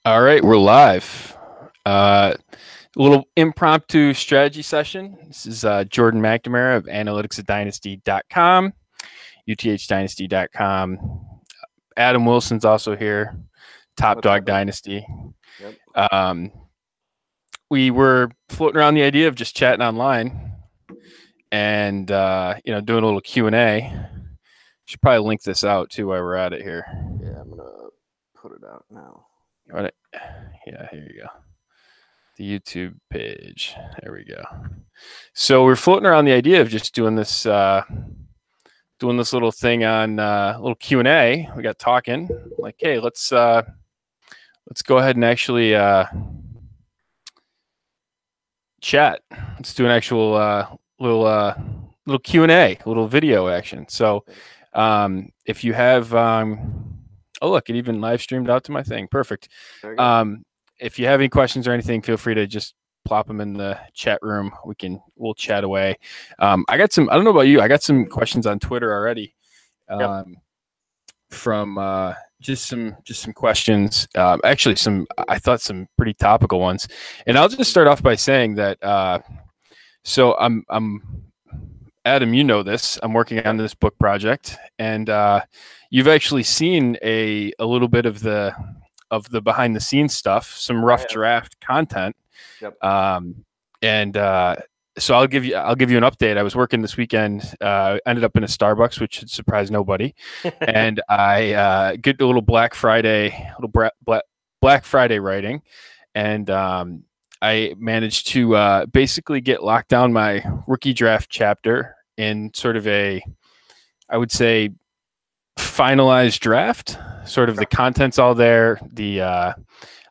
All right, we're live. A little impromptu strategy session. This is Jordan McNamara of analytics at dynasty.com, uthdynasty.com. Adam Wilson's also here, Top What's Dog up? Dynasty. Yep. We were floating around the idea of just chatting online and doing a little Q&A. Should probably link this out too while we're at it here. Yeah, I'm gonna put it out now. Yeah, here you go. The YouTube page. There we go. So we're floating around the idea of just doing this little thing on little Q&A. We got talking like, hey, let's go ahead and actually chat. Let's do an actual little Q&A, little video action. So if you have oh look, it even live streamed out to my thing. Perfect. If you have any questions or anything, feel free to just plop them in the chat room. We'll chat away. I don't know about you. I got some questions on Twitter already. From just some questions. Actually, I thought some pretty topical ones. And I'll just start off by saying that. So I'm Adam, you know this. I'm working on this book project, and you've actually seen a little bit of the behind the scenes stuff, some rough draft content. Yep. So I'll give you an update. I was working this weekend. Ended up in a Starbucks, which should surprise nobody. And I get a little Black Friday writing, and I managed to basically get locked down my rookie draft chapter in sort of I would say, finalized draft. Sort of the content's all there.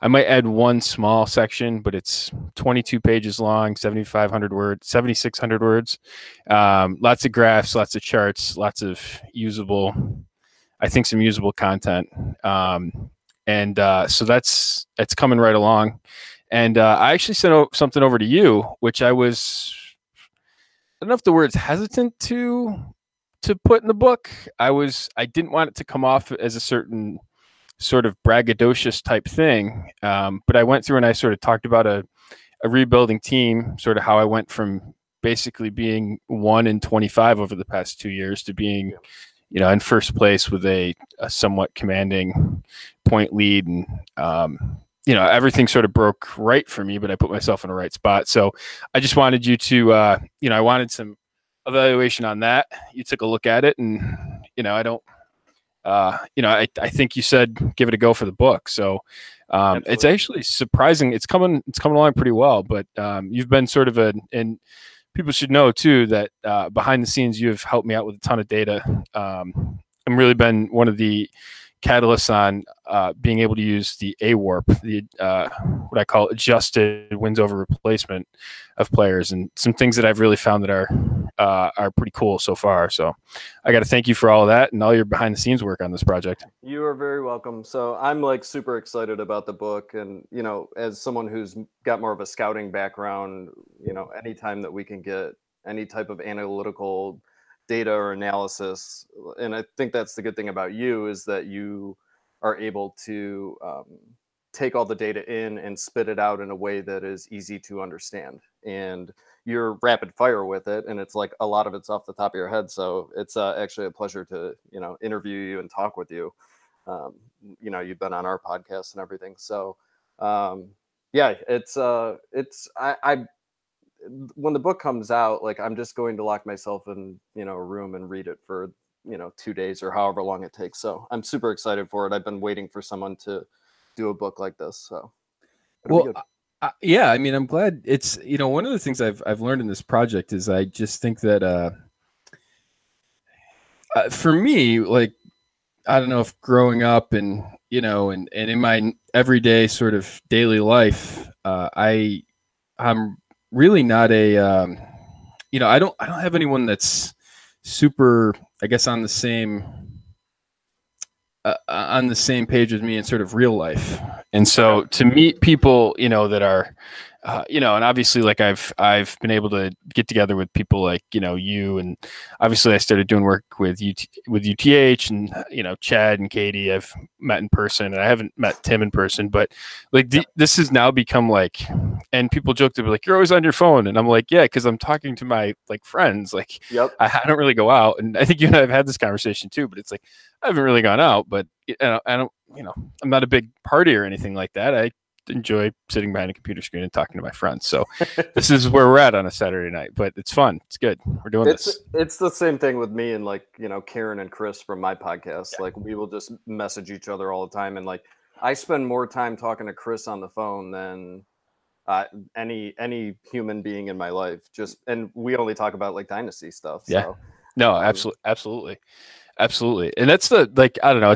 I might add one small section, but it's 22 pages long, 7,600 words. Lots of graphs, lots of charts, lots of some usable content. So that's coming right along. And I actually sent something over to you, which I don't know if the word's hesitant to put in the book. I didn't want it to come off as a certain sort of braggadocious type thing. But I went through and I sort of talked about a rebuilding team, sort of how I went from basically being 1-25 over the past 2 years to being, in first place with a somewhat commanding point lead. And, everything sort of broke right for me, but I put myself in the right spot. So I just wanted you to, I wanted some evaluation on that. You took a look at it, and, I think you said give it a go for the book. So it's actually surprising. It's coming along pretty well, but you've been sort of and people should know too that behind the scenes, you've helped me out with a ton of data. I'm really been one of the catalysts on being able to use the AWARP, what I call adjusted wins over replacement of players, and some things that I've really found that are pretty cool so far. So I got to thank you for all of that and all your behind the scenes work on this project. You are very welcome. So I'm like super excited about the book, and as someone who's got more of a scouting background, anytime that we can get any type of analytical data or analysis, and I think that's the good thing about you, is that you are able to take all the data in and spit it out in a way that is easy to understand, and you're rapid fire with it, and it's like a lot of it's off the top of your head. So it's actually a pleasure to interview you and talk with you. You've been on our podcast and everything, so yeah, it's I when the book comes out, like, I'm just going to lock myself in, a room and read it for, 2 days or however long it takes. So I'm super excited for it. I've been waiting for someone to do a book like this. So, yeah, I mean, I'm glad it's, one of the things I've learned in this project is I just think that for me, like, I don't know if growing up and, and in my everyday sort of daily life, I'm really not a, I don't have anyone that's super, I guess, on the same page with me in sort of real life. And so to meet people, that are, you know, and obviously like I've been able to get together with people like, you know, you, and obviously I started doing work with UTH, and, you know, Chad and Katie I've met in person, and I haven't met Tim in person, but like this has now become like, and people joke to be like, you're always on your phone, and I'm like, yeah, because I'm talking to my like friends. Like, I don't really go out, and I think you and I have had this conversation too, but it's like I haven't really gone out, but I don't, you know, I'm not a big party or anything like that. I enjoy sitting behind a computer screen and talking to my friends. So this is where we're at on a Saturday night, but it's fun. It's good. We're doing this. It's the same thing with me and like, you know, Karen and Chris from my podcast. Like we will just message each other all the time. And like, I spend more time talking to Chris on the phone than any human being in my life. And we only talk about like Dynasty stuff. Yeah. So, no, absolutely. And that's like, I don't know,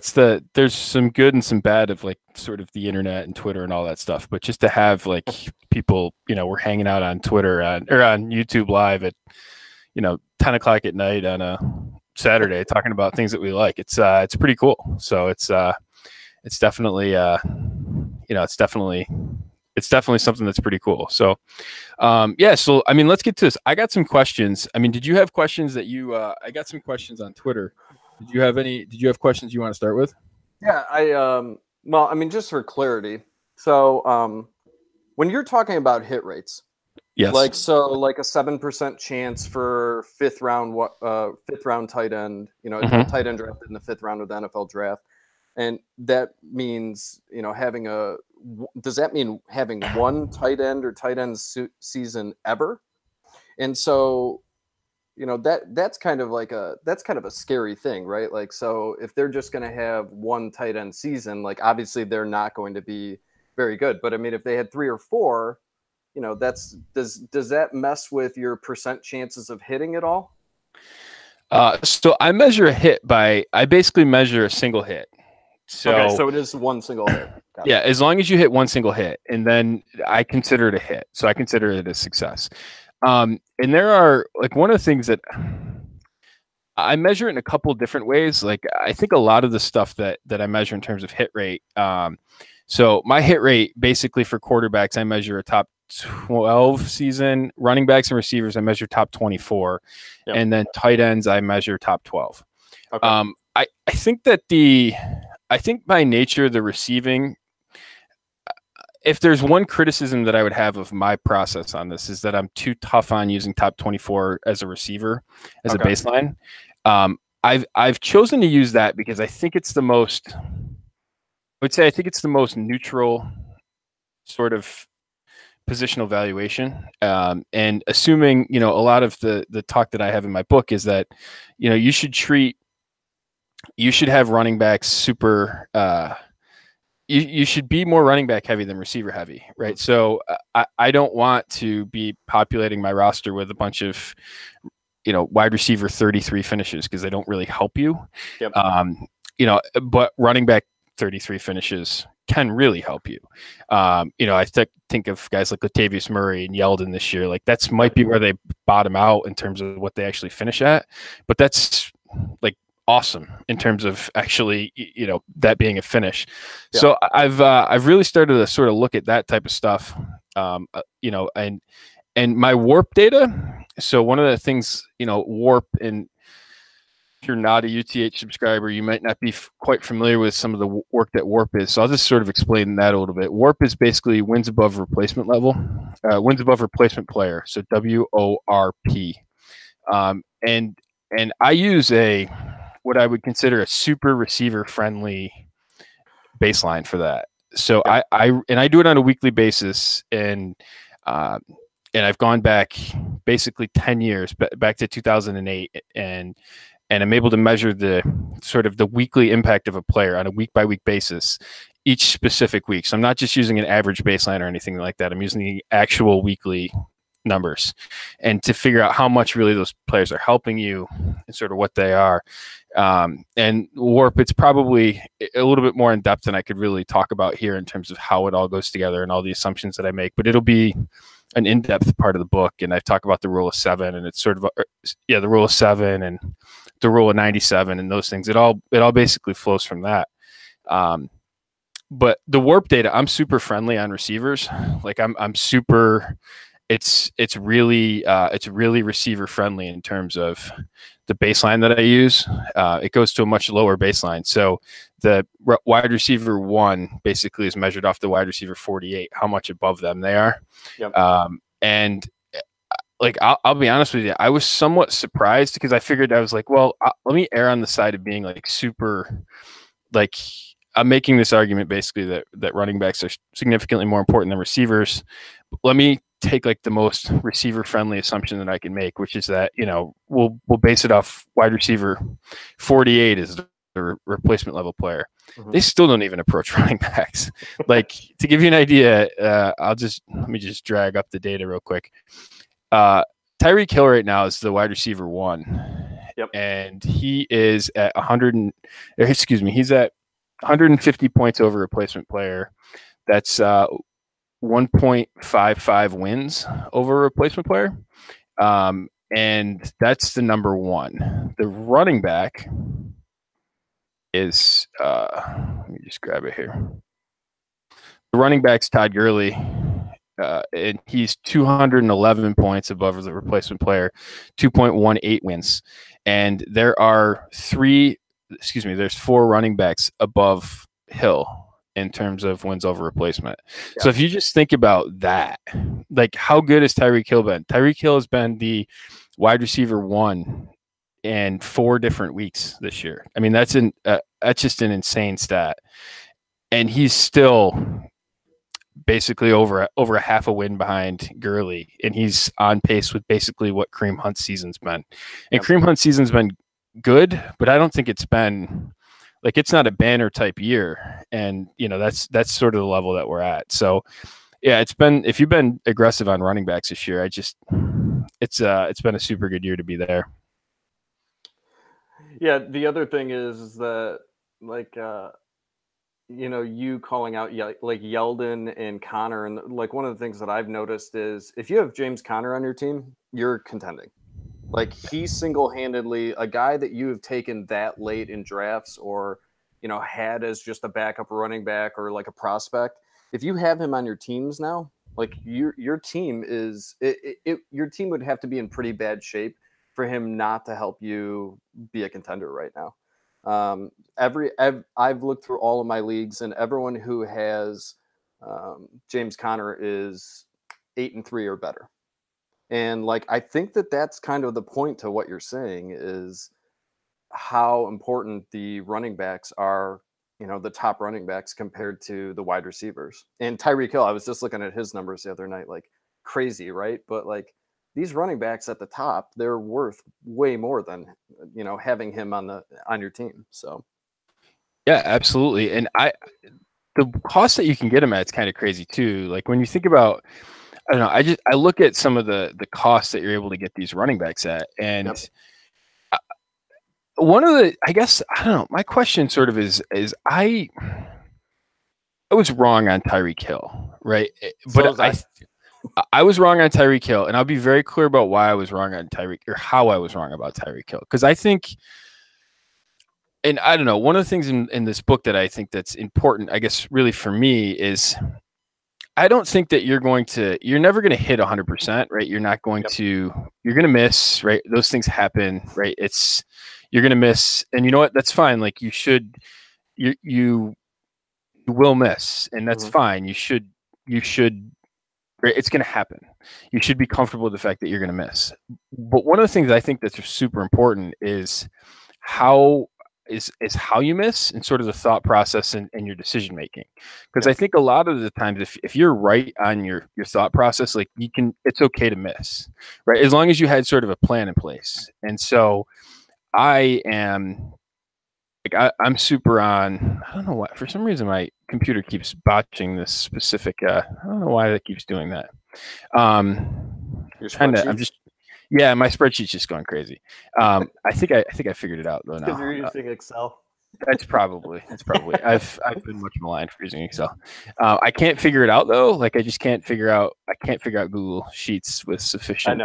there's some good and some bad of like sort of the internet and Twitter and all that stuff, but just to have like people, you know, we're hanging out on Twitter or on YouTube live at, you know, 10 o'clock at night on a Saturday talking about things that we like. It's pretty cool. So it's definitely, you know, it's definitely something that's pretty cool. So, yeah. So, I mean, let's get to this. I got some questions. I mean, did you have questions that you? I got some questions on Twitter. Did you have questions you want to start with? Yeah. Well, I mean, just for clarity. So, when you're talking about hit rates, yes, like a 7% chance for fifth round tight end. You know, tight end drafted in the 5th round of the NFL draft. And that means, you know, does that mean having one tight end or tight end season ever? And so, you know, that's kind of a scary thing, right? Like, so if they're just going to have one tight end season, like obviously they're not going to be very good. But I mean, if they had 3 or 4, you know, does that mess with your percent chances of hitting at all? So I measure a hit I basically measure a single hit. So it is one single hit. Yeah, as long as you hit one single hit, and then I consider it a hit. So I consider it a success. And there are like one of the things that I measure it in a couple of different ways. Like I think a lot of the stuff that I measure in terms of hit rate. So my hit rate basically for quarterbacks, I measure a top 12 season. Running backs and receivers, I measure top 24, and then tight ends, I measure top 12. Okay. I think by nature, the receiving, if there's one criticism that I would have of my process on this is that I'm too tough on using top 24 as a receiver, as a baseline. I've chosen to use that because I think it's the most, neutral sort of positional valuation. And assuming, you know, a lot of the talk that I have in my book is that, you know, you should have running backs super, you should be more running back heavy than receiver heavy, right? So I don't want to be populating my roster with a bunch of, you know, wide receiver 33 finishes because they don't really help you. Yep. You know, but running back 33 finishes can really help you. You know, I think of guys like Latavius Murray and Yeldon this year. Like that's might be where they bottom out in terms of what they actually finish at, but that's like awesome in terms of actually, you know, that being a finish. Yeah. So I've really started to sort of look at that type of stuff, you know, and my warp data. So one of the things, you know, warp, and if you're not a UTH subscriber, you might not be quite familiar with some of the work that warp is. So I'll just sort of explain that a little bit. Warp is basically wins above replacement level, wins above replacement player. So WORP. And I use what I would consider a super receiver friendly baseline for that. So yeah. I do it on a weekly basis, and I've gone back basically 10 years, back to 2008, and I'm able to measure the sort of the weekly impact of a player on a week by week basis each specific week. So I'm not just using an average baseline or anything like that. I'm using the actual weekly numbers, and to figure out how much really those players are helping you and sort of what they are. And warp, it's probably a little bit more in depth than I could really talk about here in terms of how it all goes together and all the assumptions that I make, but it'll be an in-depth part of the book. And I talk about the rule of 7, and it's sort of, the rule of 7 and the rule of 97 and those things. It all basically flows from that. but the warp data, I'm super friendly on receivers. Like I'm super. It's really receiver friendly in terms of the baseline that I use. It goes to a much lower baseline. So the wide receiver 1 basically is measured off the wide receiver 48, how much above them they are. Yep. And like I'll be honest with you, I was somewhat surprised because I figured, I was like, well, let me err on the side of being like super, like, I'm making this argument basically that running backs are significantly more important than receivers. Let me take like the most receiver friendly assumption that I can make, which is that, we'll base it off wide receiver 48 is the replacement level player. Mm-hmm. They still don't even approach running backs. Like, to give you an idea, let me just drag up the data real quick. Tyreek Hill right now is the wide receiver 1. Yep. And he is at he's at 150 points over replacement player. That's 1.55 wins over replacement player. And that's the number 1. The running back is, let me just grab it here. The running back's Todd Gurley. And he's 211 points above the replacement player, 2.18 wins. And there's 4 running backs above Hill in terms of wins over replacement. Yeah. So if you just think about that, like, how good has Tyreek Hill been? Tyreek Hill has been the wide receiver 1 in 4 different weeks this year. I mean, that's just an insane stat. And he's still basically over a half a win behind Gurley, and he's on pace with basically what Kareem Hunt's season's been. And Kareem Hunt's season's been good, but I don't think it's been like, it's not a banner type year. And that's sort of the level that we're at. So yeah, if you've been aggressive on running backs this year, it's been a super good year to be there. Yeah, the other thing is that, like, you calling out like Yeldon and Connor, and like, one of the things that I've noticed is if you have James Conner on your team, you're contending. Like, he's single-handedly a guy that you have taken that late in drafts, or had as just a backup running back or like a prospect. If you have him on your teams now, like, your team your team would have to be in pretty bad shape for him not to help you be a contender right now. I've looked through all of my leagues, and everyone who has James Conner is 8-3 or better. And like, I think that's kind of the point to what you're saying, is how important the running backs are, the top running backs compared to the wide receivers. And Tyreek Hill, I was just looking at his numbers the other night, like, crazy, right? But like, these running backs at the top, they're worth way more than, having him on your team. So yeah, absolutely. And the cost that you can get him at is kind of crazy too. Like, when you think about, I don't know, I look at some of the costs that you're able to get these running backs at, and yep. One of the, I guess, I don't know, my question sort of is I was wrong on Tyreek Hill, right? But I was wrong on Tyreek Hill, and I'll be very clear about why I was wrong on Tyreek, or how I was wrong about Tyreek Hill. Because I think, and I don't know, one of the things in this book that I think that's important, I guess, really for me, is I don't think that you're never going to hit 100%, right? You're not going to, you're going to miss, right? Those things happen, right? You're going to miss, and you know what? That's fine. Like, you will miss, and that's fine. You should, right? It's going to happen. You should be comfortable with the fact that you're going to miss. But one of the things I think that's super important is how you miss, and sort of the thought process and your decision making. Because I think a lot of the times, if you're right on your thought process, like, it's okay to miss, right? As long as you had sort of a plan in place. And so I am, like, I'm super on, I don't know why, for some reason my computer keeps botching this specific, I don't know why that keeps doing that. My spreadsheet's just going crazy. I think I figured it out though now. Because you're using Excel. That's probably. I've been much maligned for using Excel. I can't figure it out though. Like, I can't figure out Google Sheets with sufficient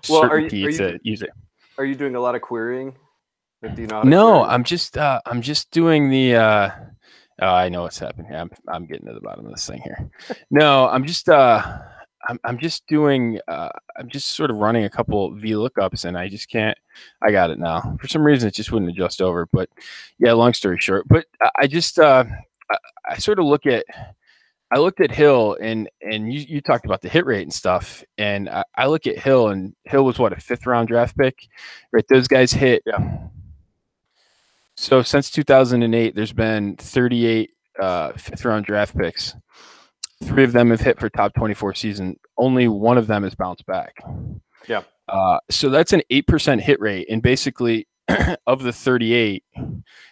certainty to use it. Are you doing a lot of querying? Do you know how to No, query? I'm just doing the Oh, I know what's happening. I'm getting to the bottom of this thing here. No, I'm just doing I'm just sort of running a couple VLOOKUPs and I just can't. I got it now. For some reason it just wouldn't adjust over, but yeah, long story short. But I just I sort of I looked at Hill and you talked about the hit rate and stuff, and I look at Hill, and Hill was what, a 5th-round draft pick, right? Those guys hit. Yeah. So since 2008, there's been 38 5th-round draft picks. 3 of them have hit for top 24 season. Only one of them has bounced back. Yeah. So that's an 8% hit rate, and basically of the 38.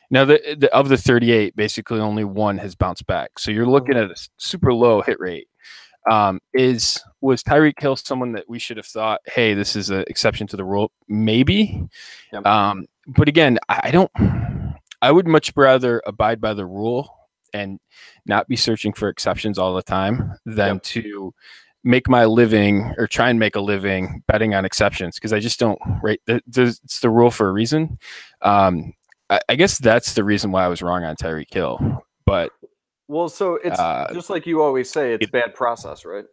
Now, of the 38, basically only one has bounced back. So you're looking at a super low hit rate. Was Tyreek Hill someone that we should have thought, hey, this is an exception to the rule? Maybe. Yep. But again, I would much rather abide by the rule and not be searching for exceptions all the time than to make my living or try and make a living betting on exceptions, because I just don't, right? It's the rule for a reason. I guess that's the reason why I was wrong on Tyreek Hill. But well, so it's just like you always say, it's bad process, right?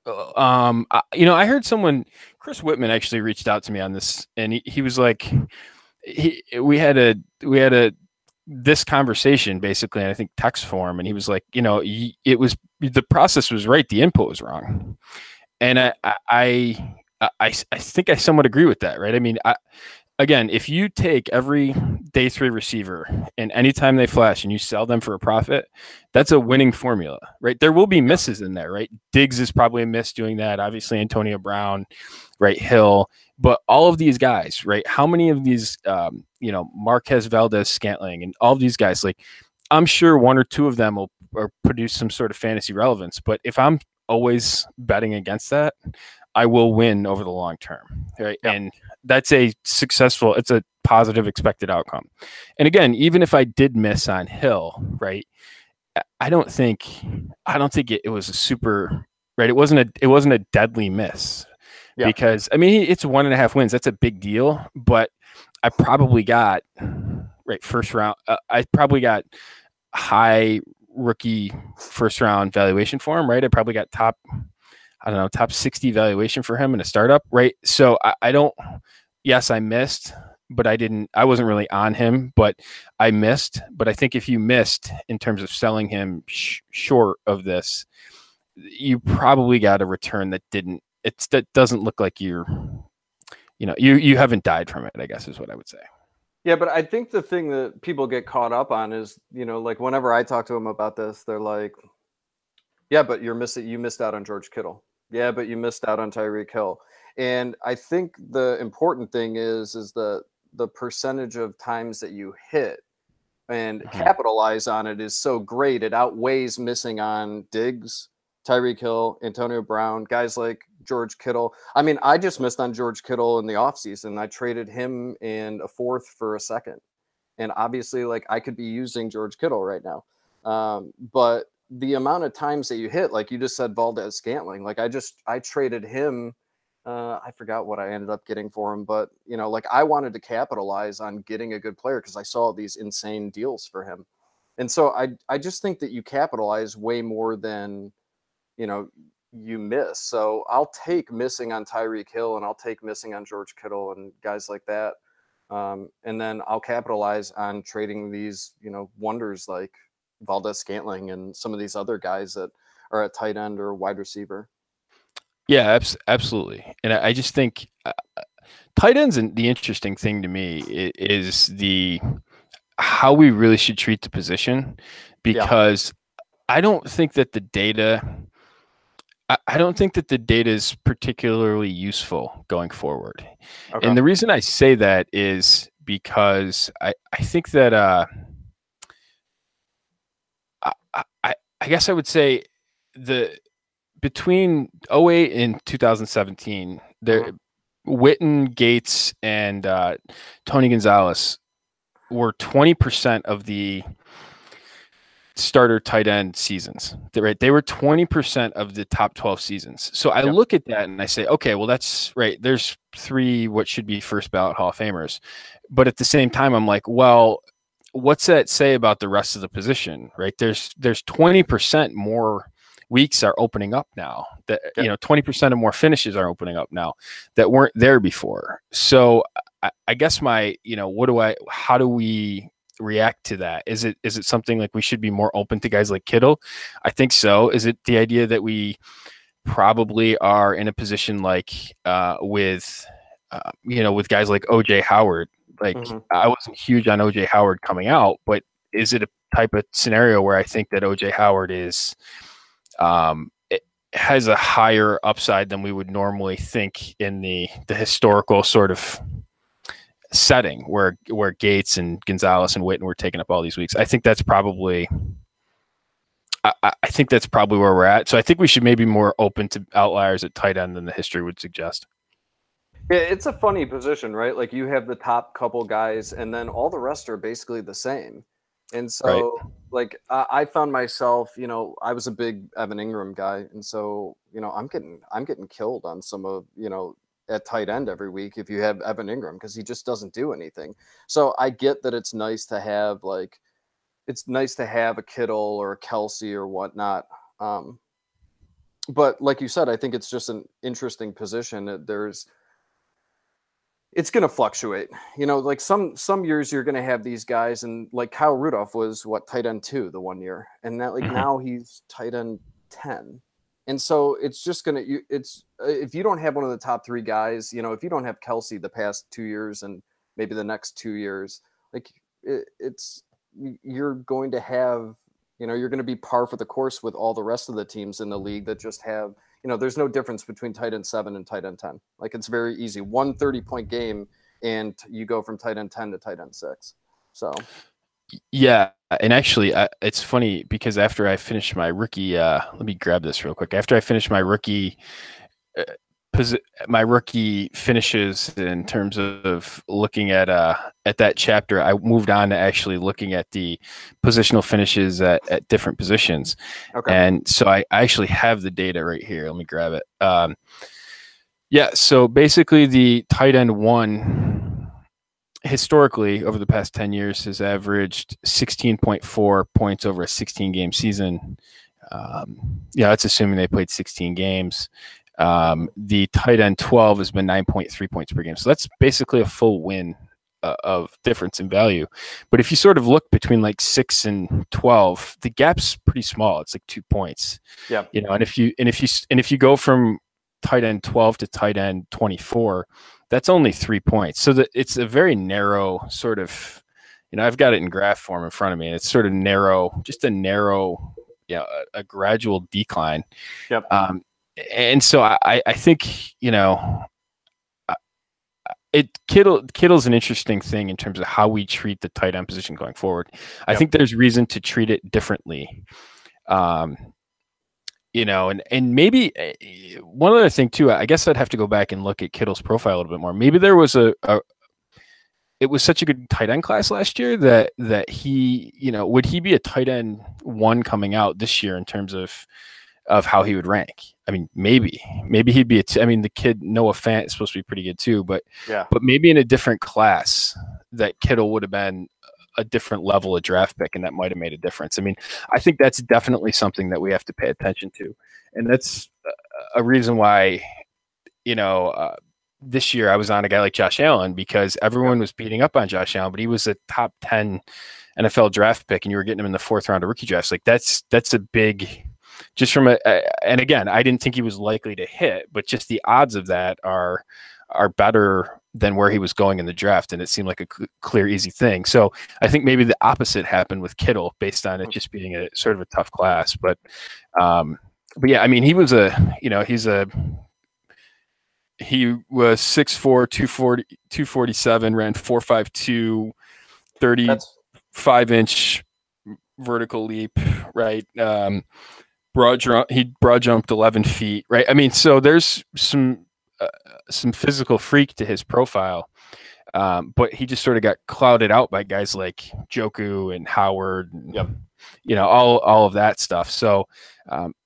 I heard Chris Whitman actually reached out to me on this, and he was like, we had this conversation basically, and I think text form, and he was like, it was, the process was right, the input was wrong, and I think I somewhat agree with that, right? I mean, again, if you take every day 3 receiver and anytime they flash and you sell them for a profit, that's a winning formula, right? There will be misses in there, right? Diggs is probably a miss doing that. Obviously, Antonio Brown, right? Hill, but all of these guys, right? How many of these, Marquez Valdez-Scantling and all of these guys, like, I'm sure 1 or 2 of them will produce some sort of fantasy relevance. But if I'm always betting against that, I will win over the long term, right? Yeah. And that's it's a positive expected outcome. And again, even if I did miss on Hill, right, I don't think it was a super, right. It wasn't a deadly miss, because I mean, it's 1.5 wins. That's a big deal, but I probably got first round. I probably got high rookie first round valuation for him, right? I probably got top 60 valuation for him in a startup, right? So I don't, yes, I missed, but I wasn't really on him, but I missed. But I think if you missed in terms of selling him short of this, you probably got a return that doesn't look like you haven't died from it, I guess is what I would say. Yeah, but I think the thing that people get caught up on is, like whenever I talk to them about this, they're like, yeah, but you missed out on George Kittle. Yeah, but you missed out on Tyreek Hill. And I think the important thing is the percentage of times that you hit and capitalize on it is so great. It outweighs missing on Diggs, Tyreek Hill, Antonio Brown, guys like George Kittle. I mean, I just missed on George Kittle in the offseason. I traded him and a 4th for a 2nd. And obviously, like, I could be using George Kittle right now. But the amount of times that you hit, like you just said, Valdez-Scantling, like I traded him. I forgot what I ended up getting for him, but like I wanted to capitalize on getting a good player because I saw these insane deals for him. And so I just think that you capitalize way more than, you miss. So I'll take missing on Tyreek Hill and I'll take missing on George Kittle and guys like that. And then I'll capitalize on trading these, wonders like Valdez-Scantling and some of these other guys that are at tight end or wide receiver. Yeah, absolutely. And I just think tight ends, and the interesting thing to me is how we really should treat the position, because I don't think that the data is particularly useful going forward. Okay. And the reason I say that is because I think that I guess I would say between 2008 and 2017, Witten, Gates, and Tony Gonzalez were 20% of the starter tight end seasons. Right? They were 20% of the top 12 seasons. So I look at that and I say, okay, well, that's right. There's 3 what should be first ballot Hall of Famers. But at the same time, I'm like, well, what's that say about the rest of the position, right? There's 20% more weeks are opening up now, that, Yeah. 20% of more finishes are opening up now that weren't there before. So I guess how do we react to that? Is it something like we should be more open to guys like Kittle? I think so. Is it the idea that we probably are in a position like with guys like OJ Howard? Like, I wasn't huge on OJ Howard coming out, but is it a type of scenario where I think that OJ Howard it has a higher upside than we would normally think in the historical sort of setting where Gates and Gonzalez and Witten were taking up all these weeks? I think that's probably where we're at. So I think we should maybe be more open to outliers at tight end than the history would suggest. Yeah, it's a funny position, right? Like, you have the top couple guys, and then all the rest are basically the same. And so, right. Like, I found myself, I was a big Evan Ingram guy, and so, I'm getting killed on some of, at tight end every week if you have Evan Ingram, because he just doesn't do anything. So I get that it's nice to have a Kittle or a Kelsey or whatnot. But like you said, I think it's just an interesting position. It's going to fluctuate, like some years you're going to have these guys, and like Kyle Rudolph was tight end 2 the one year, and that now he's tight end 10. And so it's just going to, if you don't have one of the top 3 guys, if you don't have Kelsey the past 2 years and maybe the next 2 years, like you're going to have, you're going to be par for the course with all the rest of the teams in the league that just have, there's no difference between tight end 7 and tight end 10. Like, it's very easy. 1 30-point game, and you go from tight end 10 to tight end 6. So, yeah. And actually, it's funny because after I finished my rookie, let me grab this real quick. After I finished my rookie finishes in terms of looking at that chapter, I moved on to actually looking at the positional finishes at different positions. Okay. And so I actually have the data right here. Let me grab it. Yeah. So basically, the tight end 1 historically over the past 10 years has averaged 16.4 points over a 16-game season. That's assuming they played 16 games. The tight end 12 has been 9.3 points per game. So that's basically a full win of difference in value. But if you sort of look between like 6 and 12, the gap's pretty small. It's like 2 points. Yeah. And if you go from tight end 12 to tight end 24, that's only 3 points. So that it's a very narrow sort of, I've got it in graph form in front of me, and it's sort of narrow, a gradual decline. Yep. And so I think, Kittle's an interesting thing in terms of how we treat the tight end position going forward. I think there's reason to treat it differently. And maybe one other thing too, I guess I'd have to go back and look at Kittle's profile a little bit more. Maybe there was it was such a good tight end class last year that he, would he be a tight end 1 coming out this year in terms of how he would rank? I mean, maybe he'd be the kid Noah Fant is supposed to be pretty good too, but maybe in a different class that Kittle would have been a different level of draft pick, and that might have made a difference. I mean, I think that's definitely something that we have to pay attention to, and that's a reason why, this year I was on a guy like Josh Allen, because everyone was beating up on Josh Allen, but he was a top 10 NFL draft pick, and you were getting him in the 4th round of rookie drafts. Like, that's a big, just from and again, I didn't think he was likely to hit, but just the odds of that are better than where he was going in the draft, and it seemed like a clear, easy thing. So I think maybe the opposite happened with Kittle based on it just being a sort of a tough class. But yeah, I mean, he was he was 6'4", 247, ran 4.52, 35-inch vertical leap, right? He broad jumped 11 feet, right? I mean, so there's some physical freak to his profile, but he just sort of got clouded out by guys like Joku and Howard, and, all of that stuff. So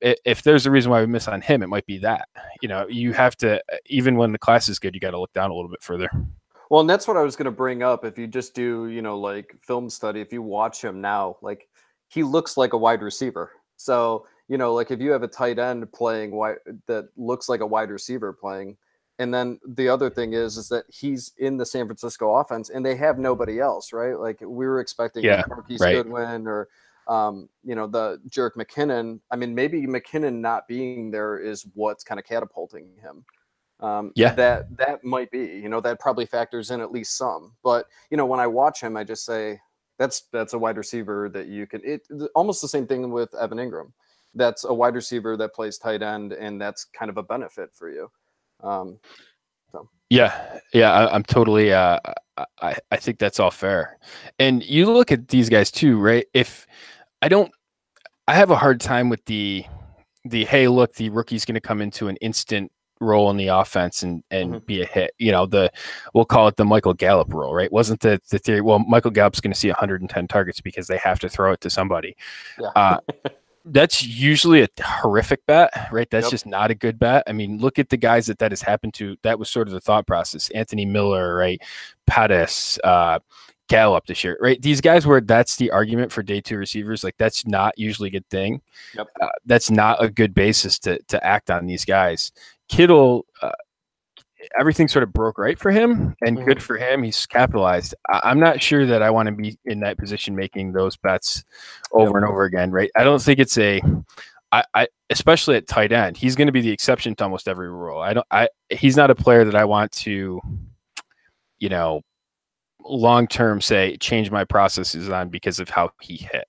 if there's a reason why we miss on him, it might be that, you have to, even when the class is good, you got to look down a little bit further. Well, and that's what I was going to bring up. If you just do, you know, like film study, if you watch him now, like he looks like a wide receiver. So, you know, like if you have a tight end playing wide that looks like a wide receiver playing, and then the other thing is that he's in the San Francisco offense and they have nobody else, right? Like we were expecting Yeah, Marquise right. Goodwin or you know, the Jerick McKinnon. I mean, maybe McKinnon not being there is what's kind of catapulting him. Yeah. That might be, you know, that probably factors in at least some. But you know, when I watch him, I just say that's a wide receiver that you can. Almost the same thing with Evan Ingram. That's a wide receiver that plays tight end, and that's kind of a benefit for you. So Yeah, I'm totally. I think that's all fair. And you look at these guys too, right? If I don't, I have a hard time with the hey, look, the rookie's going to come into an instant role in the offense and be a hit. You know, we'll call it the Michael Gallup rule, right? Wasn't the theory? Well, Michael Gallup's going to see 110 targets because they have to throw it to somebody. yeah. That's usually a horrific bet, right? That's Yep. just not a good bet. I mean, look at the guys that has happened to. That was sort of the thought process. Anthony Miller, right? Pettis, Gallup this year, right? These guys where that's the argument for day two receivers. Like that's not usually a good thing. Yep. That's not a good basis to act on these guys. Kittle, everything sort of broke right for him, and good for him. He's capitalized. I'm not sure that I want to be in that position making those bets over and over again, right? I don't think it's I especially at tight end, he's going to be the exception to almost every rule. He's not a player that I want to, you know, long term say change my processes on because of how he hit.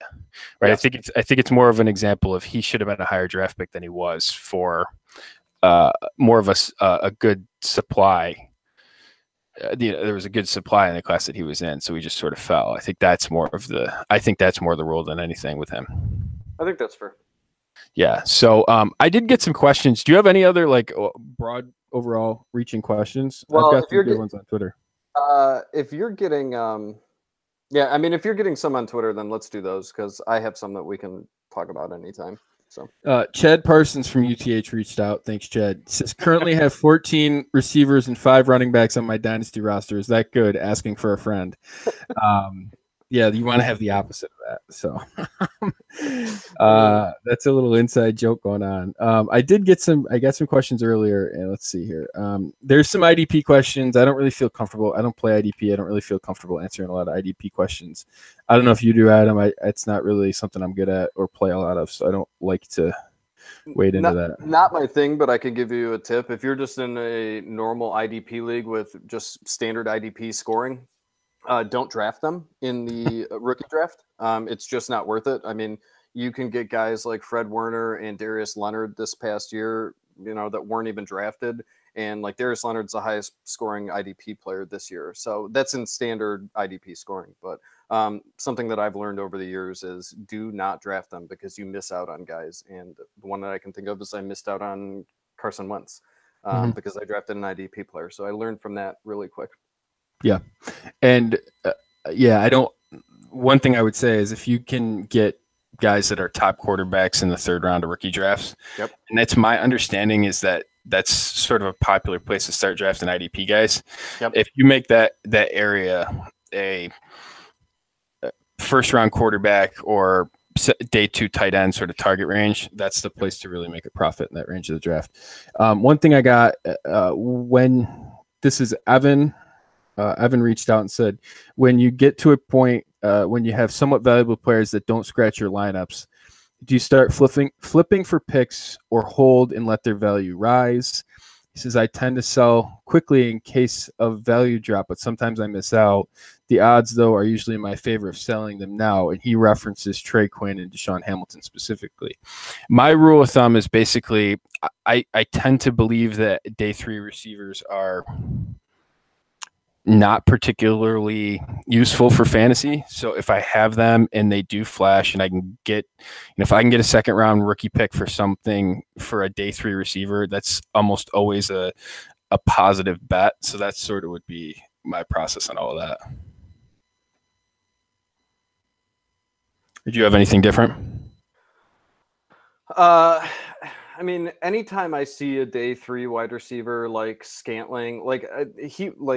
Right. Yeah. I think it's more of an example of he should have been a higher draft pick than he was for more of a good supply. There was a good supply in the class that he was in, so he just sort of fell. I think that's more of the rule than anything with him. I think that's fair. Yeah. So I did get some questions. Do you have any other like broad overall reaching questions? Well, I've got some good ones on Twitter. If you're getting yeah, I mean, if you're getting some on Twitter, then let's do those because I have some that we can talk about anytime. So Chad Parsons from UTH reached out. Thanks, Chad. Says currently have 14 receivers and 5 running backs on my Dynasty roster. Is that good? Asking for a friend. Yeah, you want to have the opposite of that. So that's a little inside joke going on. I got some questions earlier, and let's see here. There's some IDP questions. I don't really feel comfortable. I don't play IDP. I don't really feel comfortable answering a lot of IDP questions. I don't know if you do, Adam. It's not really something I'm good at or play a lot of, so I don't like to wade into that. Not my thing, but I can give you a tip. If you're just in a normal IDP league with just standard IDP scoring, don't draft them in the rookie draft. It's just not worth it. I mean, you can get guys like Fred Warner and Darius Leonard this past year, you know, that weren't even drafted. And like Darius Leonard's the highest scoring IDP player this year. So that's in standard IDP scoring. But something that I've learned over the years is do not draft them because you miss out on guys. And the one that I can think of is I missed out on Carson Wentz because I drafted an IDP player. So I learned from that really quick. Yeah. And one thing I would say is if you can get guys that are top quarterbacks in the third round of rookie drafts, and that's my understanding is that's sort of a popular place to start drafting IDP guys. If you make that area a first round quarterback or day 2 tight end sort of target range, that's the place to really make a profit in that range of the draft. One thing I got when this is Evan reached out and said, when you get to a point when you have somewhat valuable players that don't scratch your lineups, do you start flipping for picks or hold and let their value rise? He says, I tend to sell quickly in case of value drop, but sometimes I miss out. The odds, though, are usually in my favor of selling them now. And he references Trey Quinn and Deshaun Hamilton specifically. My rule of thumb is basically I tend to believe that day 3 receivers are not particularly useful for fantasy. So if I have them and they do flash and I can get, if I can get a second round rookie pick for something for a day 3 receiver, that's almost always a positive bet. So that sort of would be my process on all of that. Did you have anything different? I mean, anytime I see a day 3 wide receiver like Scantling, like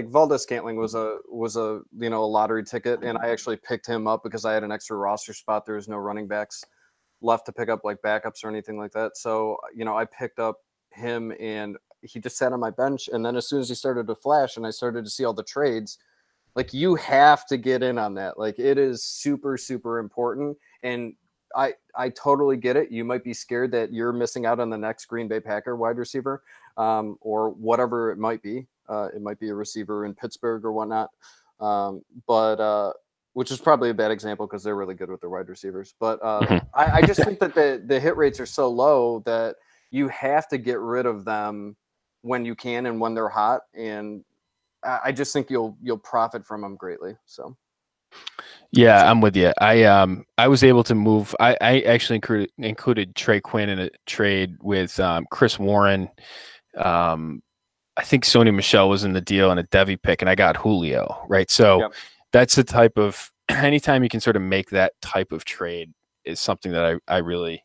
Valdez Scantling was a a lottery ticket, and I actually picked him up because I had an extra roster spot. There was no running backs left to pick up like backups or anything like that. So I picked up him, and he just sat on my bench. And then as soon as he started to flash, and I started to see all the trades, like you have to get in on that. Like it is super super important, and I totally get it. You might be scared that you're missing out on the next Green Bay Packer wide receiver, or whatever it might be. It might be a receiver in Pittsburgh or whatnot, but which is probably a bad example because they're really good with their wide receivers. But I just think that the hit rates are so low that you have to get rid of them when you can and when they're hot. And I just think you'll profit from them greatly. So. Yeah, I'm with you. I was able to move. I actually included Trey Quinn in a trade with Chris Warren. I think Sony Michel was in the deal and a Devy pick, and I got Julio, right? So yep. That's the type of anytime you can sort of make that type of trade is something that I really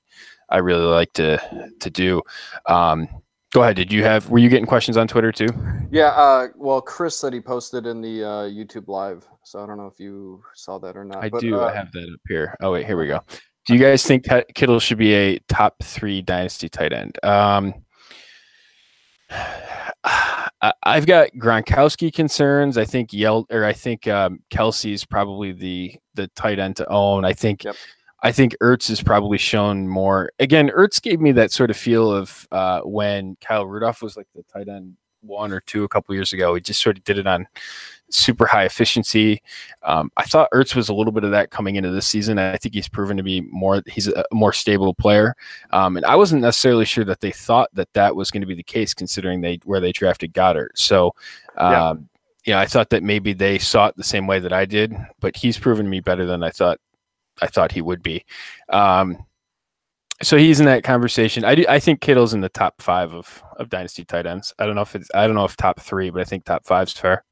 like to do. Go ahead. Were you getting questions on Twitter too? Yeah. Well, Chris said he posted in the YouTube live, so I don't know if you saw that or not. I do. I have that up here. Oh wait, here we go. Do you guys think Kittle should be a top 3 dynasty tight end? I've got Gronkowski concerns. I think Kelsey's probably the tight end to own. I think Ertz has probably shown more. Again, Ertz gave me that sort of feel of when Kyle Rudolph was like the tight end 1 or 2 a couple years ago. He just sort of did it on super high efficiency. I thought Ertz was a little bit of that coming into this season. I think he's proven to be he's a more stable player. And I wasn't necessarily sure that they thought that was going to be the case considering where they drafted Goddard. So, I thought that maybe they saw it the same way that I did, but he's proven to me better than I thought he would be. So he's in that conversation. I think Kittle's in the top 5 of dynasty tight ends. I don't know if top 3, but I think top 5's fair.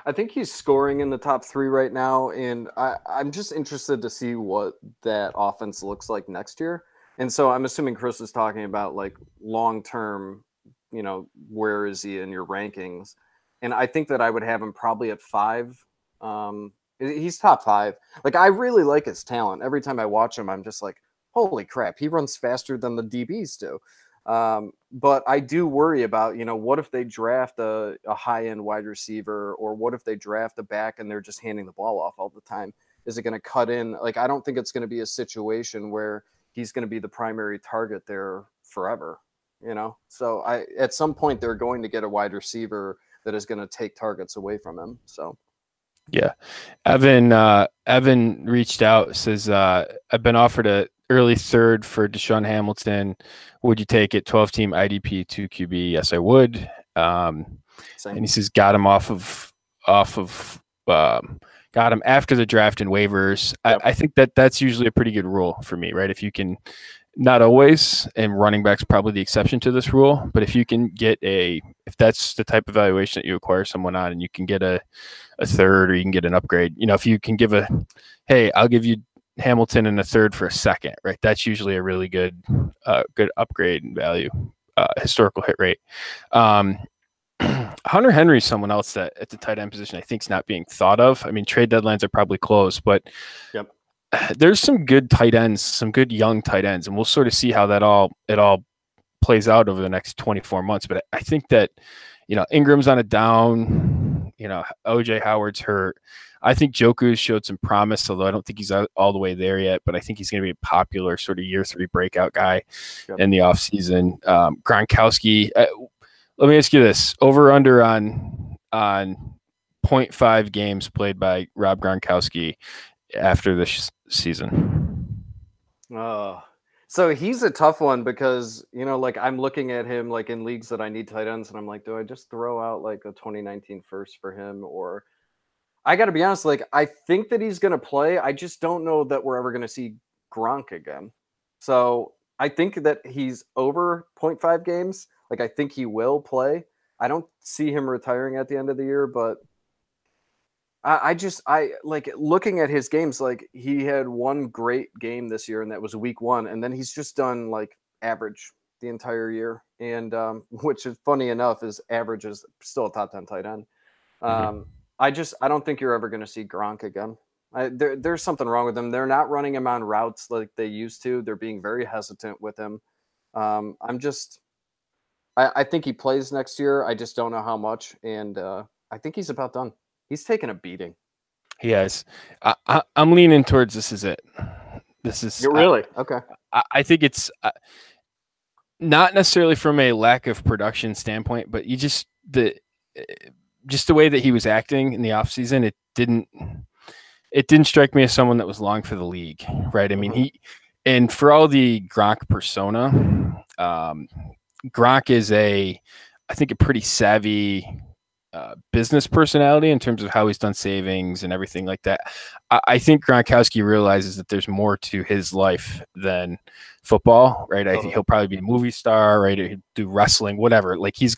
I think he's scoring in the top 3 right now, and I'm just interested to see what that offense looks like next year. And so I'm assuming Chris is talking about like long term, where is he in your rankings? And I think that I would have him probably at 5. He's top 5. Like I really like his talent. Every time I watch him, I'm just like, holy crap, he runs faster than the DBs do. But I do worry about, what if they draft a high-end wide receiver, or what if they draft a back and they're just handing the ball off all the time? Is it going to cut in? Like, I don't think it's going to be a situation where he's going to be the primary target there forever, So at some point they're going to get a wide receiver that is going to take targets away from him. So. Yeah. Evan reached out, says, I've been offered a early 3rd for Deshaun Hamilton. Would you take it? 12-team IDP 2 QB? Yes, I would. And he says got him got him after the draft and waivers. Yep. I think that's usually a pretty good rule for me, right? If you can, not always, and running back's probably the exception to this rule, but if you can get if that's the type of valuation that you acquire someone on, and you can get a 3rd, or you can get an upgrade, if you can give hey, I'll give you Hamilton and a 3rd for a 2nd, right? That's usually a really good upgrade in value, historical hit rate. Hunter Henry's someone else that at the tight end position I think is not being thought of. I mean, trade deadlines are probably close, but there's some good tight ends, some good young tight ends, and we'll sort of see how it all plays out over the next 24 months. But I think that, Ingram's on a down, OJ Howard's hurt. I think Joku's showed some promise, although I don't think he's all the way there yet, but I think he's going to be a popular sort of year 3 breakout guy in the offseason. Gronkowski, let me ask you this, over under on 0.5 games played by Rob Gronkowski after this season. So he's a tough one because, like I'm looking at him like in leagues that I need tight ends, and I'm like, do I just throw out like a 2019 first for him? Or I got to be honest, like I think that he's going to play. I just don't know that we're ever going to see Gronk again. So I think that he's over 0.5 games. Like I think he will play. I don't see him retiring at the end of the year, but I like looking at his games. Like he had one great game this year, and that was week 1, and then he's just done like average the entire year, and which is funny enough, his average is still a top 10 tight end. I don't think you're ever going to see Gronk again. There's something wrong with him. They're not running him on routes like they used to. They're being very hesitant with him. I think he plays next year. I just don't know how much, and I think he's about done. He's taken a beating. He has. I'm leaning towards this is it. This is You're really okay. I think it's not necessarily from a lack of production standpoint, but just the way that he was acting in the offseason, it didn't strike me as someone that was long for the league, right? I mean, and for all the Gronk persona, Gronk is I think a pretty savvy business personality in terms of how he's done savings and everything like that. I think Gronkowski realizes that there's more to his life than football, right? I think he'll probably be a movie star, right? He'll do wrestling, whatever. Like he's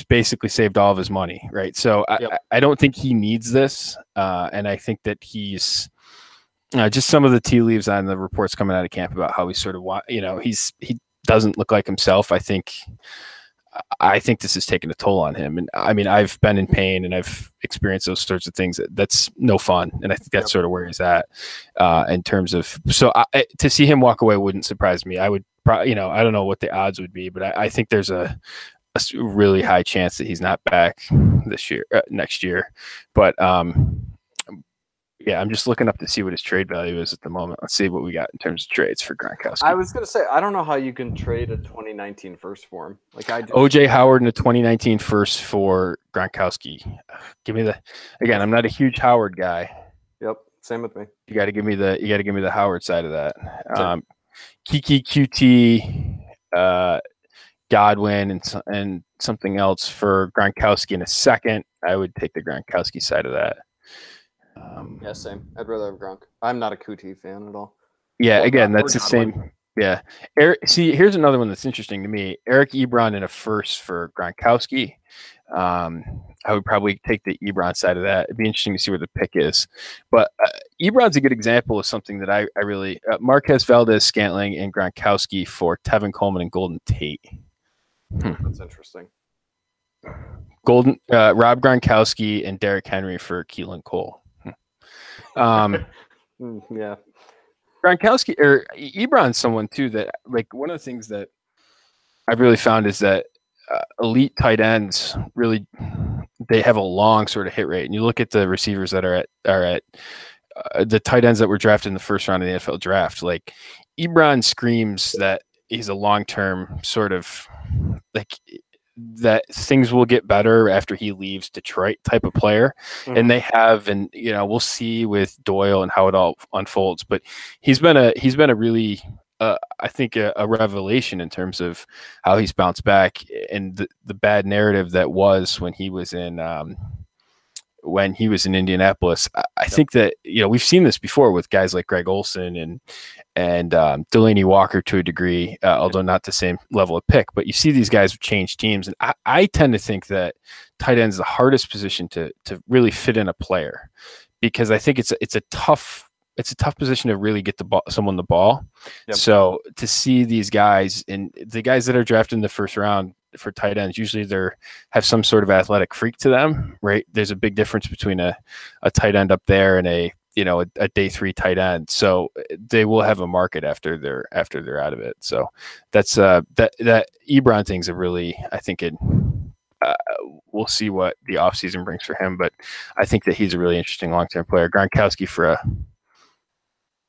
basically saved all of his money, right? So I don't think he needs this. And I think that he's just some of the tea leaves on the reports coming out of camp about how he sort of he doesn't look like himself. I think this is taking a toll on him. And I mean, I've been in pain and I've experienced those sorts of things. That's no fun. And I think that's sort of where he's at in terms of, so to see him walk away wouldn't surprise me. I would probably, I don't know what the odds would be, but I think there's a really high chance that he's not back next year. But yeah, I'm just looking up to see what his trade value is at the moment. Let's see what we got in terms of trades for Gronkowski. I was going to say, I don't know how you can trade a 2019 first for him. Like OJ Howard and a 2019 first for Gronkowski. Give me again, I'm not a huge Howard guy. Yep. Same with me. You got to give me the Howard side of that. Kiki QT, Godwin and something else for Gronkowski in a second. I would take the Gronkowski side of that. Yeah, same. I'd rather have Gronk. I'm not a QT fan at all. Yeah, again, that's the same. Yeah. See, here's another one that's interesting to me. Eric Ebron in a first for Gronkowski. I would probably take the Ebron side of that. It'd be interesting to see where the pick is. But Ebron's a good example of something that I really Marquez Valdez-Scantling and Gronkowski for Tevin Coleman and Golden Tate. That's interesting. Rob Gronkowski and Derrick Henry for Keelan Cole. Yeah. Gronkowski or Ebron's someone too that, like, one of the things that I've really found is that elite tight ends really, they have a long sort of hit rate. And you look at the receivers that are at the tight ends that were drafted in the first round of the NFL draft, like Ebron screams that he's a long-term sort of like that things will get better after he leaves Detroit type of player. And they have, and we'll see with Doyle and how it all unfolds, but he's been a really I think a revelation in terms of how he's bounced back and the bad narrative that was when he was in Indianapolis. I think that we've seen this before with guys like Greg Olsen and Delaney Walker to a degree, although not the same level of pick. But you see these guys change teams, and I tend to think that tight end is the hardest position to really fit in a player, because I think it's a tough position to really get someone the ball. Yep. So to see these guys, and the guys that are drafted in the first round for tight ends, usually have some sort of athletic freak to them, right? There's a big difference between a tight end up there and a day 3 tight end. So they will have a market after they're out of it. So that's that Ebron thing's a really, I think we'll see what the offseason brings for him, but I think that he's a really interesting long-term player. Gronkowski for a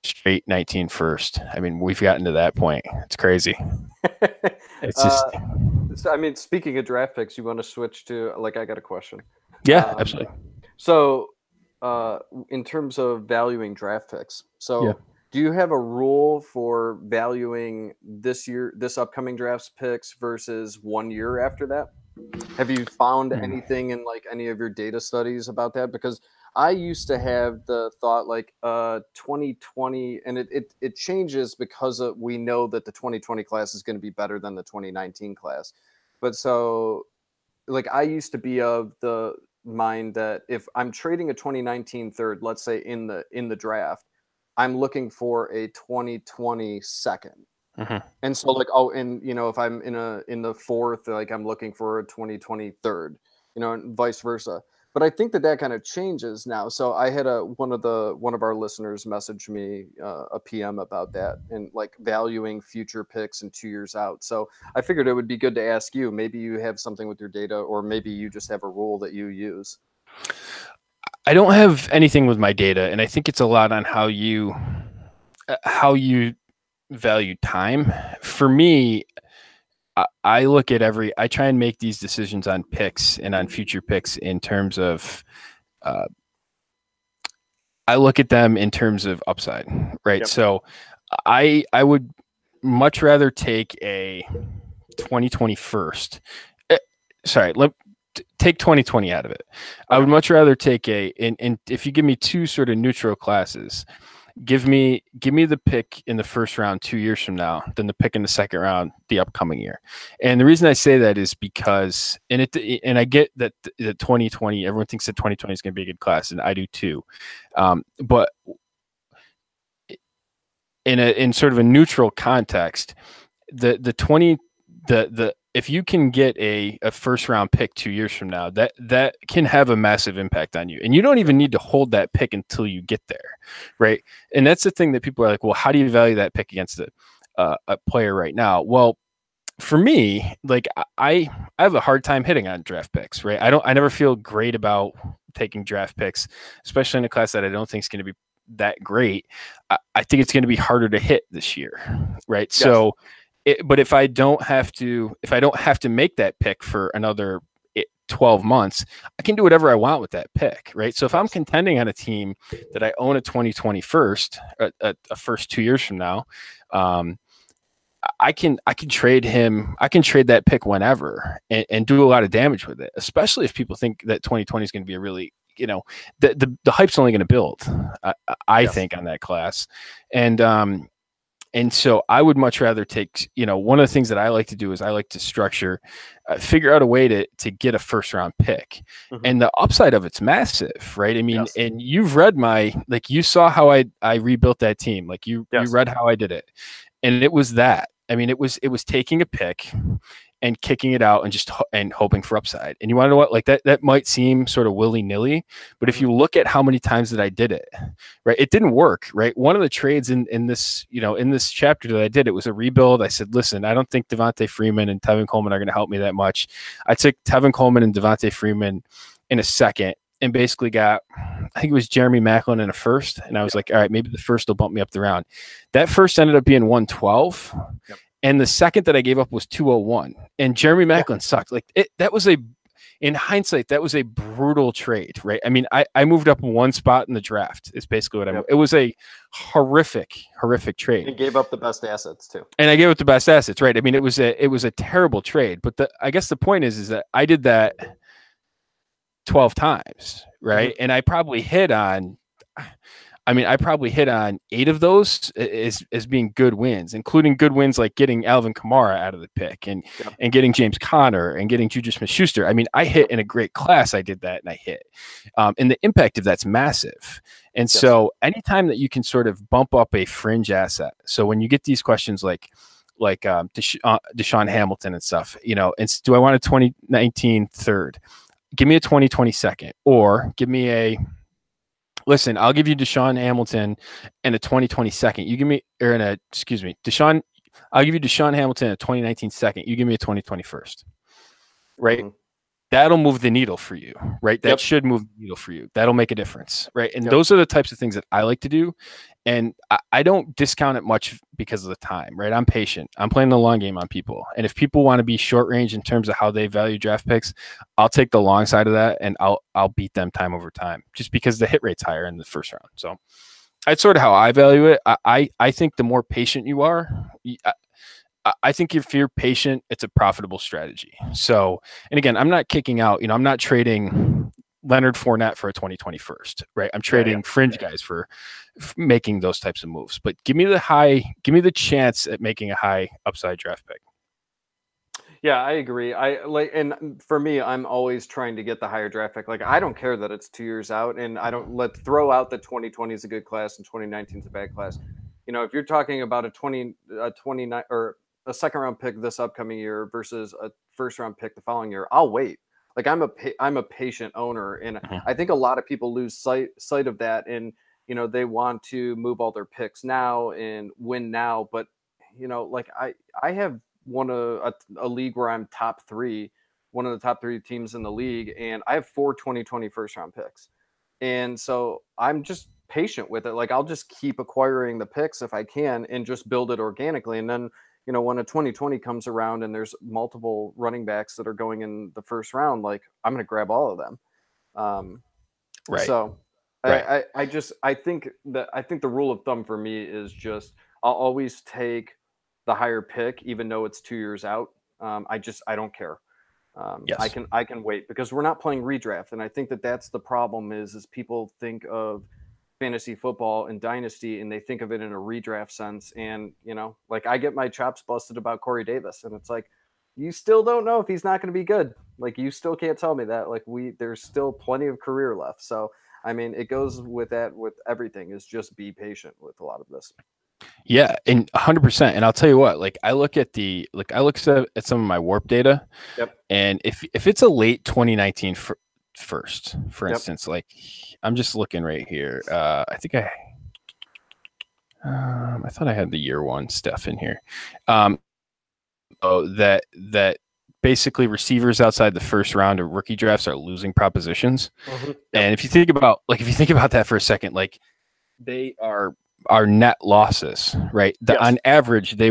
straight 19 first. I mean, we've gotten to that point. It's crazy. It's just I mean, speaking of draft picks, you want to switch to, like, I got a question. Yeah, absolutely. So in terms of valuing draft picks, do you have a rule for valuing this upcoming draft picks versus 1 year after that? Have you found anything in like any of your data studies about that? Because I used to have the thought like 2020, and it changes because we know that the 2020 class is going to be better than the 2019 class. But so like I used to be of the mind that if I'm trading a 2019 third, let's say in the draft, I'm looking for a 2020 second. Mm-hmm. And so like, oh, and you know, if I'm in the fourth, like I'm looking for a 2023rd, you know, and vice versa. But I think that that kind of changes now. So I had one of our listeners message me a PM about that and like valuing future picks and 2 years out. So I figured it would be good to ask you. Maybe you have something with your data, or maybe you just have a rule that you use. I don't have anything with my data, and I think it's a lot on how you value time. For me, I look at I try and make these decisions on picks and on future picks in terms of, uh, I look at them in terms of upside, right? Yep. So I would much rather take a 2021st. Sorry, take 2020 out of it. I would Okay. much rather take and if you give me two sort of neutral classes, give me the pick in the first round 2 years from now than the pick in the second round the upcoming year. And the reason I say that is because and I get that the 2020, everyone thinks that 2020 is going to be a good class, and I do too. But in sort of a neutral context, the 20 the if you can get a first round pick 2 years from now, that can have a massive impact on you. And you don't even need to hold that pick until you get there, right? And that's the thing that people are like, well, how do you value that pick against a player right now? Well, for me, like I have a hard time hitting on draft picks, right? I never feel great about taking draft picks, especially in a class that I don't think is going to be that great. I think it's going to be harder to hit this year, right? Yes. So but if I don't have to make that pick for another 12 months, I can do whatever I want with that pick, right? So if I'm contending on a team that I own a 2020 first, a first 2 years from now, I can trade him. I can trade that pick whenever and do a lot of damage with it, especially if people think that 2020 is going to be a really, the hype's only going to build, I think, on that class. And so I would much rather take, one of the things that I like to do is I like to figure out a way to get a first round pick. Mm-hmm. And the upside of it's massive, right? I mean, Yes. and you've read you saw how I rebuilt that team. Like you read how I did it. And it was that. I mean, it was taking a pick and kicking it out and hoping for upside. And you want to know what? Like that might seem sort of willy-nilly, but if you look at how many times that I did it, right, it didn't work, right? One of the trades in this, in this chapter that I did, it was a rebuild. I said, listen, I don't think Devontae Freeman and Tevin Coleman are going to help me that much. I took Tevin Coleman and Devontae Freeman in a second and basically got, I think it was Jeremy Maclin in a first. And I was like, all right, maybe the first will bump me up the round. That first ended up being 112. Yep. And the second that I gave up was 201. And Jeremy Maclin sucked. Like in hindsight, that was a brutal trade, right? I mean, I moved up one spot in the draft. Is basically what it was a horrific trade. And gave up the best assets too. And I gave up the best assets, right? I mean, it was a terrible trade. But I guess the point is that I did that 12 times, right? Mm-hmm. And I probably hit on 8 of those as being good wins, including good wins like getting Alvin Kamara out of the pick and getting James Conner and getting Juju Smith-Schuster. I mean, I hit in a great class. I did that and I hit. And the impact of that's massive. And so anytime that you can sort of bump up a fringe asset. So when you get these questions like Deshaun Hamilton and stuff, and do I want a 2019 third? Give me a 2020 second, or give me listen, I'll give you Deshaun Hamilton and a 2020 second. You give me, Deshaun, I'll give you Deshaun Hamilton a 2019 second. You give me a 2020 first, right? Mm-hmm. That'll move the needle for you, right? That should move the needle for you. That'll make a difference, right? And those are the types of things that I like to do. And I don't discount it much because of the time, right? I'm patient. I'm playing the long game on people. And if people want to be short range in terms of how they value draft picks, I'll take the long side of that and I'll beat them time over time just because the hit rate's higher in the first round. So that's sort of how I value it. I think the more patient you are, I think if you're patient, it's a profitable strategy. So, and again, I'm not kicking out, I'm not trading Leonard Fournette for a 2021st, right? I'm trading fringe guys for making those types of moves, but give me the chance at making a high upside draft pick. Yeah, I agree. And for me, I'm always trying to get the higher draft pick. Like, I don't care that it's 2 years out, and I don't throw out that 2020 is a good class and 2019 is a bad class. you know, if you're talking about a 29 or a second round pick this upcoming year versus a first round pick the following year, I'll wait. Like I'm a patient owner, and I think a lot of people lose sight of that, and you know they want to move all their picks now and win now. But you know, like I have won a league where I'm top three, one of the top three teams in the league, and I have 2020 first round picks, and so I'm just patient with it. Like I'll just keep acquiring the picks if I can and just build it organically. And then, you know, when a 2020 comes around and there's multiple running backs that are going in the first round, like I'm going to grab all of them. Right. So Right. I think the rule of thumb for me is just I'll always take the higher pick, even though it's 2 years out. I don't care. Yes. I can wait because we're not playing redraft, and I think that that's the problem. Is people think of fantasy football and Dynasty, and they think of it in a redraft sense. And you know, like I get my chops busted about Corey Davis, and it's like you still don't know if he's not going to be good. Like you still can't tell me that. Like there's still plenty of career left. So I mean, it goes with that with everything. Is just be patient with a lot of this. Yeah, and 100%. And I'll tell you what, like I look at at some of my warp data, Yep. and if it's a late 2019 first, for Yep. instance, like I'm just looking right here. I think I thought I had the year one stuff in here. That basically receivers outside the first round of rookie drafts are losing propositions. Mm-hmm. Yep. And if you think about that for a second, like they are net losses, right? Yes. On average, they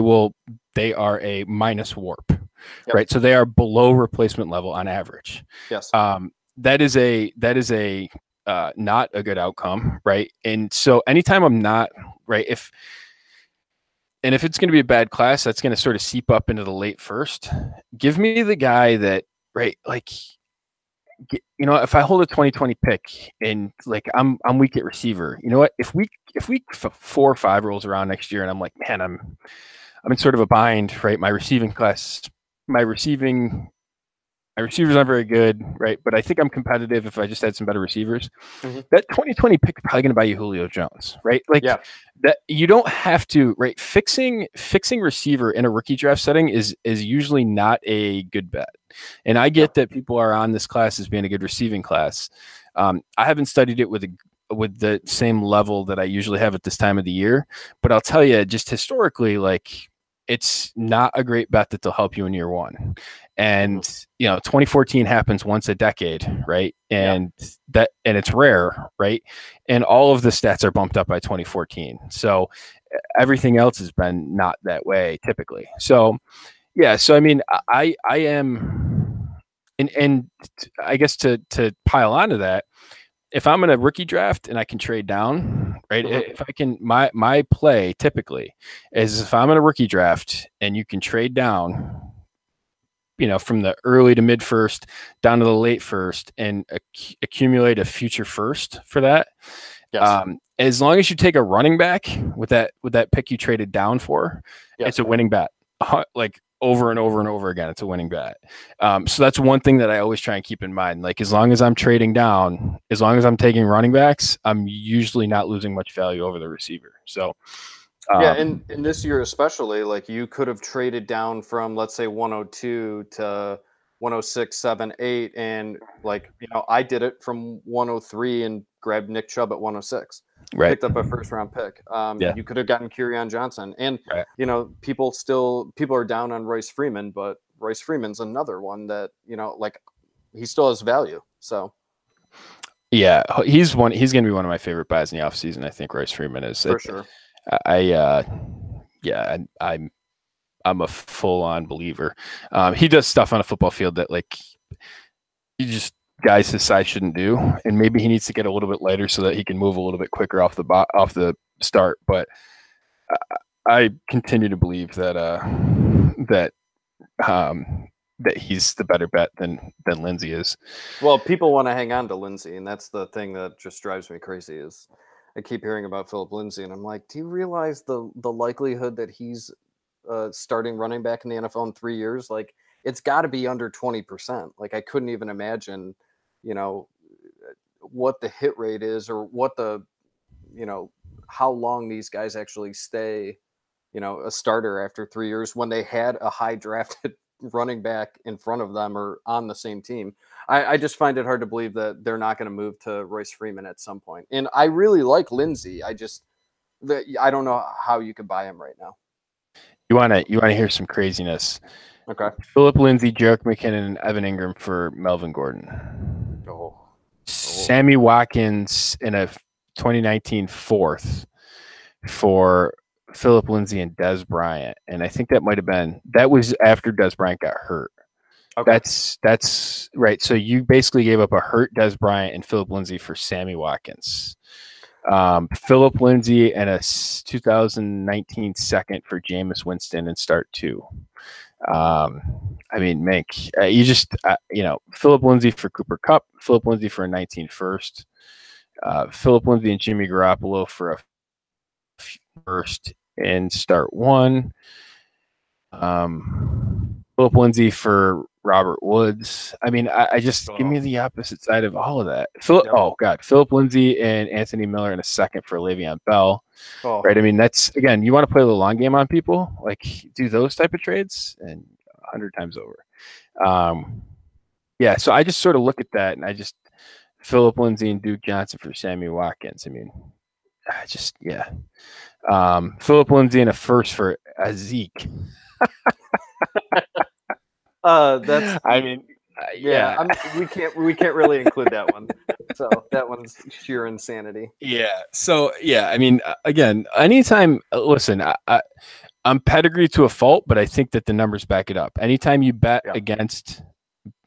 are a minus warp, Yep. right? So they are below replacement level on average. Yes. That is a not a good outcome, right? And so anytime I'm not right, if it's going to be a bad class, that's going to sort of seep up into the late first. Give me the guy that, right, like, you know, if I hold a 2020 pick and like I'm weak at receiver, you know what? If week 4 or 5 rolls around next year and I'm like, man, I'm in sort of a bind, right? My receivers aren't very good, right? But I think I'm competitive if I just had some better receivers. Mm-hmm. That 2020 pick is probably going to buy you Julio Jones, right? Like yeah. That you don't have to, right? Fixing receiver in a rookie draft setting is usually not a good bet. And I get that people are on this class as being a good receiving class. I haven't studied it with the same level that I usually have at this time of the year, but I'll tell you, just historically, like it's not a great bet that they'll help you in year one. And you know, 2014 happens once a decade, right? And it's rare, right? And all of the stats are bumped up by 2014. So everything else has been not that way typically. So yeah, so I mean, I am, and I guess to pile onto that, if I'm in a rookie draft and I can trade down, right? If I can, my play typically is if I'm in a rookie draft and you can trade down, you know, from the early to mid first down to the late first and accumulate a future first for that. Yes. As long as you take a running back with that pick you traded down for, it's a winning bet. Like over and over and over again, it's a winning bet. So that's one thing that I always try and keep in mind. Like as long as I'm trading down, as long as I'm taking running backs, I'm usually not losing much value over the receiver. So yeah, and in this year especially, like you could have traded down from let's say 102 to 106, 7, 8, and like you know, I did it from 103 and grabbed Nick Chubb at 106. Right. Picked up a first round pick. You could have gotten Kerryon Johnson, and you know, people are down on Royce Freeman, but Royce Freeman's another one that you know, like he still has value. So yeah, he's going to be one of my favorite buys in the offseason. I think Royce Freeman is for sure. I'm a full-on believer. He does stuff on a football field that like guys his size shouldn't do, and maybe he needs to get a little bit lighter so that he can move a little bit quicker off the start. But I continue to believe that that he's the better bet than Lindsey is. Well, people want to hang on to Lindsey, and that's the thing that just drives me crazy. Is I keep hearing about Philip Lindsay, and I'm like, do you realize the likelihood that he's starting running back in the NFL in 3 years? Like, it's got to be under 20%. Like, I couldn't even imagine, you know, what the hit rate is or what the, you know, how long these guys actually stay, you know, a starter after 3 years when they had a high drafted running back in front of them or on the same team. I just find it hard to believe that they're not going to move to Royce Freeman at some point. And I really like Lindsey. I don't know how you could buy him right now. You wanna hear some craziness? Okay. Philip Lindsay, Jerick McKinnon, and Evan Ingram for Melvin Gordon. Oh. Sammy Watkins in a 2019 fourth for Philip Lindsay and Des Bryant. And I think that was after Des Bryant got hurt. Okay. That's right. So you basically gave up a hurt Des Bryant and Philip Lindsay for Sammy Watkins. Philip Lindsay and a 2019 second for Jameis Winston and start 2. I mean, Mink, you just, Philip Lindsay for Cooper Kupp, Philip Lindsay for a 19 first, Philip Lindsay and Jimmy Garoppolo for a first and start 1. Philip Lindsay for Robert Woods. I mean, I just give me the opposite side of all of that. Oh God, Philip Lindsay and Anthony Miller in a second for Le'Veon Bell. Oh. Right. I mean, that's, again, you want to play the long game on people, like do those type of trades, and 100 times over. Yeah. So I just sort of look at that, and I just Philip Lindsay and Duke Johnson for Sammy Watkins. I mean, Philip Lindsay and a first for Zeke. That's. I mean, yeah. We can't really include that one. So that one's sheer insanity. Yeah. So yeah. I mean, again, anytime. Listen, I'm pedigree to a fault, but I think that the numbers back it up. Anytime you bet against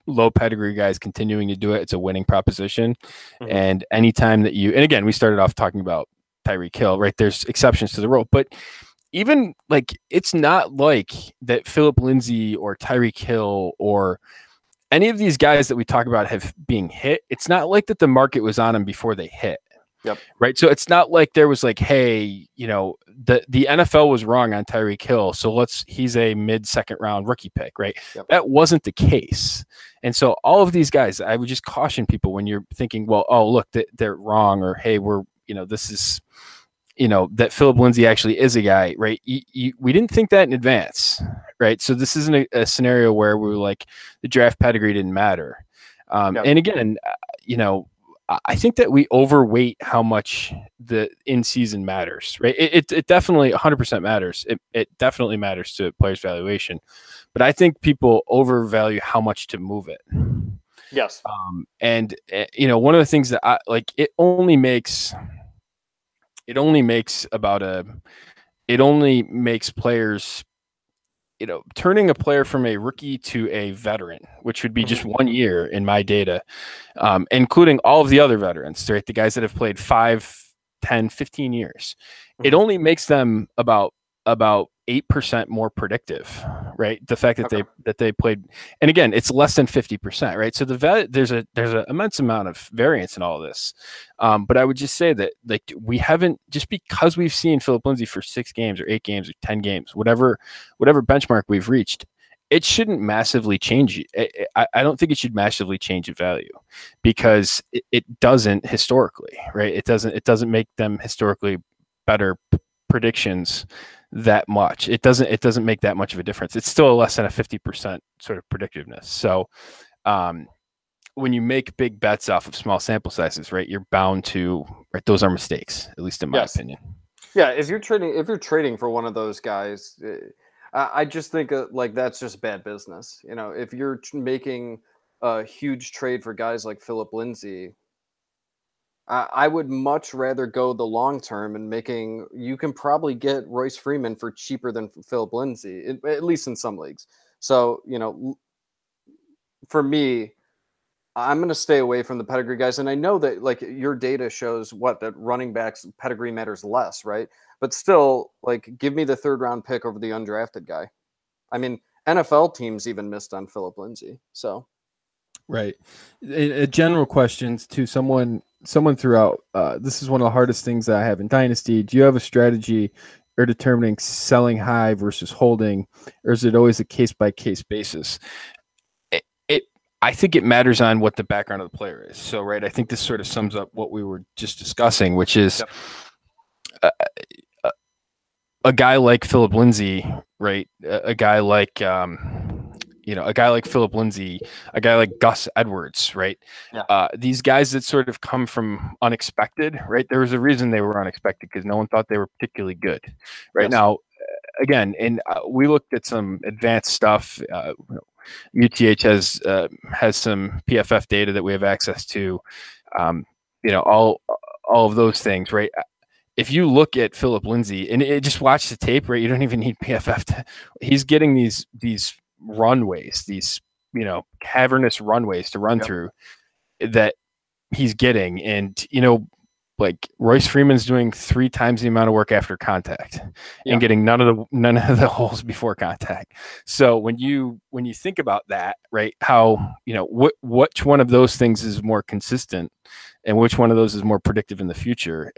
low pedigree guys continuing to do it, it's a winning proposition. Mm-hmm. And anytime that and again, we started off talking about Tyreek Hill, right? There's exceptions to the rule, but even like, it's not like that Philip Lindsay or Tyreek Hill or any of these guys that we talk about have being hit. It's not like that the market was on them before they hit. Yep. Right. So it's not like there was like, hey, the NFL was wrong on Tyreek Hill, so he's a mid-second round rookie pick, right? Yep. That wasn't the case. And so all of these guys, I would just caution people when you're thinking, well, oh, look, they're wrong, or hey, this is, that Philip Lindsay actually is a guy, right? We didn't think that in advance, right? So this isn't a scenario where we were like, the draft pedigree didn't matter. And again, I think that we overweight how much the in-season matters, right? It definitely 100% matters. It definitely matters to players' valuation, but I think people overvalue how much to move it. Yes. And one of the things that I like, it only makes players, turning a player from a rookie to a veteran, which would be just 1 year in my data, including all of the other veterans, right? The guys that have played 5, 10, 15 years. It only makes them about 8% more predictive, right? The fact that they played, and again, it's less than 50%, right? So there's an immense amount of variance in all of this. But I would just say that, like, we haven't, just because we've seen Philip Lindsay for 6 games or 8 games or 10 games, whatever benchmark we've reached, it shouldn't massively change. I don't think it should massively change the value, because it doesn't historically, right? It doesn't make them historically better predictions that much. It doesn't make that much of a difference. It's still less than a 50% sort of predictiveness. So when you make big bets off of small sample sizes, right, you're bound to, right, those are mistakes, at least in my opinion. Yeah, if you're trading for one of those guys, I just think like that's just bad business. If you're making a huge trade for guys like Philip Lindsay, I would much rather go the long term and you can probably get Royce Freeman for cheaper than Philip Lindsay, at least in some leagues. So, for me, I'm going to stay away from the pedigree guys. And I know that, like, your data shows that running backs pedigree matters less, right? But still, like, give me the 3rd round pick over the undrafted guy. I mean, NFL teams even missed on Philip Lindsay. So, right. General questions to someone threw out, this is one of the hardest things that I have in Dynasty. Do you have a strategy or determining selling high versus holding, or is it always a case-by-case basis? I think it matters on what the background of the player is. So, right, I think this sort of sums up what we were just discussing, which is a, a guy like Philip Lindsay, right? A guy like a guy like Philip Lindsay, a guy like Gus Edwards, right? Yeah. These guys that sort of come from unexpected, right? There was a reason they were unexpected because no one thought they were particularly good. Right Yes. now, again, and we looked at some advanced stuff. UTH has some PFF data that we have access to. Um, all of those things, right? If you look at Philip Lindsay and just watch the tape, right? You don't even need PFF to. He's getting these runways, these cavernous runways to run through that he's getting, and like Royce Freeman's doing 3 times the amount of work after contact and getting none of the holes before contact. So when you think about that, right, how which one of those things is more consistent and which one of those is more predictive in the future,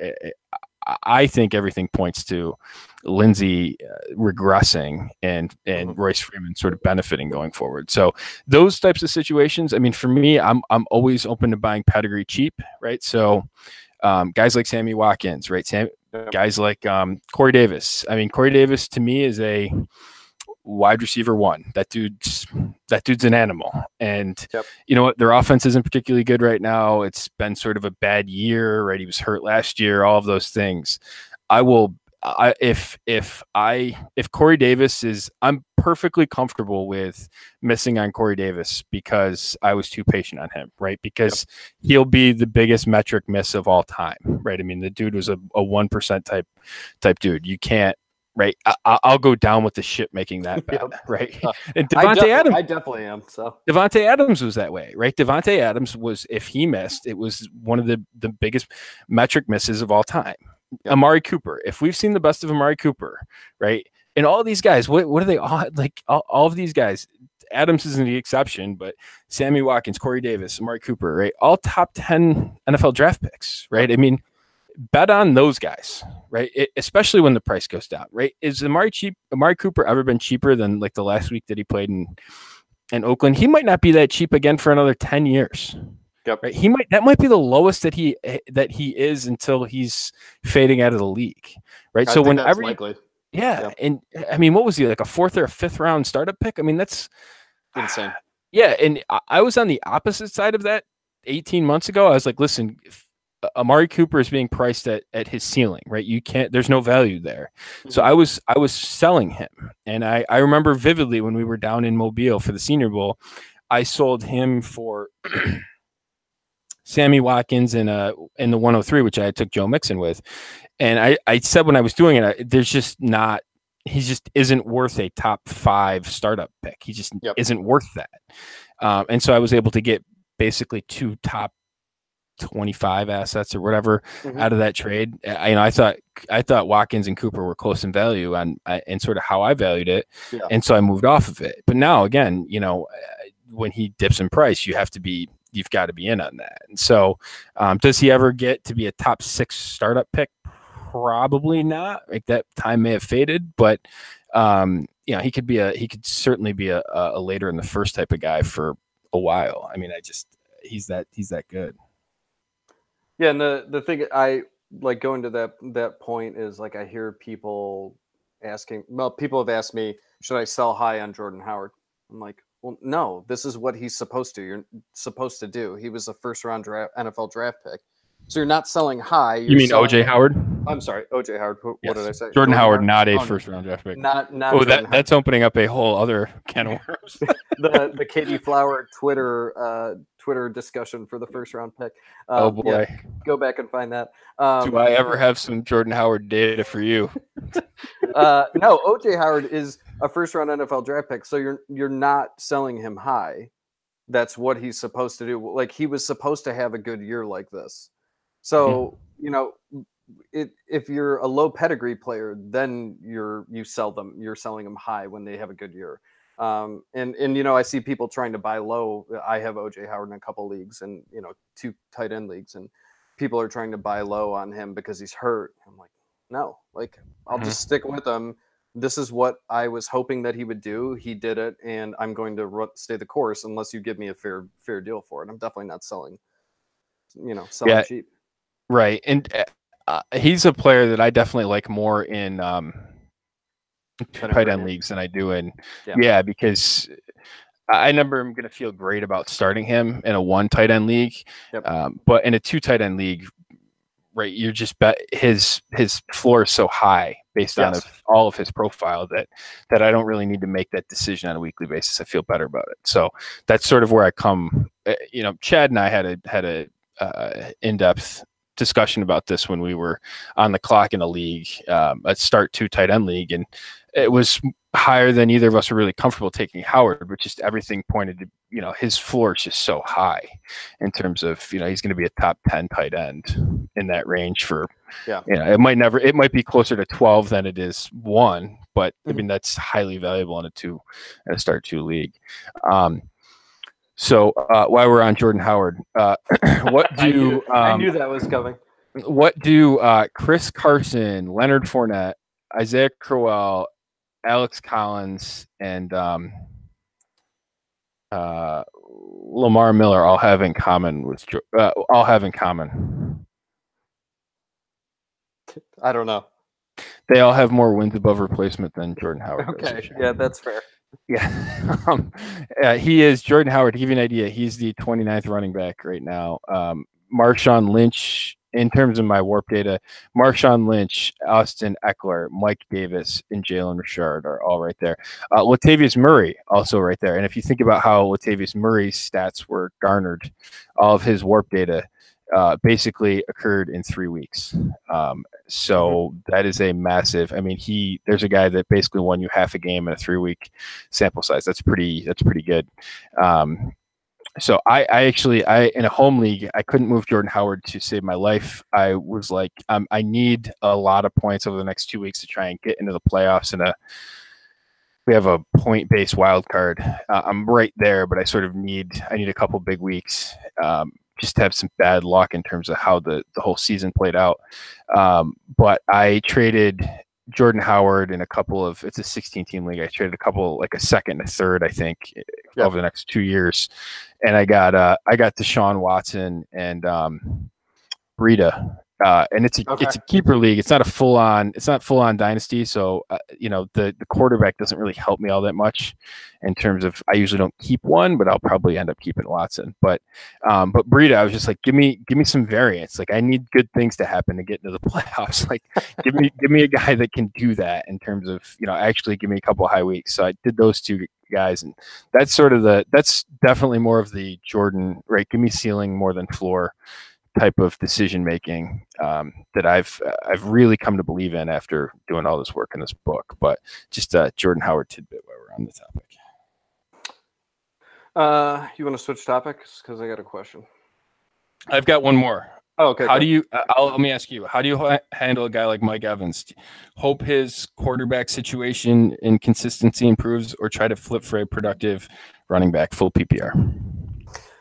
I think everything points to Lindsay regressing and Royce Freeman sort of benefiting going forward. So those types of situations, I mean, for me, I'm always open to buying pedigree cheap, right? So guys like Sammy Watkins, right? Guys like Corey Davis. I mean, Corey Davis to me is a wide receiver 1. That dude's an animal. And you know what? Their offense isn't particularly good right now. It's been sort of a bad year, right? He was hurt last year, all of those things. If Corey Davis is, I'm perfectly comfortable with missing on Corey Davis because I was too patient on him, right? Because he'll be the biggest metric miss of all time, right? I mean, the dude was a 1% type dude. You can't, right? I'll go down with the ship making that bet, right? And Adams, I definitely am. So Davante Adams was that way, right? Davante Adams was, if he missed, it was one of the biggest metric misses of all time. Amari Cooper, if we've seen the best of Amari Cooper, right? And all these guys, what are they all like? All of these guys, Adams isn't the exception, but Sammy Watkins, Corey Davis, Amari Cooper, right? All top 10 NFL draft picks, right? I mean, bet on those guys, right? Especially when the price goes down, right? Is Amari Cooper ever been cheaper than like the last week that he played in Oakland? He might not be that cheap again for another 10 years. Right? That might be the lowest that he is until he's fading out of the league, right? So whenever likely. And I mean, what was he, like a 4th or a 5th round startup pick? I mean, that's insane. And I was on the opposite side of that 18 months ago. I was like, listen, Amari Cooper is being priced at his ceiling, right? You can't. There's no value there. So I was selling him, and I remember vividly when we were down in Mobile for the Senior Bowl, I sold him for Sammy Watkins in the 103, which I took Joe Mixon with. And I said when I was doing it, there's just not, he just isn't worth a top 5 startup pick. He just isn't worth that. And so I was able to get basically 2 top 25 assets or whatever out of that trade. I thought Watkins and Cooper were close in value and sort of how I valued it. And so I moved off of it. But now again, when he dips in price, you've got to be in on that. And so does he ever get to be a top 6 startup pick? Probably not. Like, that time may have faded, but he could certainly be a later in the first type of guy for a while. I mean, he's that good. Yeah, and the thing I like going to that point is, like, I hear people asking, people have asked me, should I sell high on Jordan Howard? I'm like, well, no, this is what he's supposed to. You're supposed to do. He was a 1st-round NFL draft pick. So you're not selling high. You mean OJ Howard? I'm sorry, OJ Howard. What did I say? Jordan Howard, not a 1st-round draft pick. Not. That's opening up a whole other can of worms. the Katie Flower Twitter discussion for the 1st-round pick. Oh boy, go back and find that. Do I ever have some Jordan Howard data for you? No, OJ Howard is a 1st-round NFL draft pick, so you're not selling him high. That's what he's supposed to do. Like, he was supposed to have a good year like this. So if you're a low pedigree player, then you sell them. You're selling them high when they have a good year. And I see people trying to buy low. I have OJ Howard in a couple leagues and 2 tight end leagues, and people are trying to buy low on him because he's hurt. I'm like, no, like, I'll just stick with him. This is what I was hoping that he would do. He did it, and I'm going to stay the course unless you give me a fair deal for it. I'm definitely not selling cheap. Right. And He's a player that I definitely like more in tight end Brady. leagues than I do in Yeah. because I never am going to feel great about starting him in a 1 tight end league, Yep. but in a 2 tight end league, right? You're just his floor is so high based on all of his profile that I don't really need to make that decision on a weekly basis. I feel better about it. So that's sort of where I come. You know, Chad and I had a in-depth discussion about this when we were on the clock in a league, a start 2 tight end league, and it was higher than either of us were really comfortable taking Howard, but just everything pointed to, you know, his floor is just so high in terms of, you know, he's going to be a top 10 tight end in that range for, you know, it might be closer to 12 than it is 1, but I mean, that's highly valuable in a start 2 league. So while we're on Jordan Howard, what do I knew that was coming. What do Chris Carson, Leonard Fournette, Isaiah Crowell, Alex Collins, and Lamar Miller all have in common I don't know. They all have more wins above replacement than Jordan Howard. Okay, yeah, that's fair. Yeah, he is Jordan Howard. To give you an idea, he's the 29th running back right now. Marshawn Lynch, in terms of my warp data, Marshawn Lynch, Austin Eckler, Mike Davis, and Jalen Richard are all right there. Latavius Murray also right there. And if you think about how Latavius Murray's stats were garnered, all of his warp data basically occurred in 3 weeks. So that is a massive. I mean, there's a guy that basically won you half a game in a 3-week sample size. That's pretty good. So I actually in a home league, I couldn't move Jordan Howard to save my life. I was like, I need a lot of points over the next 2 weeks to try and get into the playoffs. We have a point-based wild card. I'm right there, but I need a couple big weeks. Just to have some bad luck in terms of how the whole season played out. But I traded Jordan Howard in it's a 16-team league. I traded a couple, like a second and a third, I think, over the next 2 years. And I got Deshaun Watson and Breida. And it's a keeper league. It's not full on Dynasty. So, the quarterback doesn't really help me all that much in terms of, I usually don't keep one, but I'll probably end up keeping Watson. But Breida, I was just like, give me some variance. Like, I need good things to happen to get into the playoffs. Like, give me a guy that can do that in terms of, actually give me a couple of high weeks. So I did those 2 guys, and that's that's definitely more of the Jordan, right? Give me ceiling more than floor type of decision making that I've really come to believe in after doing all this work in this book. But just Jordan Howard tidbit while we're on the topic. You want to switch topics? Because I got a question. I've got one more. Oh, okay. How do you? Let me ask you. How do you handle a guy like Mike Evans? Hope his quarterback situation and consistency improves, or try to flip for a productive running back, full PPR?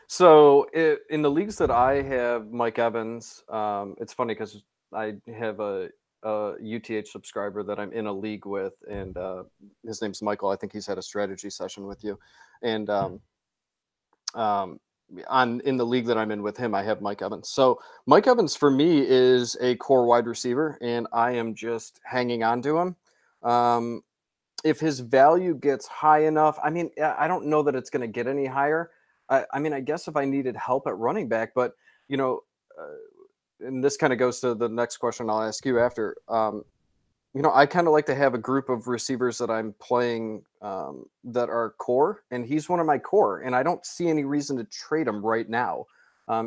So in the leagues that I have Mike Evans, it's funny because I have a UTH subscriber that I'm in a league with, and his name's Michael. I think he's had a strategy session with you. And in the league that I'm in with him, I have Mike Evans. So Mike Evans for me is a core wide receiver, and I am just hanging on to him. If his value gets high enough, I mean, I don't know that it's going to get any higher. I mean, I guess if I needed help at running back, but, and this kind of goes to the next question I'll ask you after. I kind of like to have a group of receivers that I'm playing that are core, and he's one of my core, and I don't see any reason to trade him right now.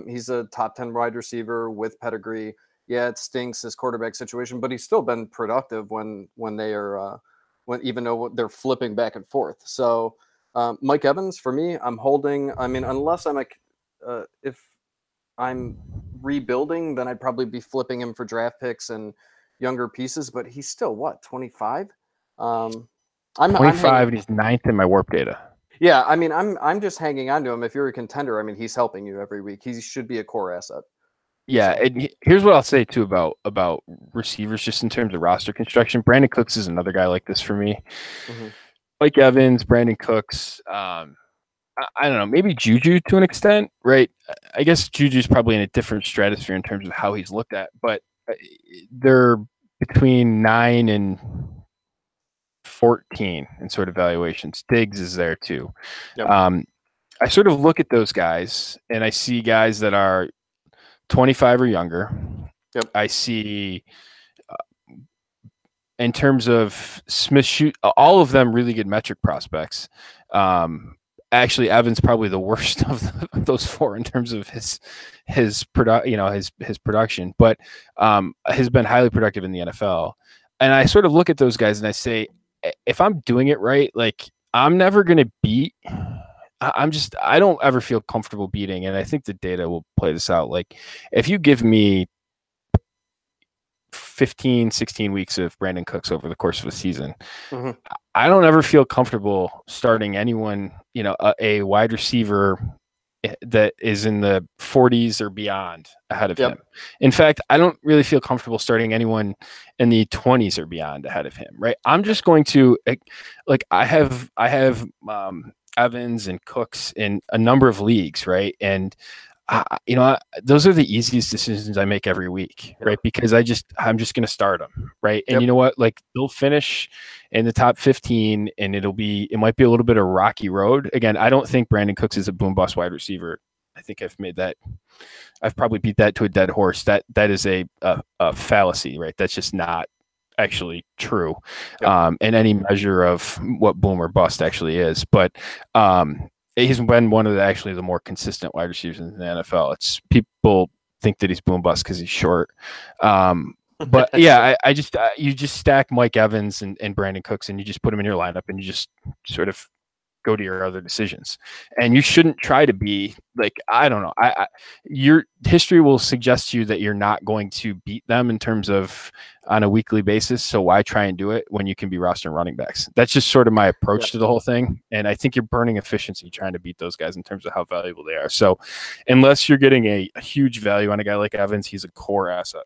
He's a top 10 wide receiver with pedigree. Yeah, it stinks, his quarterback situation, but he's still been productive when they are even though they're flipping back and forth. So Mike Evans, for me, I'm holding. I mean, unless I'm if I'm rebuilding, then I'd probably be flipping him for draft picks and younger pieces. But he's still 25. I'm 25, and he's 9th in my warp data. Yeah, I mean, I'm just hanging on to him. If you're a contender, I mean, he's helping you every week. He should be a core asset. Yeah, and here's what I'll say too about receivers, just in terms of roster construction. Brandon Cooks is another guy like this for me. Mm-hmm. Mike Evans, Brandon Cooks, I don't know, maybe Juju to an extent, right? I guess Juju's probably in a different stratosphere in terms of how he's looked at, but they're between 9 and 14 in sort of valuations. Diggs is there too. Yep. I sort of look at those guys and I see guys that are 25 or younger. Yep. I see in terms of Smith, all of them really good metric prospects. Actually, Evans probably the worst of those four in terms of his production, but has been highly productive in the NFL. And I sort of look at those guys and I say, if I'm doing it right, like I'm never going to beat. I don't ever feel comfortable beating, and I think the data will play this out. Like if you give me 15, 16 weeks of Brandon Cooks over the course of a season, I don't ever feel comfortable starting anyone, a wide receiver that is in the 40s or beyond ahead of him. In fact, I don't really feel comfortable starting anyone in the 20s or beyond ahead of him, right? I'm just going to, like, I have Evans and Cooks in a number of leagues, right? And those are the easiest decisions I make every week, right? Because I'm just going to start them, right? And you know what? Like they'll finish in the top 15, and it might be a little bit of a rocky road. Again, I don't think Brandon Cooks is a boom bust wide receiver. I think I've probably beat that to a dead horse. That is a fallacy, right? That's just not actually true in any measure of what boom or bust actually is. But he's been one of the more consistent wide receivers in the NFL. It's people think that he's boom bust because he's short. But yeah, you just stack Mike Evans and Brandon Cooks and you just put them in your lineup and you just sort of go to your other decisions. And you shouldn't try to be like, I don't know. Your history will suggest to you that you're not going to beat them in terms of on a weekly basis. So why try and do it when you can be rostering running backs? That's just sort of my approach to the whole thing. And I think you're burning efficiency trying to beat those guys in terms of how valuable they are. So unless you're getting a huge value on a guy like Evans, he's a core asset.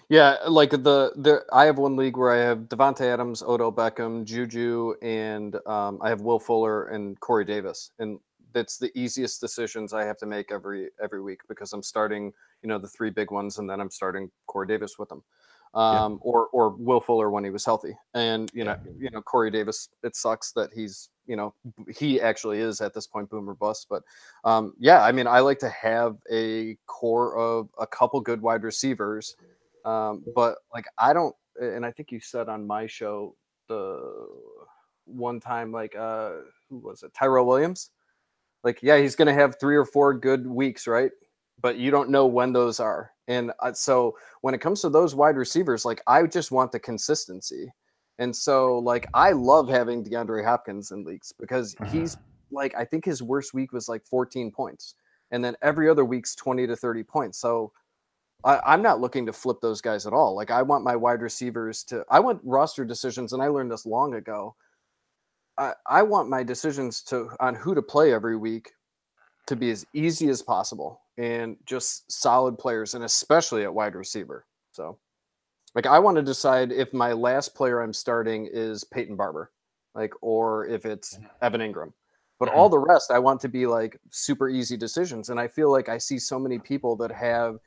Yeah, like I have one league where I have Devontae Adams, Odell Beckham, Juju, and I have Will Fuller and Corey Davis, and that's the easiest decisions I have to make every week because I'm starting, the three big ones, and then I'm starting Corey Davis with them, or Will Fuller when he was healthy, and Corey Davis. It sucks that he's he actually is at this point boom or bust, but I mean I like to have a core of a couple good wide receivers. But like I don't, and I think you said on my show the one time, like who was it? Tyrell Williams. Like, yeah, he's gonna have 3 or 4 good weeks, right? But you don't know when those are. And so when it comes to those wide receivers, like I just want the consistency. And so like I love having DeAndre Hopkins in leagues because he's like I think his worst week was like 14 points, and then every other week's 20 to 30 points. So I'm not looking to flip those guys at all. Like I want my wide receivers I want roster decisions, and I learned this long ago. I want my decisions on who to play every week to be as easy as possible and just solid players, and especially at wide receiver. So like I want to decide if my last player I'm starting is Peyton Barber, or if it's Evan Ingram. But all the rest I want to be like super easy decisions. And I feel like I see so many people that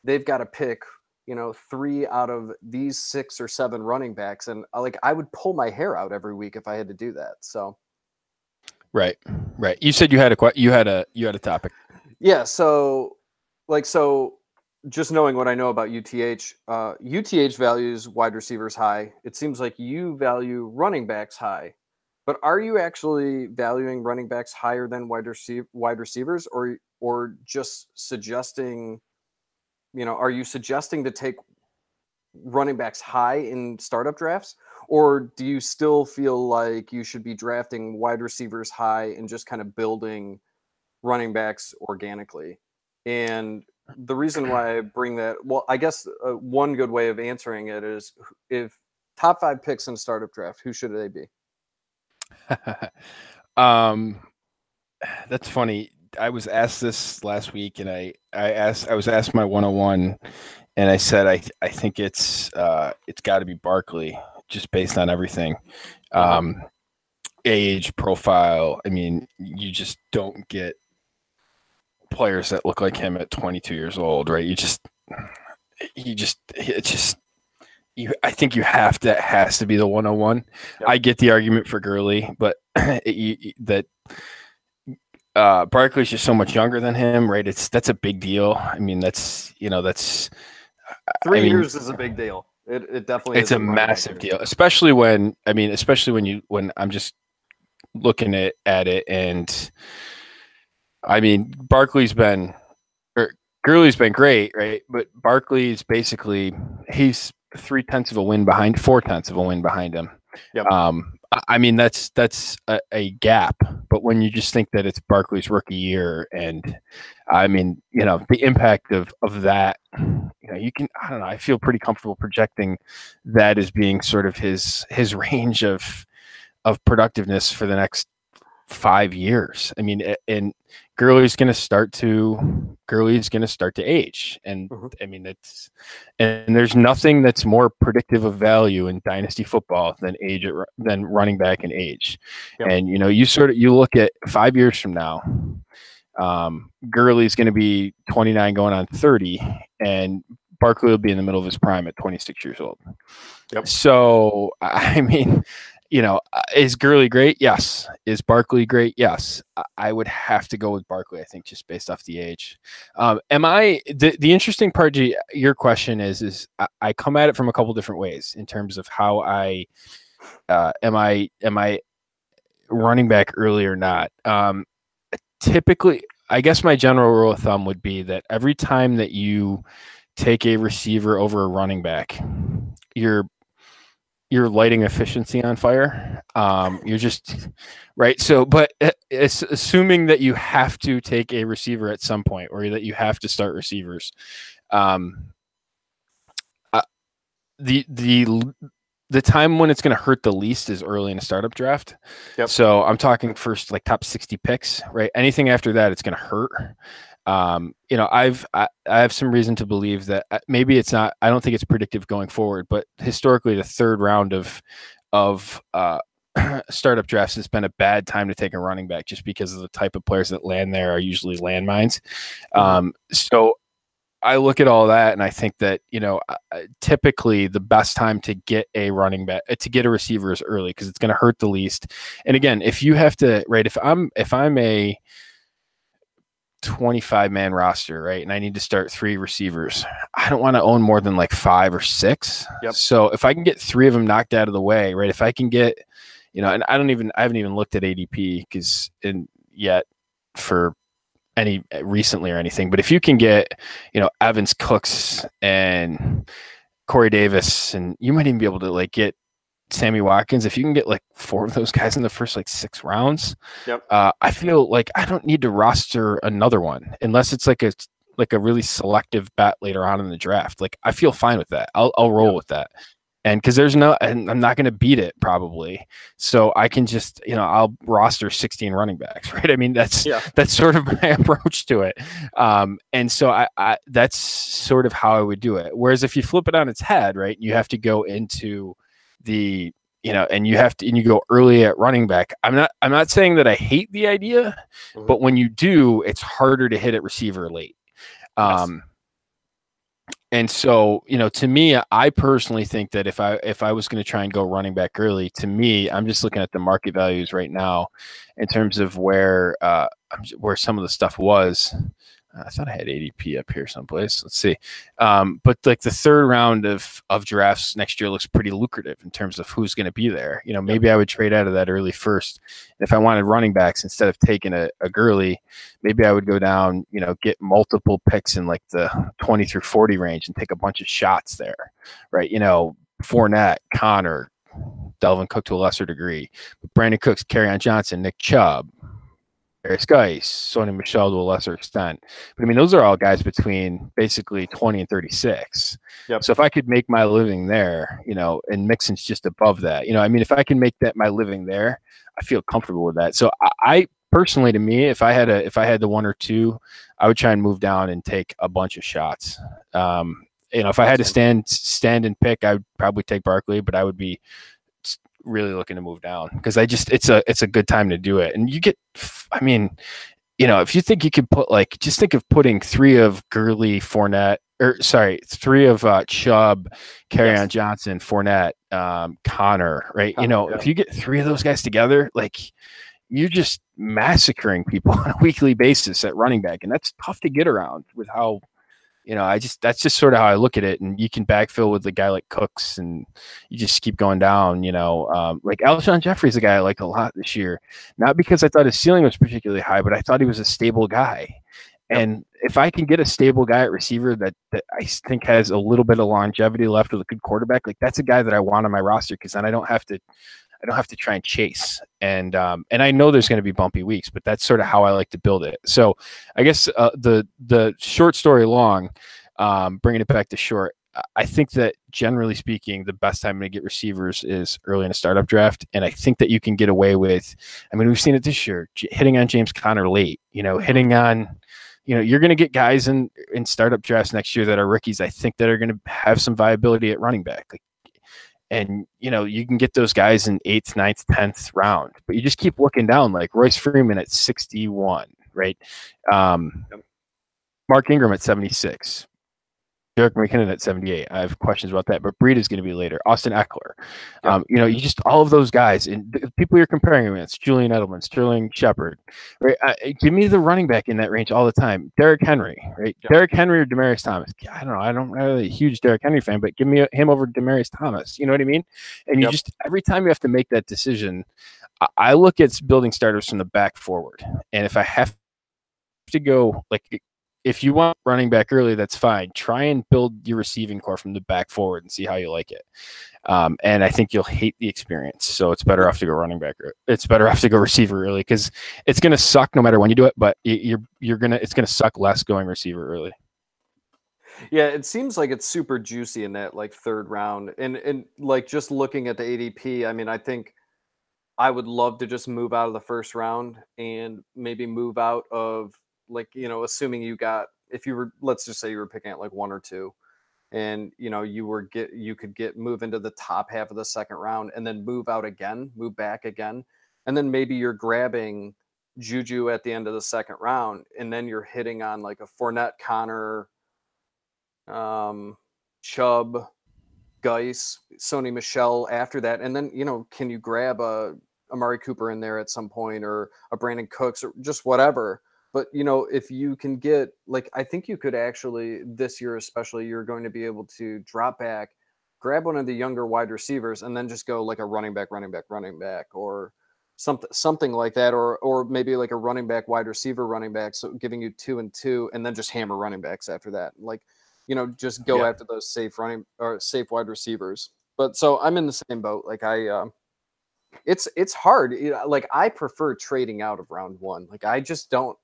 they've got to pick, 3 out of these 6 or 7 running backs. And I would pull my hair out every week if I had to do that. So. Right. You said you had a topic. Yeah. So just knowing what I know about UTH, UTH values wide receivers high. It seems like you value running backs high, but are you actually valuing running backs higher than wide receivers or just suggesting, are you suggesting to take running backs high in startup drafts, or do you still feel like you should be drafting wide receivers high and just kind of building running backs organically? And the reason why I bring that, well, I guess one good way of answering it is if top 5 picks in startup draft, who should they be? That's funny. I was asked this last week, and I was asked my 101, and I said I think it's got to be Barkley just based on everything, age, profile. I mean, you just don't get players that look like him at 22 years old, right? I think you have to, it has to be the 101. Yep. I get the argument for Gurley, but Barkley's just so much younger than him, right? That's a big deal. I mean, that's 3 years is a big deal. It definitely it's is a massive deal, especially when I'm just looking at it, and I mean, Gurley's been great, right? But Barkley's basically, he's 4/10 of a win behind him. Yep. I mean, that's a gap. But when you just think that it's Barkley's rookie year, and I mean, the impact of that, you can, I don't know, I feel pretty comfortable projecting that as being sort of his range of productiveness for the next 5 years. I mean, and Gurley's going to start to age, and I mean, there's nothing that's more predictive of value in dynasty football than running back and age. Yep. And you look at 5 years from now, Gurley's going to be 29 going on 30, and Barkley will be in the middle of his prime at 26 years old. Yep. So I mean, is Gurley great? Yes. Is Barkley great? Yes. I would have to go with Barkley, I think, just based off the age. The interesting part to your question is I come at it from a couple different ways in terms of how am I running back early or not? Typically, I guess my general rule of thumb would be that every time that you take a receiver over a running back, you're lighting efficiency on fire. You're just right. So, but it's assuming that you have to take a receiver at some point, or that you have to start receivers. The time when it's going to hurt the least is early in a startup draft. Yep. So I'm talking first, like top 60 picks, right? Anything after that, it's going to hurt. I have some reason to believe that maybe it's not, I don't think it's predictive going forward, but historically the third round of startup drafts has been a bad time to take a running back, just because of the type of players that land there are usually landmines. So I look at all that and I think that, typically the best time to get a running back, to get a receiver, is early, because it's going to hurt the least. And again, if you have to, right, if I'm a 25-man roster, right, and I need to start 3 receivers, I don't want to own more than like 5 or 6. Yep. So if I can get 3 of them knocked out of the way, right, if I can get, and I haven't even looked at ADP yet for any recently or anything, but if you can get, Evans, Cooks, and Corey Davis, and you might even be able to like get Sammy Watkins, if you can get like 4 of those guys in the first like 6 rounds, yep. I feel like I don't need to roster another one unless it's like a really selective bet later on in the draft. Like, I feel fine with that. I'll roll with that. And because and I'm not going to beat it probably. So I can just, I'll roster 16 running backs, right? I mean, that's sort of my approach to it. And so I that's sort of how I would do it. Whereas if you flip it on its head, right, you have to go into and you go early at running back. I'm not saying that I hate the idea, but when you do, it's harder to hit at receiver late. Yes. And so, to me, I personally think that if I was going to try and go running back early, to me, I'm just looking at the market values right now in terms of where some of the stuff was. I thought I had ADP up here someplace. Let's see. But like the third round of drafts next year looks pretty lucrative in terms of who's going to be there. Maybe I would trade out of that early first. If I wanted running backs instead of taking a Gurley, maybe I would go down, get multiple picks in like the 20 through 40 range and take a bunch of shots there, right? Fournette, Connor, Delvin Cook to a lesser degree, but Brandon Cooks, Kerryon Johnson, Nick Chubb, Darius Geis, Sony Michel to a lesser extent. But I mean, those are all guys between basically 20 and 36. Yep. So if I could make my living there, and Mixon's just above that, I mean, if I can make that my living there, I feel comfortable with that. So I personally, to me, if I had the 1 or 2, I would try and move down and take a bunch of shots. If I had to stand and pick, I would probably take Barkley, but I would be really looking to move down because it's a good time to do it. And you get, I mean, if you think you could put just think of putting three of Gurley, Fournette, three of Chubb, Kerryon Johnson, Fournette, Connor, right? If you get three of those guys together, you're just massacring people on a weekly basis at running back, and that's tough to get around with how. That's just sort of how I look at it. And you can backfill with a guy like Cooks, and you just keep going down. Like Alshon Jeffrey is a guy I like a lot this year, not because I thought his ceiling was particularly high, but I thought he was a stable guy. Yep. And if I can get a stable guy at receiver that I think has a little bit of longevity left with a good quarterback, that's a guy that I want on my roster, because then I don't have to try and chase. And I know there's going to be bumpy weeks, but that's sort of how I like to build it. So I guess the short story long, bringing it back to short, I think that generally speaking, the best time to get receivers is early in a startup draft. And I think that you can get away with, we've seen it this year, hitting on James Conner late, hitting on, you're going to get guys in startup drafts next year that are rookies, I think, that are going to have some viability at running back. And, you can get those guys in 8th, 9th, 10th round, but you just keep looking down, like Royce Freeman at 61, right? Mark Ingram at 76, Jerick McKinnon at 78. I have questions about that, but Breed is going to be later. Austin Eckler. You just all of those guys, and the people you're comparing him against, Julian Edelman, Sterling Shepard, right? Give me the running back in that range all the time. Derrick Henry, right? Yeah. Derrick Henry or Demaryius Thomas. I don't know. I'm really a huge Derrick Henry fan, but give me him over Demaryius Thomas. You know what I mean? And you just, every time you have to make that decision, I look at building starters from the back forward. And if I have to go, if you want running back early, that's fine. Try and build your receiving core from the back forward and see how you like it. And I think you'll hate the experience. So it's better off to go running back. It's better off to go receiver early, because it's going to suck no matter when you do it, but it's going to suck less going receiver early. Yeah, it seems like it's super juicy in that third round. And just looking at the ADP, I think I would love to just move out of the first round and maybe move out of, assuming you got, if you were, let's just say you were picking at 1 or 2, and you could move into the top half of the second round and then move back again. And then maybe you're grabbing Juju at the end of the second round, and then you're hitting on a Fournette, Connor, Chubb, Geis, Sony Michel after that. And then, can you grab a Amari Cooper in there at some point, or a Brandon Cooks, or just whatever. But, if you can get, I think you could actually, this year especially, you're going to be able to drop back, grab one of the younger wide receivers, and then just go a running back, or something like that, or maybe a running back, wide receiver, running back, so giving you 2 and 2, and then just hammer running backs after that. Just go after those safe wide receivers. But so I'm in the same boat. It's hard. I prefer trading out of round 1. I just don't.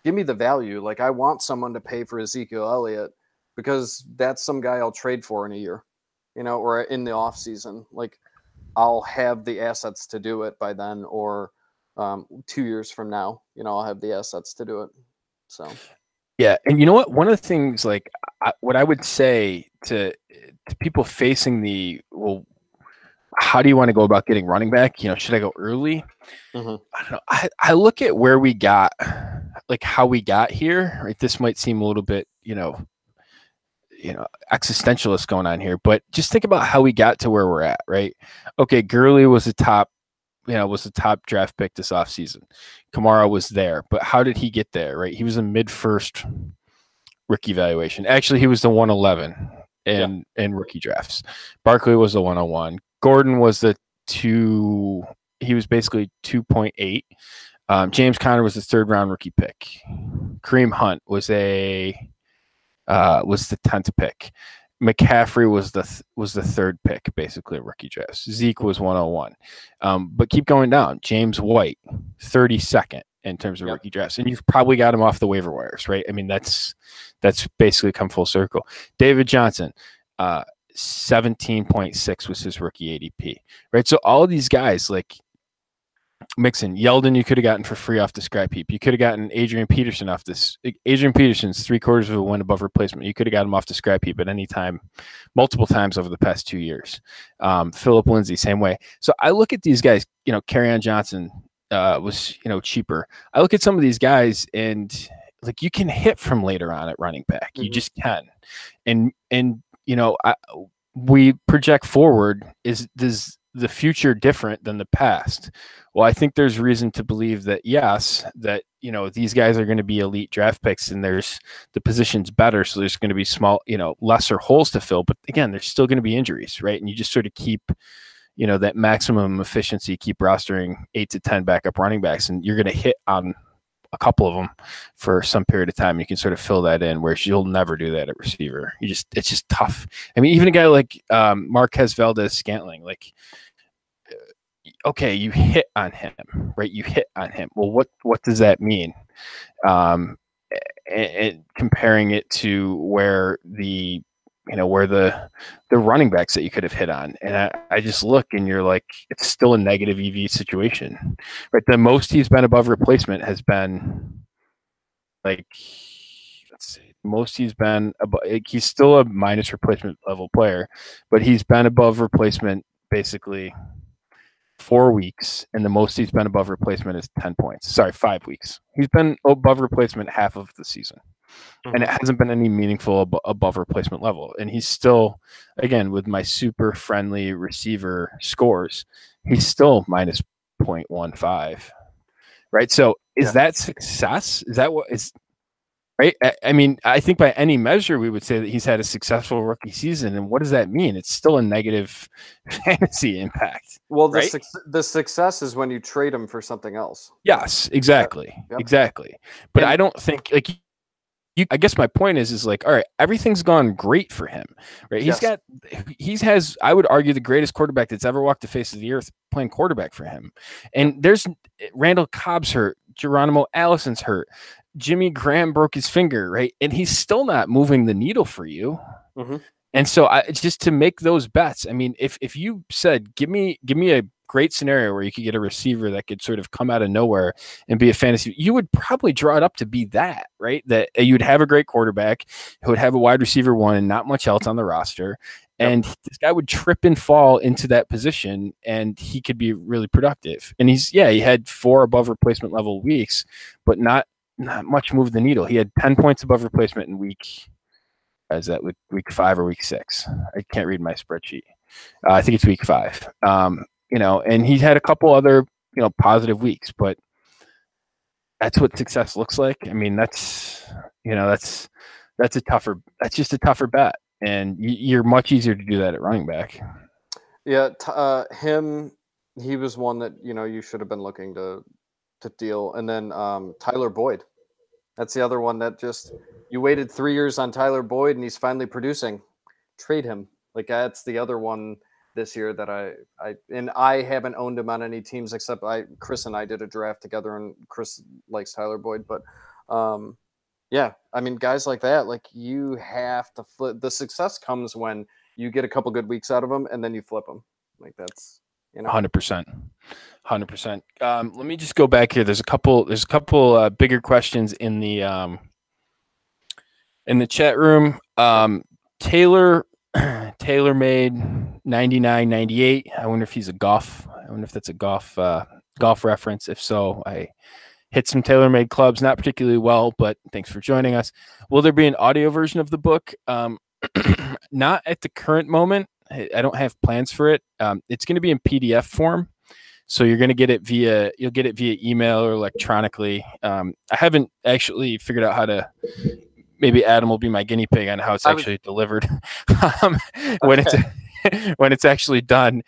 Give me the value. I want someone to pay for Ezekiel Elliott, because that's some guy I'll trade for in a year, or in the off season. I'll have the assets to do it by then, or 2 years from now. I'll have the assets to do it. So. Yeah, and you know what? One of the things, what I would say to people facing how do you want to go about getting running back? Should I go early? Mm-hmm. I don't know. I look at where we got, how we got here. Right, this might seem a little bit, existentialist going on here, but just think about how we got to where we're at. Right? Okay, Gurley was the top draft pick this offseason. Kamara was there, but how did he get there? Right, he was a mid-first rookie evaluation. Actually, he was the 111 in rookie drafts. Barkley was the 101. Gordon was the 2. He was basically 2.8. James Conner was the 3rd round rookie pick. Kareem Hunt was the 10th pick. McCaffrey was the 3rd pick, basically, of rookie drafts. Zeke was 101. But keep going down. James White, 32nd in terms of rookie drafts, and you've probably got him off the waiver wires, right? That's basically come full circle. David Johnson, 17.6 was his rookie ADP, right? So all of these guys, Mixon, Yeldon, you could have gotten for free off the scrap heap. You could have gotten Adrian Peterson off this. Adrian Peterson's 3/4 of a win above replacement. You could have got him off the scrap heap at any time, multiple times over the past 2 years. Philip Lindsay, same way. So I look at these guys, Kerryon Johnson, was cheaper. I look at some of these guys and like you can hit from later on at running back. You just can, and we project forward. Is the future different than the past? Well, I think there's reason to believe that yes, that these guys are going to be elite draft picks, and there's the position's better, so there's going to be small, lesser holes to fill. But again, there's still going to be injuries, right? And you just sort of keep, that maximum efficiency, keep rostering 8 to 10 backup running backs, and you're going to hit on a couple of them for some period of time. You can sort of fill that in, whereas you'll never do that at receiver. It's just tough. I mean, even a guy like Marquez Valdez-Scantling, like, okay, you hit on him, right? You hit on him. Well, what does that mean? And comparing it to where the running backs that you could have hit on. And I just look and you're like, it's still a negative EV situation, right? The most he's been above replacement has been like, let's see, most he's been above, he's still a minus replacement level player, but he's been above replacement basically 4 weeks, and the most he's been above replacement is 10 points. Sorry, 5 weeks. He's been above replacement half of the season. And it hasn't been any meaningful above replacement level. And he's still, again, with my super friendly receiver scores, he's still minus 0.15. Right. So is that success? Is that what is right? I mean, I think by any measure, we would say that he's had a successful rookie season. And what does that mean? It's still a negative fantasy impact. Well, right? the success is when you trade him for something else. Yes, exactly. Yep. Exactly. But I don't think like I guess my point is like, all right, everything's gone great for him, right? He has, I would argue, the greatest quarterback that's ever walked the face of the earth playing quarterback for him. And there's Randall Cobb's hurt, Geronimo Allison's hurt, Jimmy Graham broke his finger, right? And he's still not moving the needle for you. And so just to make those bets, I mean, if you said, give me a great scenario where you could get a receiver that could sort of come out of nowhere and be a fantasy, you would probably draw it up to be that, right? That you'd have a great quarterback who would have a wide receiver one and not much else on the roster. And this guy would trip and fall into that position and he could be really productive. And he had 4 above replacement level weeks, but not much moved the needle. He had 10 points above replacement in week 5 or week 6? I can't read my spreadsheet. I think it's week 5. And he had a couple other, positive weeks, but that's what success looks like. I mean, that's just a tougher bet. And you're much easier to do that at running back. Yeah. He was one that, you should have been looking to deal. And then Tyler Boyd. That's the other one that you waited 3 years on Tyler Boyd and he's finally producing. Trade him. Like that's the other one this year that I haven't owned him on any teams except Chris and I did a draft together and Chris likes Tyler Boyd. But I mean, guys like that, like you have to flip. The success comes when you get a couple good weeks out of them and then you flip them. Like that's, 100%. Let me just go back here. There's a couple bigger questions in the chat room. Taylor made 99.98. I wonder if that's a golf reference. If so, I hit some TaylorMade clubs, not particularly well, but thanks for joining us. Will there be an audio version of the book? Not at the current moment. I don't have plans for it. It's going to be in PDF form. So you're going to get it via email or electronically. I haven't actually figured out how to, maybe Adam will be my guinea pig on how it's actually delivered when it's actually done.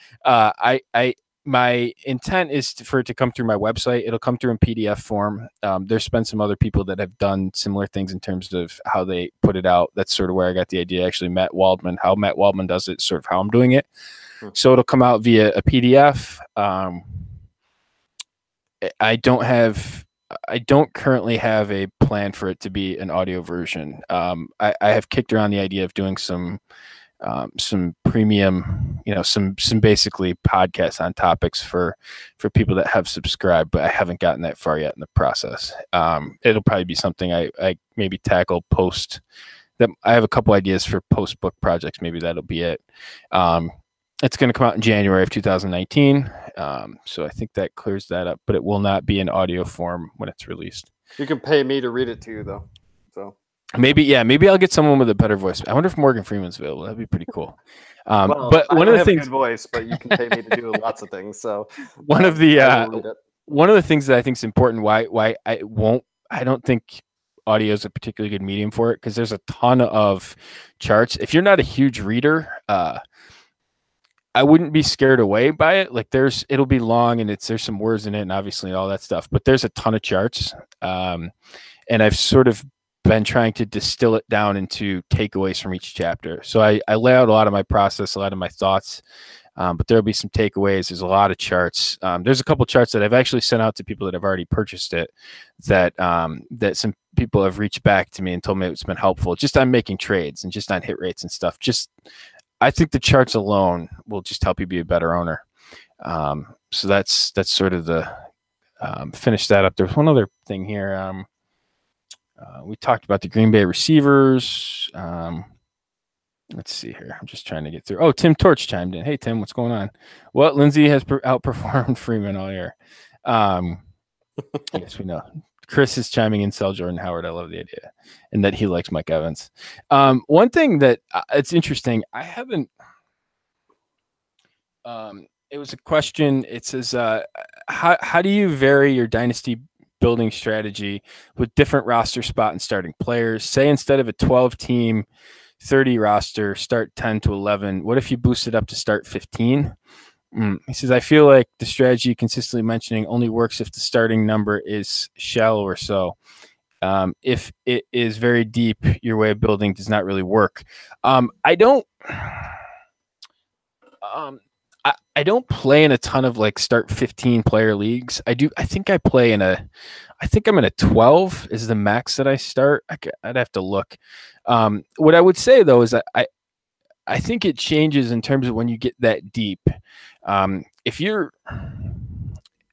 My intent is for it to come through my website. It'll come through in PDF form. There's been some other people that have done similar things in terms of how they put it out. That's sort of where I got the idea. Actually, how Matt Waldman does it, sort of how I'm doing it. So it'll come out via a PDF. I don't currently have a plan for it to be an audio version. I have kicked around the idea of doing some premium, some basically podcasts on topics for people that have subscribed, but I haven't gotten that far yet in the process. It'll probably be something I maybe tackle post. That I have a couple ideas for post book projects. Maybe that'll be it. It's going to come out in January of 2019. So I think that clears that up, but it will not be in audio form when it's released. You can pay me to read it to you, though. So maybe I'll get someone with a better voice. I wonder if Morgan Freeman's available. That'd be pretty cool. Well, but one I of the have things, a good voice, but you can pay me to do lots of things. So one of the things that I think is important, why I don't think audio is a particularly good medium for it, because there's a ton of charts. If you're not a huge reader, I wouldn't be scared away by it. Like it'll be long and there's some words in it and obviously all that stuff, but there's a ton of charts. And I've sort of been trying to distill it down into takeaways from each chapter. So I lay out a lot of my process, a lot of my thoughts, but there'll be some takeaways. There's a lot of charts. There's a couple charts that I've actually sent out to people that have already purchased it, that some people have reached back to me and told me it's been helpful just on making trades and just on hit rates and stuff. I think the charts alone will just help you be a better owner. So that's sort of the finish that up. There's one other thing here. We talked about the Green Bay receivers. Let's see here. I'm just trying to get through. Oh, Tim Torch chimed in. Hey, Tim, what's going on? Well, Lindsay has outperformed Freeman all year. I guess we know. Chris is chiming in, sell Jordan Howard. I love the idea. And that he likes Mike Evans. One thing that it's interesting, I haven't it was a question. It says, how do you vary your dynasty building strategy with different roster spot and starting players? Say instead of a 12-team 30 roster, start 10 to 11. What if you boost it up to start 15? He says, I feel like the strategy consistently mentioning only works if the starting number is shallow or so. If it is very deep, your way of building does not really work. I don't play in a ton of like start 15 player leagues. I think I'm in a 12 is the max that I start. I'd have to look. What I would say though is that I think it changes in terms of when you get that deep.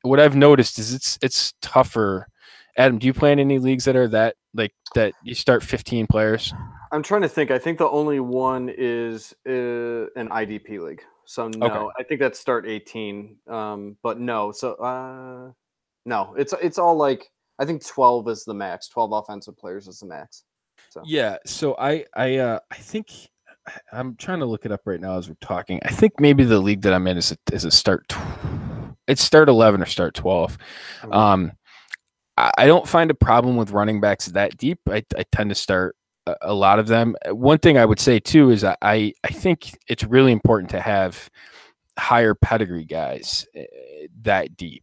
What I've noticed is it's tougher. Adam, do you play in any leagues that are that you start 15 players? I'm trying to think. I think the only one is an IDP league. So no, okay. I think that's start 18. But no. So no, it's all like, I think 12 is the max. 12 offensive players is the max. So yeah. So I think I'm trying to look it up right now as we're talking. I think maybe the league that I'm in is a start. It's start 11 or start 12. Mm-hmm. I don't find a problem with running backs that deep. I tend to start a lot of them. One thing I would say too is I think it's really important to have higher pedigree guys that deep,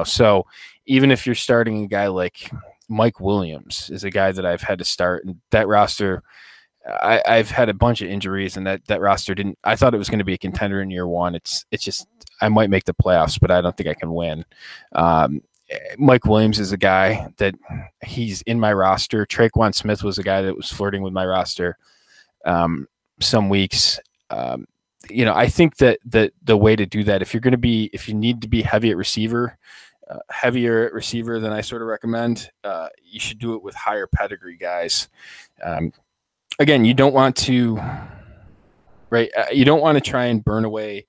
so even if you're starting a guy like Mike Williams is a guy that I've had to start, and that roster, I've had a bunch of injuries, and that roster I thought it was going to be a contender in year one. It's just, I might make the playoffs, but I don't think I can win. Mike Williams is a guy that he's in my roster. Traquan Smith was a guy that was flirting with my roster some weeks. I think that the way to do that, if you need to be heavier at receiver than I sort of recommend, you should do it with higher pedigree guys. Again, you don't want to try and burn away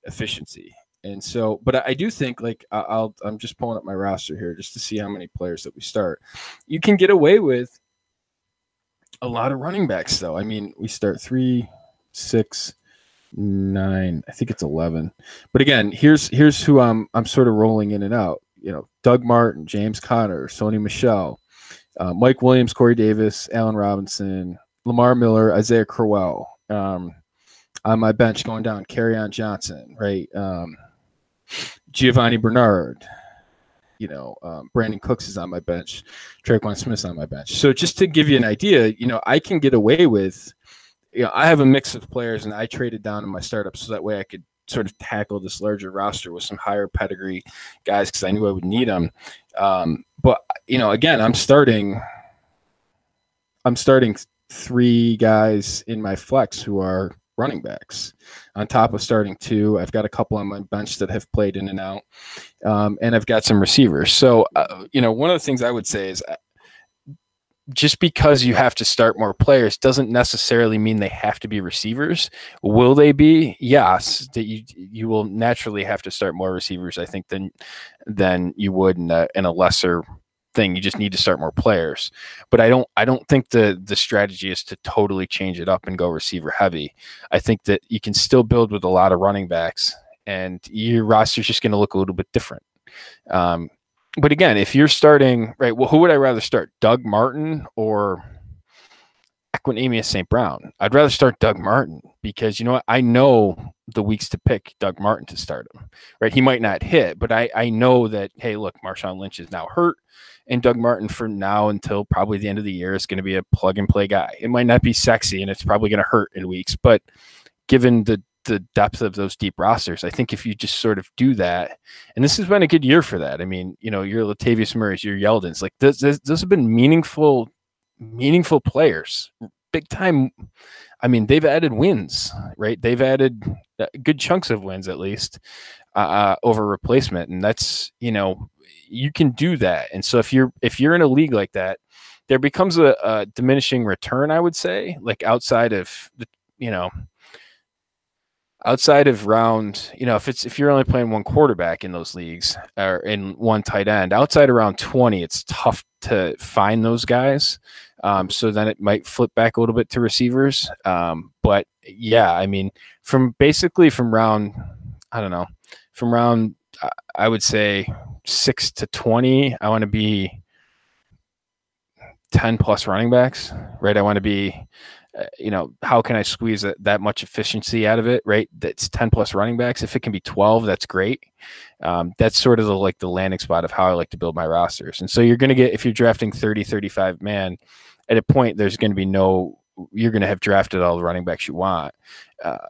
efficiency. And so, but I do think, like, I'm just pulling up my roster here just to see how many players that we start. You can get away with a lot of running backs, though. I mean, we start 3, 6, 9. I think it's 11. But again, here's who I'm sort of rolling in and out. Doug Martin, James Conner, Sony Michel, Mike Williams, Corey Davis, Allen Robinson, Lamar Miller, Isaiah Crowell. On my bench going down, Kerryon Johnson, right? Giovanni Bernard, Brandon Cooks is on my bench, Traquan Smith's on my bench. So just to give you an idea, I can get away with, I have a mix of players, and I traded down in my startup so that way I could sort of tackle this larger roster with some higher pedigree guys because I knew I would need them. But again, I'm starting 3 guys in my flex who are running backs on top of starting 2. I've got a couple on my bench that have played in and out, and I've got some receivers. So one of the things I would say is just because you have to start more players doesn't necessarily mean they have to be receivers. Will they be? Yes, that you will naturally have to start more receivers, I think, than you would in a lesser thing. You just need to start more players. But I don't think the strategy is to totally change it up and go receiver heavy. I think that you can still build with a lot of running backs, and your roster is just going to look a little bit different. But again, if you're starting, right, well, who would I rather start, Doug Martin or Equanimeous St. Brown? I'd rather start Doug Martin because, you know what, I know the weeks to pick Doug Martin to start him, right? He might not hit, but I know that, hey, look, Marshawn Lynch is now hurt, and Doug Martin from now until probably the end of the year is going to be a plug-and-play guy. It might not be sexy, and it's probably going to hurt in weeks, but given the depth of those deep rosters, I think if you just sort of do that, and this has been a good year for that. I mean, you know, your Latavius Murray's, your Yeldons, like those have been meaningful players, big time. I mean, they've added wins, right? They've added good chunks of wins at least over replacement, and that's, you know, you can do that. And so if you're in a league like that, there becomes a diminishing return, I would say, like outside of the, you know, outside of round, you know, if you're only playing one quarterback in those leagues or in one tight end, outside around 20, it's tough to find those guys. So then it might flip back a little bit to receivers. But yeah, I mean, from round, I don't know, from round, I would say 6 to 20, I want to be 10 plus running backs, right? I want to be, you know, how can I squeeze that much efficiency out of it, right? That's 10 plus running backs. If it can be 12, that's great. That's sort of the landing spot of how I like to build my rosters. And so you're going to get, if you're drafting 30, 35 man, at a point, there's going to be you're going to have drafted all the running backs you want,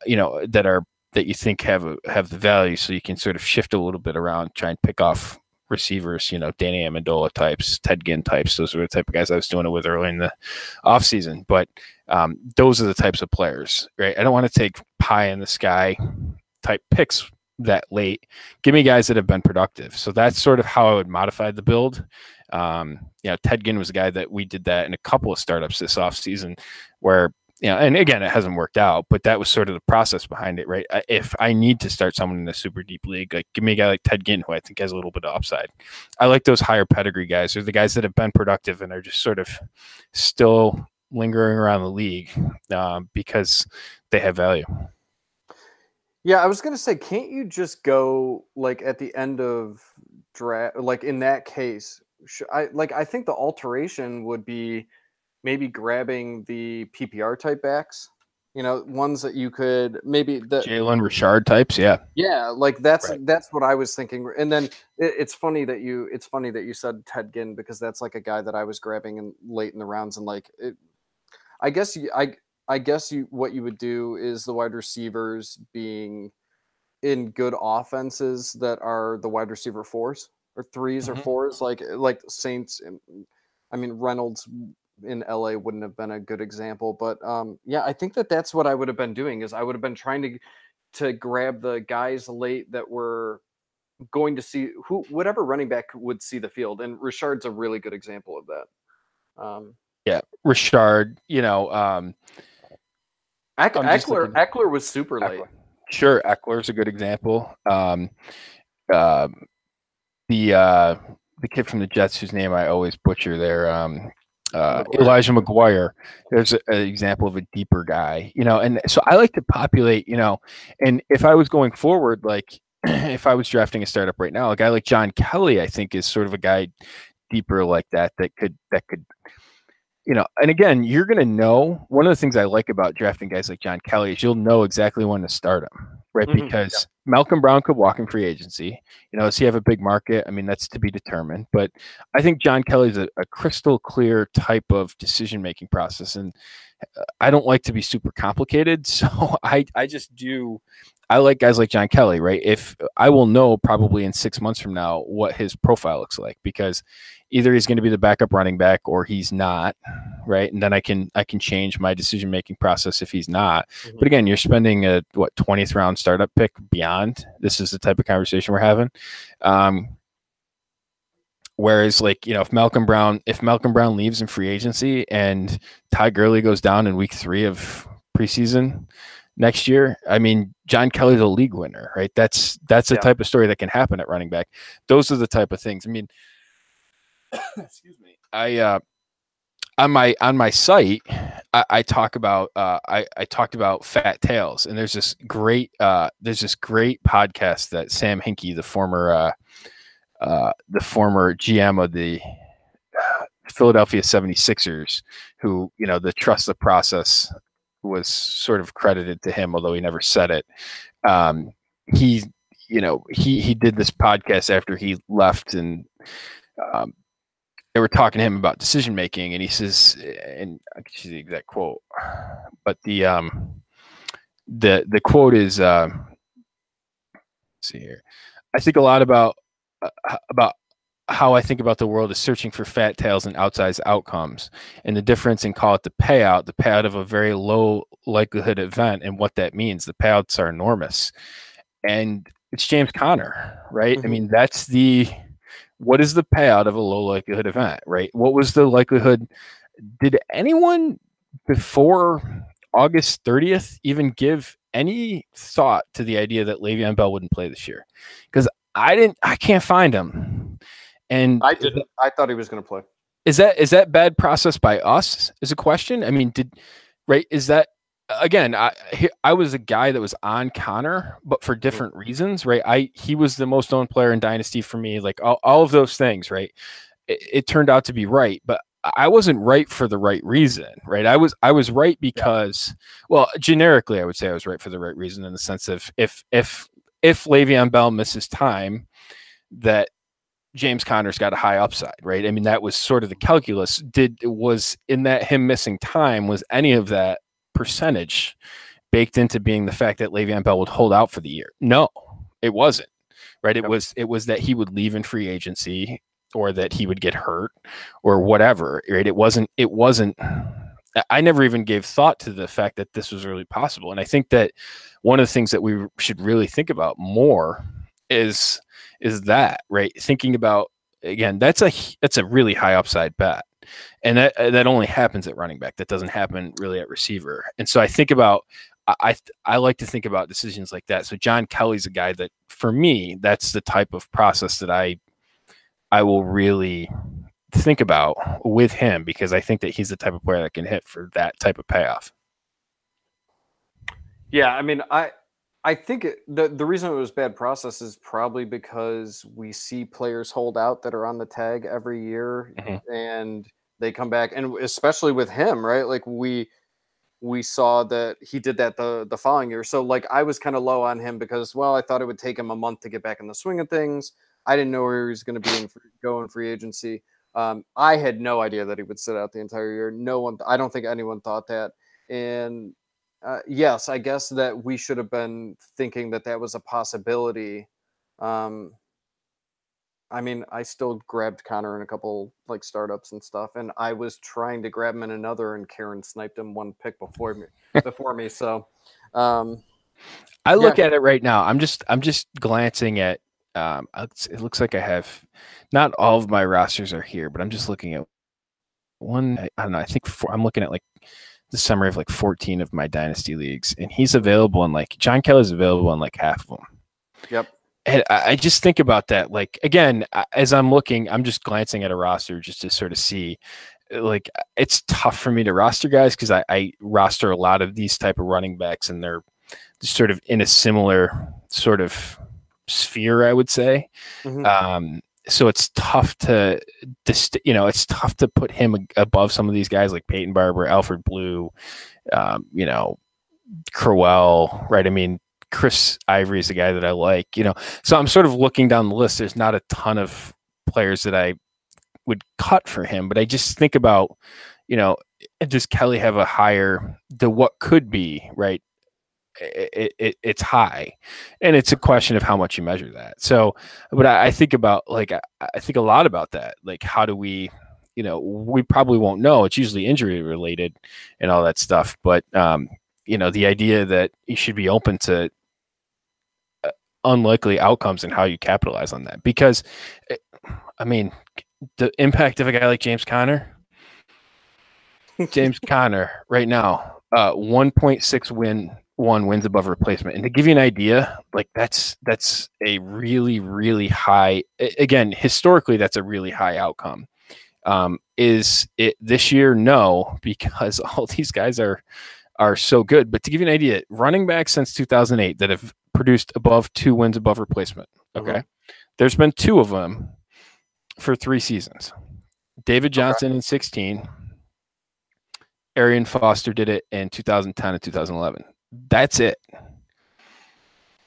you know, that you think have the value. So you can sort of shift a little bit around, try and pick off receivers, you know, Danny Amendola types, Ted Ginn types. Those are the type of guys I was doing it with early in the offseason. But those are the types of players, right? I don't want to take pie in the sky type picks that late. Give me guys that have been productive. So that's sort of how I would modify the build. You know, Ted Ginn was a guy that we did that in a couple of startups this offseason where, you know, and again, it hasn't worked out, but that was sort of the process behind it, right? If I need to start someone in a super deep league, like give me a guy like Ted Ginn, who I think has a little bit of upside. I like those higher pedigree guys, or the guys that have been productive and are just sort of still lingering around the league because they have value. Yeah, I was going to say, can't you just go like at the end of draft, like in that case, I think the alteration would be maybe grabbing the PPR type backs, you know, ones that you could maybe the Jalen Richard types. Yeah. Yeah. Like that's Right. what I was thinking. And then it's funny that you said Ted Ginn, because that's like a guy that I was grabbing late in the rounds. And like, I guess what you would do is the wide receivers being in good offenses that are the wide receiver fours or threes or fours, like Saints. I mean, Reynolds in LA wouldn't have been a good example, but yeah, I think that's what I would have been doing. Is I would have been trying to grab the guys late that were going to see whatever running back would see the field, and Richard's a really good example of that. Yeah, Richard, you know, Eckler was super late. Sure, Eckler's a good example. The kid from the Jets whose name I always butcher there, Elijah McGuire. There's an example of a deeper guy, you know, and so I like to populate, you know, and if I was going forward, like if I was drafting a startup right now, a guy like John Kelly, I think is sort of a guy deeper like that could, you know, and again, you're going to know, one of the things I like about drafting guys like John Kelly is you'll know exactly when to start him, right? Mm-hmm. Because Malcolm Brown could walk in free agency. You know, does he have a big market? I mean, that's to be determined. But I think John Kelly's a crystal clear type of decision-making process. And I don't like to be super complicated. So I like guys like John Kelly, right? If I will know probably in 6 months from now what his profile looks like, because either he's going to be the backup running back or he's not, right? And then I can change my decision-making process if he's not. Mm-hmm. But again, you're spending a 20th round startup pick beyond. This is the type of conversation we're having. Whereas, like, if Malcolm Brown leaves in free agency and Ty Gurley goes down in week 3 of preseason next year, I mean, John Kelly's a league winner, right? That's the type of story that can happen at running back. Those are the type of things. I mean, excuse me. On my site, I talk about I talked about fat tails, and there's this great podcast that Sam Hinkie, the former GM of the Philadelphia 76ers, who, the trust the process was sort of credited to him, although he never said it. He did this podcast after he left, and they were talking to him about decision making, and he says, and I can see the exact quote, but the quote is, let's see here. I think a lot about how I think about the world is searching for fat tails and outsized outcomes, and the difference in, call it the payout of a very low likelihood event, and what that means. The payouts are enormous, and it's James Conner, right? I mean, what is the payout of a low likelihood event, right? What was the likelihood? Did anyone before August 30th even give any thought to the idea that Le'Veon Bell wouldn't play this year? Because I can't find him. And I didn't. I thought he was going to play. Is that bad process by us? Is a question. I mean, is that, again, I was a guy that was on Connor, but for different reasons, right? He was the most owned player in Dynasty for me, like all of those things, right? It turned out to be right, but I wasn't right for the right reason, right? I was right because, well, generically, I would say I was right for the right reason, in the sense of if Le'Veon Bell misses time, that James Conner's got a high upside, right? I mean, that was sort of the calculus. Was in that him missing time, was any of that percentage baked into being the fact that Le'Veon Bell would hold out for the year? No, it wasn't, right? It was that he would leave in free agency, or that he would get hurt, or whatever, right? It wasn't, I never even gave thought to the fact that this was really possible. And I think that one of the things that we should really think about more is that, right? Thinking about, again, that's a really high upside bet. And that only happens at running back. That doesn't happen really at receiver. And so I think about, I like to think about decisions like that. So John Kelly's a guy that, for me, that's the type of process that I will really think about with him, because I think that he's the type of player that can hit for that type of payoff. Yeah, I mean, I think the reason it was bad process is probably because we see players hold out that are on the tag every year, and they come back, and especially with him, right? Like we saw that he did that the following year. So like I was kind of low on him because, well, I thought it would take him a month to get back in the swing of things. I didn't know where he was going to be go in free agency. I had no idea that he would sit out the entire year. I don't think anyone thought that. And yes, I guess that we should have been thinking that was a possibility. I mean, I still grabbed Connor in a couple like startups and stuff, and I was trying to grab him in another, and Karen sniped him one pick before me. So I look at it right now. I'm just glancing at. It looks like I have, not all of my rosters are here, but I'm just looking at one. I don't know. I think I'm looking at like the summary of like 14 of my dynasty leagues, and he's available in like, John Kelly's available in like half of them. Yep. And I just think about that. Like, again, as I'm looking, I'm just glancing at a roster just to sort of see, like, it's tough for me to roster guys because I roster a lot of these type of running backs, and they're just sort of in a similar sort of sphere, I would say. So it's tough to it's tough to put him above some of these guys like Peyton Barber, Alfred Blue, Crowell, right? I mean, Chris Ivory is a guy that I like, so I'm sort of looking down the list. There's not a ton of players that I would cut for him, but I just think about, does Kelly have a higher, what could be, right? It's high, and it's a question of how much you measure that. So, but I think about, like, I think a lot about that. Like, how do we, we probably won't know. It's usually injury related and all that stuff. But, the idea that you should be open to unlikely outcomes and how you capitalize on that, because I mean, the impact of a guy like James Conner. James Conner right now, 1.6 wins above replacement. And to give you an idea, like that's a really, really high, again, historically, that's a really high outcome. Is it this year? No, because all these guys are so good. But to give you an idea, running backs since 2008 that have produced above 2 wins above replacement. Okay. Mm-hmm. There's been 2 of them for 3 seasons. David Johnson in 2016. Arian Foster did it in 2010 and 2011. That's it.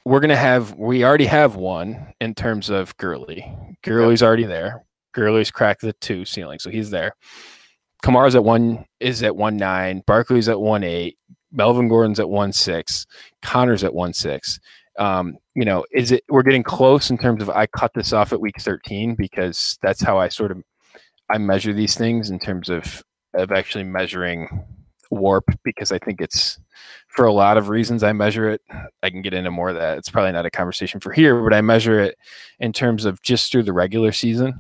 We already have one in terms of Gurley. Gurley's already there. Gurley's cracked the 2 ceiling, so he's there. Kamara's at 1.9. Barkley's at 1.8. Melvin Gordon's at 1.6. Connor's at 1.6. We're getting close in terms of I cut this off at week 13 because that's how I measure these things in terms of actually measuring warp, because I think it's, for a lot of reasons I measure it. I can get into more of that. It's probably not a conversation for here, but I measure it in terms of just through the regular season.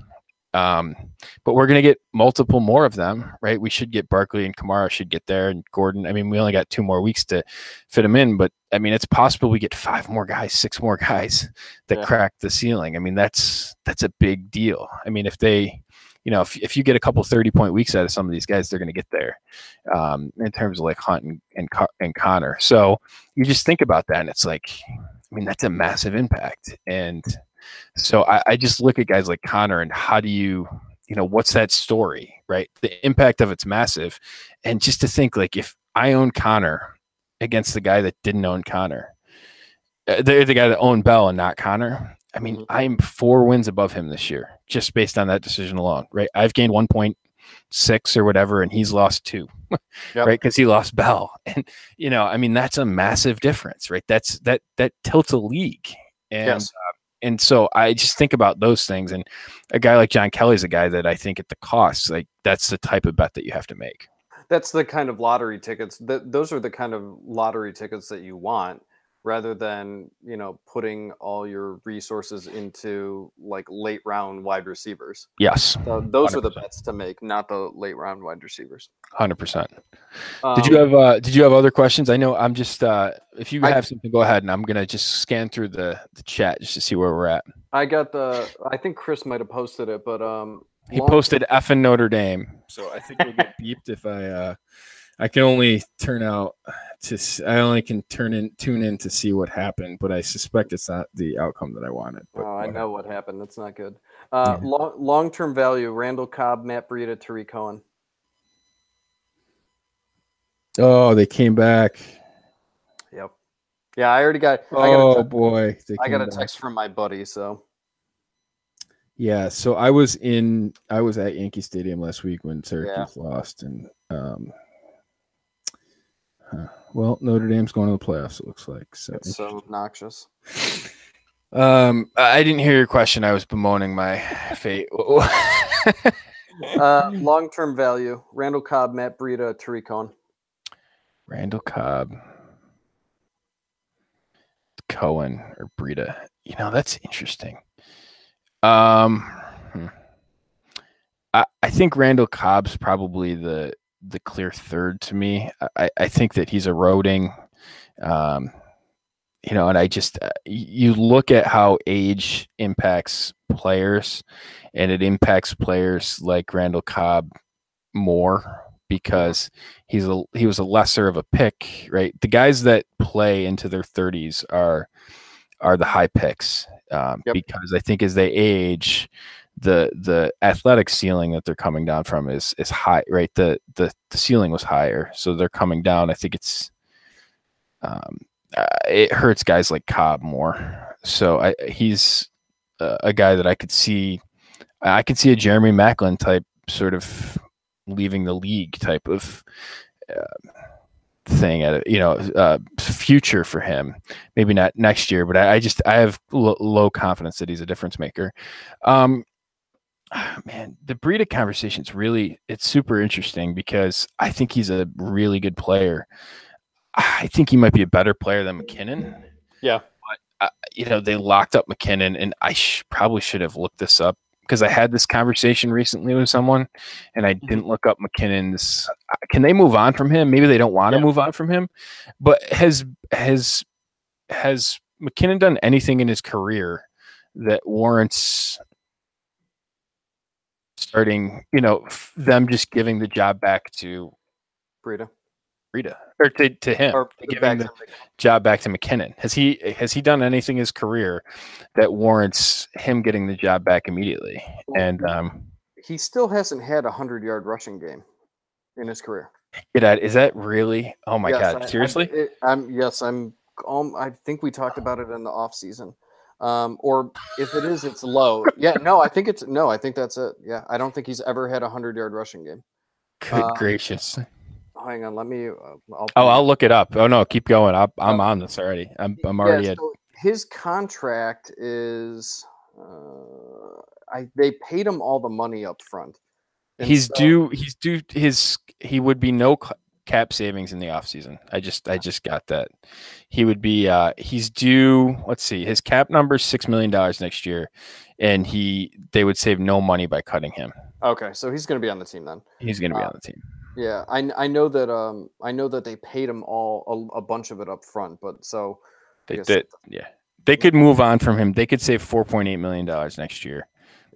But we're going to get multiple more of them, right? We should get Barkley and Kamara should get there, and Gordon. I mean, we only got 2 more weeks to fit them in, but I mean, it's possible we get 5 more guys, 6 more guys that crack the ceiling. I mean, that's a big deal. I mean, if they, if you get a couple 30-point weeks out of some of these guys, they're going to get there in terms of like Hunt and Connor. So you just think about that, and it's like, I mean, that's a massive impact. And so I just look at guys like Connor, and how do you, what's that story, right? The impact of it's massive. And just to think, like, if I own Connor against the guy that didn't own Connor, the guy that owned Bell and not Connor, I mean, I'm 4 wins above him this year, just based on that decision alone, right? I've gained 1.6 or whatever, and he's lost 2, right? Because he lost Bell. And, I mean, that's a massive difference, right? That tilts a league. And, yes. And so I just think about those things. And a guy like John Kelly is a guy that I think at the cost, like, that's the type of bet that you have to make. That's the kind of lottery tickets. Those are the kind of lottery tickets that you want, rather than, putting all your resources into like late round wide receivers. Yes. So those 100%. Are the bets to make, not the late round wide receivers. 100%. Did you have other questions? I know I'm just, if you have something, go ahead, and I'm going to just scan through the chat just to see where we're at. I think Chris might've posted it, but, he posted effing Notre Dame. So I think we'll get beeped if I can only tune in to see what happened, but I suspect it's not the outcome that I wanted. But I know what happened. That's not good. Long-term value: Randall Cobb, Matt Breida, Tariq Cohen. Oh, they came back. Yep. Yeah, I already got. Oh boy, I got a text from my buddy. So. Yeah, so I was at Yankee Stadium last week when Syracuse lost, and well, Notre Dame's going to the playoffs, it looks like. So it's so obnoxious. I didn't hear your question. I was bemoaning my fate. Long-term value: Randall Cobb, Matt Breida, Tariq Cohen. Randall Cobb, Cohen, or Breida. That's interesting. I think Randall Cobb's probably the clear third to me. I think that he's eroding, and I just, you look at how age impacts players, and it impacts players like Randall Cobb more because he was a lesser of a pick, right? The guys that play into their 30s are the high picks. Because I think as they age, the athletic ceiling that they're coming down from is high, right? The ceiling was higher, so they're coming down. I think it's it hurts guys like Cobb more. So he's a guy that I could see. I could see a Jeremy Maclin type, sort of leaving the league type of thing at future for him. Maybe not next year, but I have low confidence that he's a difference maker. Man, the Breida conversation is it's super interesting because I think he's a really good player. I think he might be a better player than McKinnon. Yeah. But they locked up McKinnon, and I probably should have looked this up because I had this conversation recently with someone, and I didn't look up McKinnon's. Can they move on from him? Maybe they don't want to move on from him, but has McKinnon done anything in his career that warrants starting? Them just giving the job back to Breida, or to him, or giving the job back to McKinnon. Has he done anything in his career that warrants him getting the job back immediately? And he still hasn't had a 100-yard rushing game in his career. Is that really? Oh my God! Seriously? I think we talked about it in the off season. Or if it is, it's low. Yeah, no, I think that's it. Yeah, I don't think he's ever had a 100-yard rushing game. Good gracious. Hang on, let me. I'll look it up. Oh no, keep going. I'm on this already. I'm already at. So his contract is. They paid him all the money up front. He would be no cap savings in the offseason. I just got that. He would be he's due, let's see, his cap number is $6 million next year, and they would save no money by cutting him. Okay, so he's going to be on the team then. He's going to be on the team. Yeah, I know that they paid him a bunch of it up front, but so they could move on from him. They could save $4.8 million next year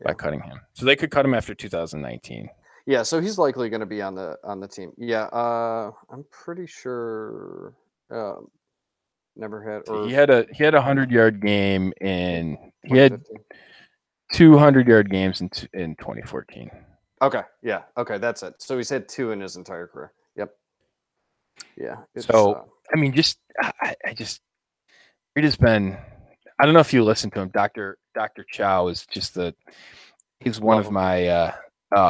by cutting him. So they could cut him after 2019. Yeah, so he's likely going to be on the team. Yeah, I'm pretty sure. Never had. He had a 100-yard game in. He had 200-yard games in 2014. Okay, yeah, okay, that's it. So he's had 2 in his entire career. Yep. Yeah. So I mean, it has been. I don't know if you listen to him. Dr. Chow is just he's one of my.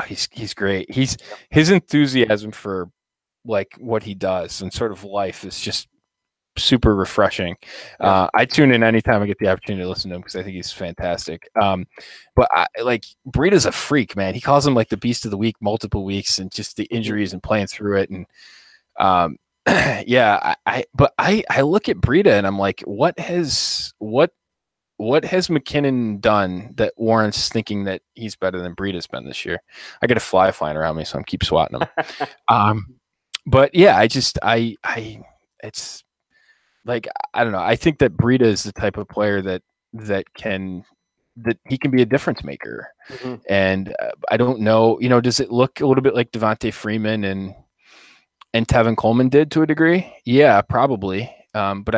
He's great. His enthusiasm for like what he does and sort of life is just super refreshing. I tune in anytime I get the opportunity to listen to him because I think he's fantastic. But Breida's a freak, man. He calls him like the beast of the week multiple weeks, and just the injuries and playing through it. And I look at Breida and I'm like, what has McKinnon done that warrants thinking that he's better than Breida's been this year? I got a fly flying around me, so I'm keep swatting him. But yeah, it's like, I don't know. I think that Breida is the type of player that he can be a difference maker. Mm-hmm. And I don't know, does it look a little bit like Devontae Freeman and Tevin Coleman did to a degree? Yeah, probably. But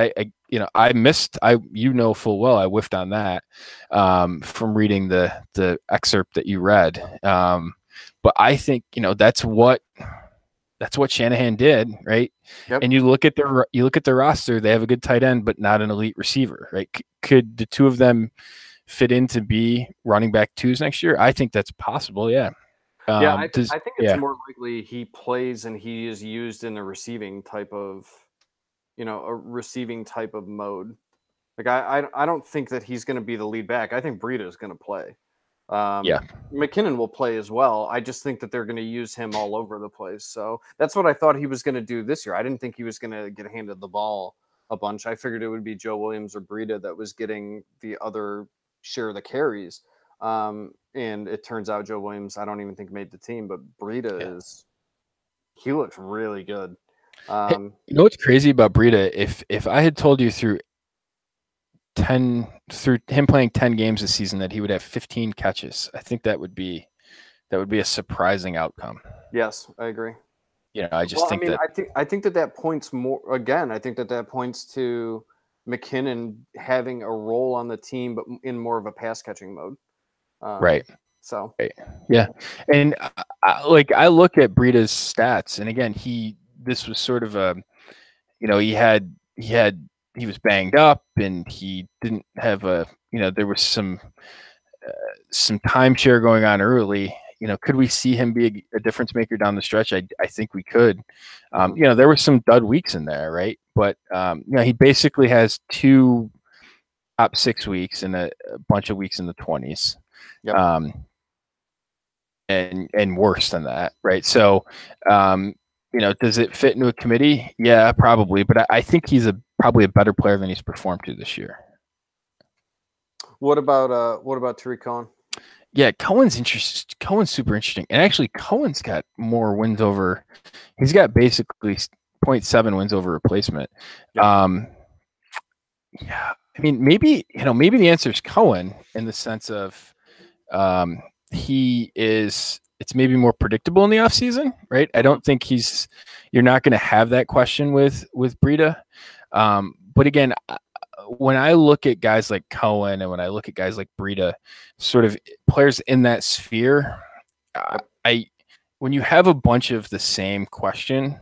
I missed, full well I whiffed on that from reading the excerpt that you read. But I think, that's what Shanahan did, right? Yep. And you look at the roster, they have a good tight end, but not an elite receiver, right? Could the two of them fit in to be running back 2s next year? I think that's possible. Yeah. I think it's more likely he plays and he is used in a receiving type of, mode. Like I don't think that he's going to be the lead back. I think Breida is going to play. McKinnon will play as well. I just think that they're going to use him all over the place. So that's what I thought he was going to do this year. I didn't think he was going to get handed the ball a bunch. I figured it would be Joe Williams or Breida that was getting the other share of the carries. And it turns out Joe Williams, I don't even think made the team, but Breida he looks really good. You know what's crazy about Breida? If I had told you through him playing 10 games this season that he would have 15 catches, I think that would be a surprising outcome. Yes, I agree. I think that points more, again, I think that points to McKinnon having a role on the team, but in more of a pass catching mode. Right. So, right. Yeah. And I look at Breida's stats, and again, this was sort of a, he was banged up and he didn't have there was some timeshare going on early. Could we see him be a difference maker down the stretch? I think we could. There were some dud weeks in there, right? But he basically has 2 top 6 weeks and a bunch of weeks in the 20s. Yep. And worse than that, right? So, does it fit into a committee? Yeah, probably. But I think he's probably a better player than he's performed to this year. What about Tariq Cohen? Yeah, Cohen's super interesting. And actually Cohen's got more wins over. He's got basically 0.7 wins over replacement. Yep. Yeah, I mean, maybe the answer is Cohen in the sense of it's maybe more predictable in the offseason, right? I don't think you're not going to have that question with Breida. But again, when I look at guys like Cohen and when I look at guys like Breida, sort of players in that sphere, when you have a bunch of the same question,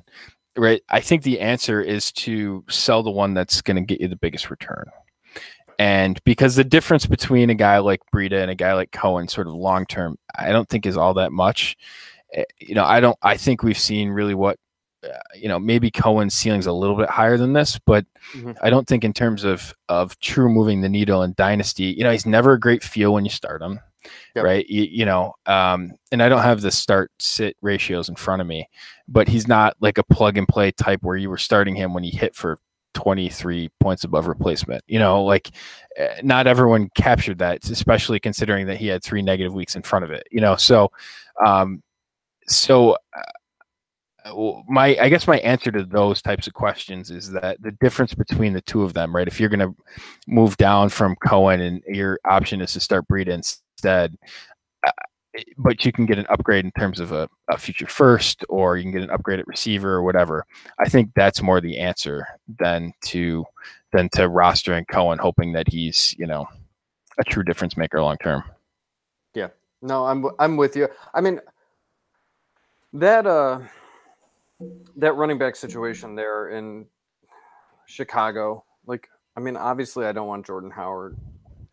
right, I think the answer is to sell the one that's going to get you the biggest return. And because the difference between a guy like Breida and a guy like Cohen, sort of long term, I don't think is all that much. I think we've seen really what, maybe Cohen's ceiling's a little bit higher than this, but I don't think in terms of true moving the needle in Dynasty, he's never a great feel when you start him. Yep. Right. And I don't have the start sit ratios in front of me, but he's not like a plug and play type where you were starting him when he hit for 23 points above replacement. Not everyone captured that, especially considering that he had 3 negative weeks in front of it. I guess my answer to those types of questions is that the difference between the two of them, right? If you're going to move down from Cohen and your option is to start Breida instead, but you can get an upgrade in terms of a future first, or you can get an upgrade at receiver or whatever. I think that's more the answer than to rostering Cohen, hoping that he's, a true difference maker long term. Yeah, no, I'm with you. I mean, that running back situation there in Chicago, obviously I don't want Jordan Howard.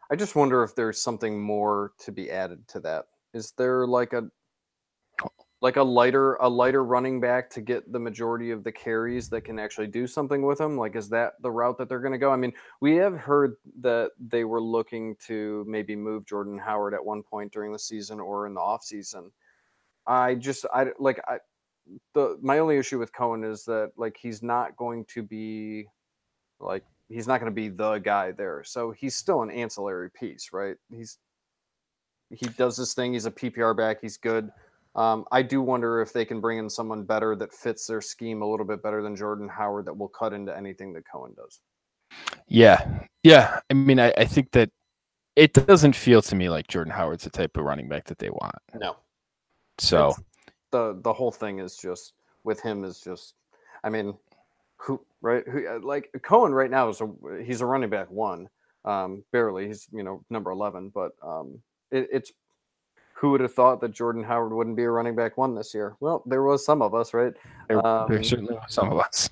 I just wonder if there's something more to be added to that. Is there like a lighter running back to get the majority of the carries that can actually do something with him? Is that the route that they're going to go? I mean, we have heard that they were looking to maybe move Jordan Howard at one point during the season or in the off season. My only issue with Cohen is that he's not going to be the guy there. So he's still an ancillary piece, right? He does this thing. He's a PPR back. He's good. I do wonder if they can bring in someone better that fits their scheme a little bit better than Jordan Howard that will cut into anything that Cohen does. Yeah. Yeah. I mean, I think that it doesn't feel to me like Jordan Howard's the type of running back that they want. No. So the whole thing is just with him is just, I mean, Cohen right now he's a running back 1, barely. He's number 11, but it's who would have thought that Jordan Howard wouldn't be a running back 1 this year? Well, there was some of us, right? There certainly was some of us.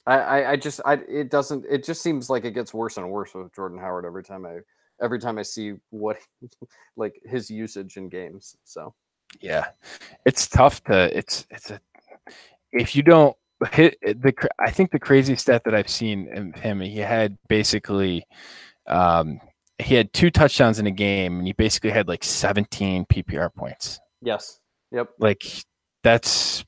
It just seems like it gets worse and worse with Jordan Howard every time I see what his usage in games. So yeah, it's tough if you don't hit I think the crazy stat that I've seen in him, he had basically he had 2 touchdowns in a game and he basically had 17 PPR points. Yes. Yep. That's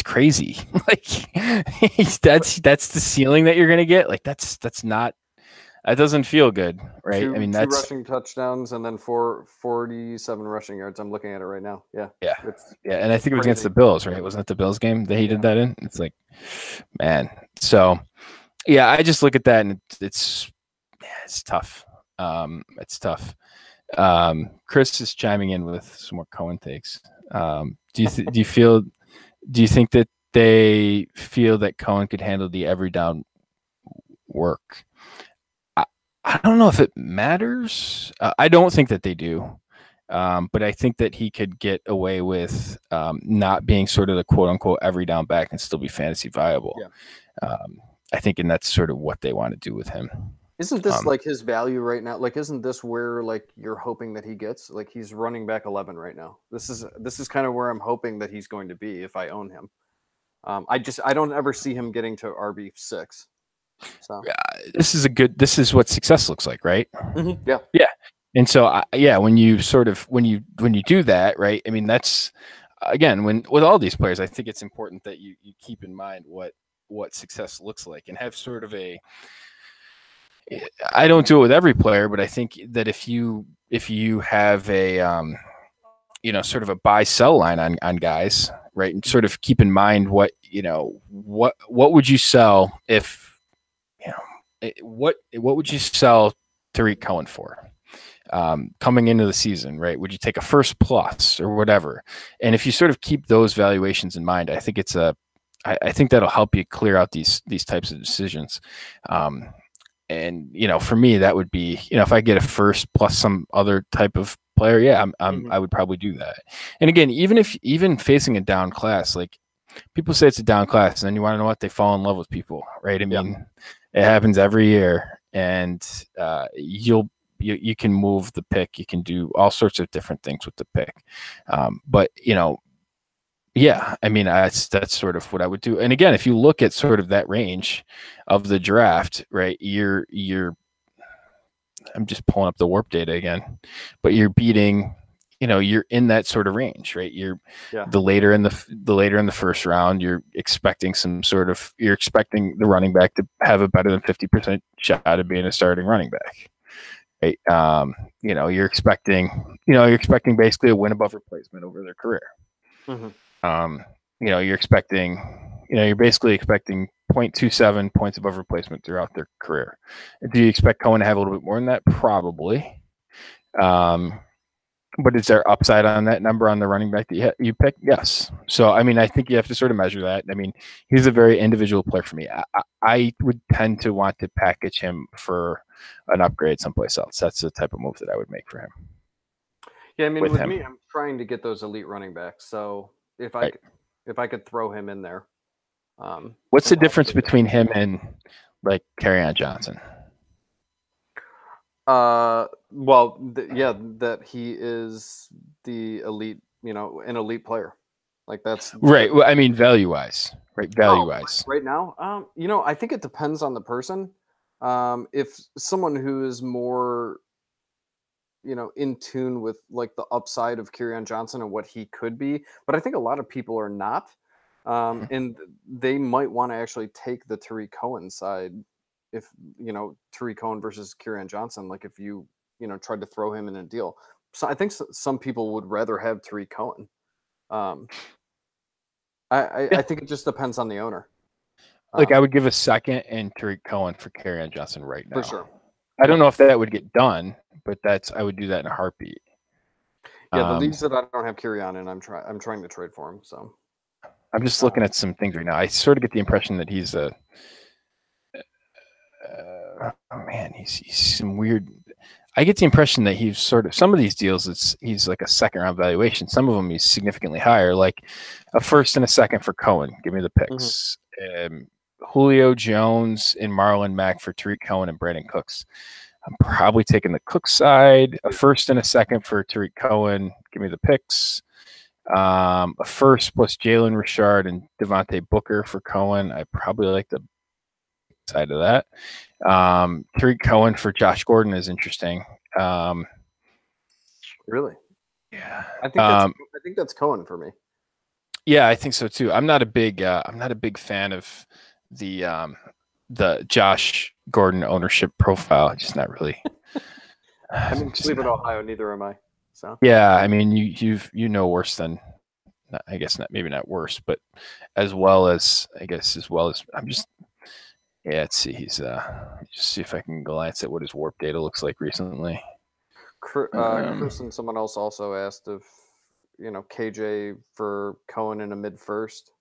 crazy. That's the ceiling that you're going to get. That's not, that doesn't feel good, right? I mean, that's 2 rushing touchdowns and then 47 rushing yards. I'm looking at it right now. Yeah. Yeah. Yeah. And I think it was against the Bills, right? Wasn't it the Bills game that he did that in? It's man. So yeah, I just look at that and it's tough. It's tough. Chris is chiming in with some more Cohen takes. Do you think that they feel that Cohen could handle the every down work? I don't know if it matters. I don't think that they do. But I think that he could get away with not being sort of the quote unquote every down back and still be fantasy viable. Yeah. I think, and that's sort of what they want to do with him. Isn't this his value right now? Isn't this where you're hoping that he gets? He's running back 11 right now. This is kind of where I'm hoping that he's going to be if I own him. I don't ever see him getting to RB6. So this is what success looks like, right? Mm-hmm. Yeah. Yeah. And so when you do that, right? I mean, that's again, with all these players, I think it's important that you keep in mind what success looks like and have sort of I don't do it with every player, but I think that if you have a sort of a buy sell line on guys, right, and sort of keep in mind what would you sell if what would you sell Tariq Cohen for coming into the season, right? Would you take a first plus or whatever? And if you sort of keep those valuations in mind, I think I think that'll help you clear out these types of decisions. And for me, that would be if I get a first plus some other type of player, yeah, I would probably do that. And again, even facing a down class, like people say it's a down class, and then you want to know what, they fall in love with people, right? I mean, it happens every year, and you can move the pick, you can do all sorts of different things with the pick, but yeah, I mean, that's sort of what I would do. And again, if you look at sort of that range of the draft, right, I'm just pulling up the warp data again, but you're beating, you're in that sort of range, right? The later in the first round, you're expecting you're expecting the running back to have a better than 50% shot of being a starting running back. Right. You're expecting basically a win above replacement over their career. You're basically expecting 0.27 points above replacement throughout their career. Do you expect Cohen to have a little bit more than that? Probably. But is there upside on that number on the running back that you pick? Yes. So, I mean, I think you have to sort of measure that. I mean, he's a very individual player for me. I would tend to want to package him for an upgrade someplace else. That's the type of move that I would make for him. Yeah, I mean, with me, I'm trying to get those elite running backs. So if I could throw him in there. What's the difference between him and like Kerryon Johnson? That he is the elite, an elite player. Like that's right. Well, I mean, value-wise, right? Value-wise. Right now, I think it depends on the person. If someone who is more, in tune with like the upside of Kerryon Johnson and what he could be, but I think a lot of people are not. And they might want to actually take the Tariq Cohen side. If Tariq Cohen versus Kerryon Johnson, like if you tried to throw him in a deal, so I think some people would rather have Tariq Cohen. I think it just depends on the owner. Like I would give a second and Tariq Cohen for Kerryon Johnson right now. For sure. I don't know if that would get done, but I would do that in a heartbeat. Yeah, the leagues that I don't have Kerryon in, I'm trying to trade for him. So I'm just looking at some things right now. I sort of get the impression that he's he's some weird. I get the impression that he's sort of some of these deals. He's like a second round valuation. Some of them he's significantly higher, like a first and a second for Cohen. Give me the picks. Julio Jones and Marlon Mack for Tariq Cohen and Brandon Cooks. I'm probably taking the Cooks side. A first and a second for Tariq Cohen. Give me the picks. A first plus Jalen Richard and Devontae Booker for Cohen. I probably like the side of that. Tariq Cohen for Josh Gordon is interesting. Really? Yeah. I think that's Cohen for me. Yeah, I think so too. I'm not a big fan of the Josh Gordon ownership profile. Just not really. I mean, sleep in Ohio, neither am I. So yeah, I mean, you worse than, I guess not, maybe not worse, but as well as I'm just. Yeah, let's see. He's just see if I can glance at what his warp data looks like recently. Chris and someone else also asked if KJ for Cohen in a mid first.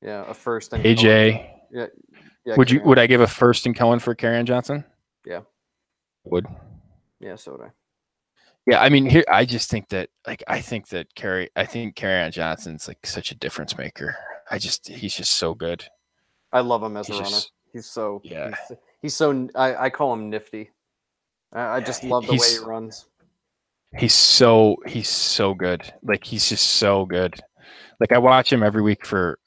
Yeah, a first and KJ. Yeah. Would I give a first and Cohen for Kerryon Johnson? Yeah. Would. Yeah, so would I. Yeah, I mean, here I just think that I think Kerryon Johnson's like such a difference maker. He's just so good. I love him as a runner. He's so I call him nifty. I just love the way he runs. He's so good. Like he's just so good. Like I watch him every week for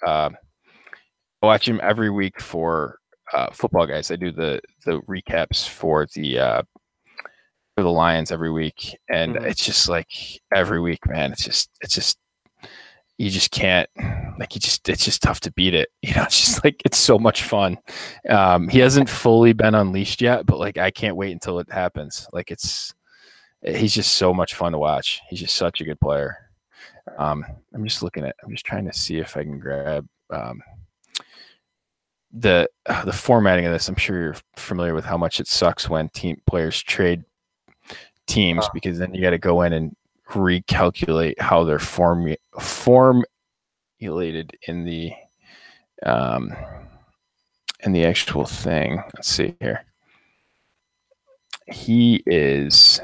Football Guys. I do the recaps for the Lions every week, and it's just like every week, man. It's just you just can't. like it's just tough to beat it. It's just like, it's so much fun. He hasn't fully been unleashed yet, but like, I can't wait until it happens. Like he's just so much fun to watch. He's just such a good player. I'm just trying to see if I can grab the formatting of this. I'm sure you're familiar with how much it sucks when players trade teams, because then you got to go in and recalculate how they're formulated in the actual thing. Let's see here. He is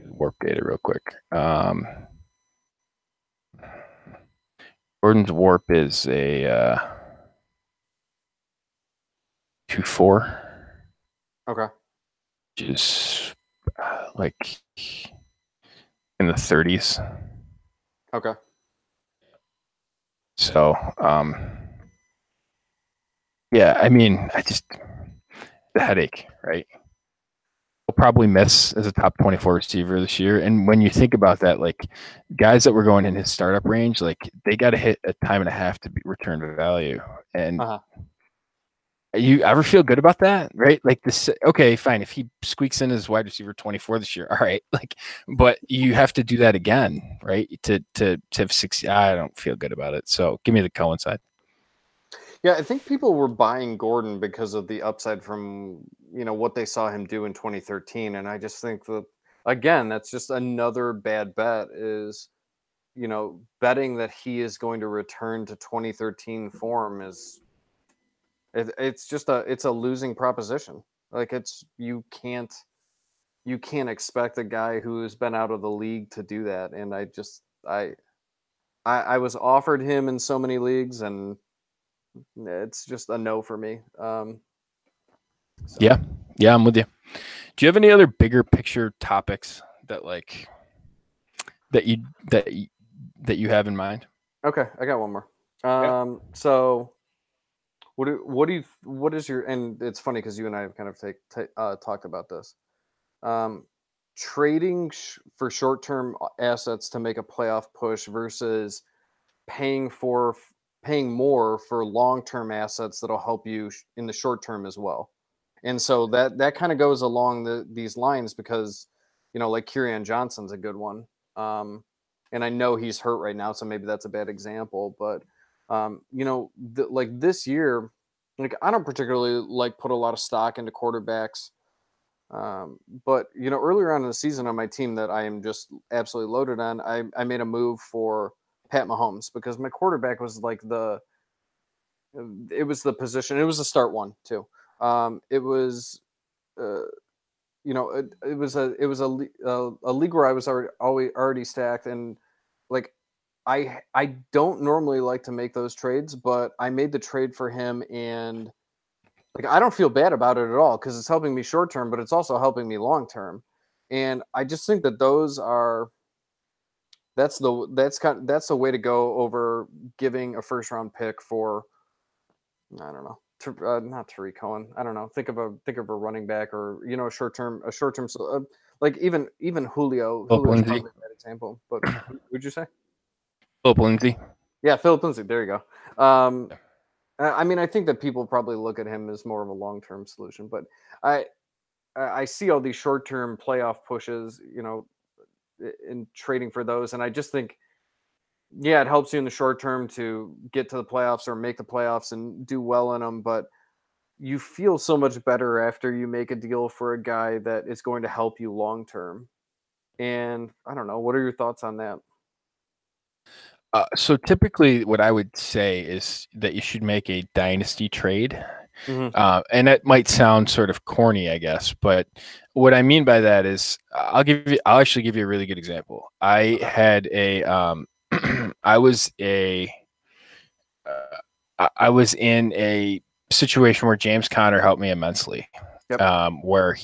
warp data real quick. Gordon's warp is a 2-4. Okay. Which is like in the 30s. Okay. So, yeah, I mean, the headache, right? He'll probably miss as a top 24 receiver this year. And when you think about that, like guys that were going in his startup range, like they got to hit a time and a half to be returned to value. And you ever feel good about that, right? Like this, okay, fine. If he squeaks in as wide receiver 24 this year, all right. Like, but you have to do that again, right? To have 60. I don't feel good about it. So give me the Cohen side. Yeah, I think people were buying Gordon because of the upside from, what they saw him do in 2013. And I just think that, again, that's just another bad bet is, betting that he is going to return to 2013 form is, it's a losing proposition. Like you can't expect a guy who has been out of the league to do that. And I was offered him in so many leagues, and it's just a no for me. Yeah, I'm with you. Do you have any other bigger picture topics that you have in mind? Okay, I got one more. So what is your, and it's funny because you and I have kind of talked about this. Trading for short-term assets to make a playoff push versus paying more for long-term assets that'll help you in the short term as well. And so that kind of goes along these lines because, like Kerryon Johnson's a good one. And I know he's hurt right now, so maybe that's a bad example. But, like this year, like I don't particularly put a lot of stock into quarterbacks. But, earlier on in the season on my team that I am just absolutely loaded on, I made a move for Pat Mahomes because my quarterback was it was the position. It was a start one too. It was, it was a league where I was already stacked, and like I don't normally like to make those trades, but I made the trade for him, and like I don't feel bad about it at all because it's helping me short term, but it's also helping me long term, and I just think that that's the way to go over giving a first round pick for, I don't know, not Tariq Cohen. I don't know. Think of a running back or a short term. Like even Julio. Julio's probably a bad example. But would you say? Philip Lindsay. Yeah, Philip Lindsay. There you go. I mean, I think that people probably look at him as more of a long term solution, but I see all these short term playoff pushes, in trading for those, and I just think, yeah, it helps you in the short term to get to the playoffs or make the playoffs and do well in them, but you feel so much better after you make a deal for a guy that is going to help you long term. And I don't know, what are your thoughts on that? So typically what I would say is that you should make a dynasty trade. Mm-hmm. And that might sound sort of corny, I guess, but what I mean by that is I'll actually give you a really good example. I had I was in a situation where James Conner helped me immensely. Yep. Where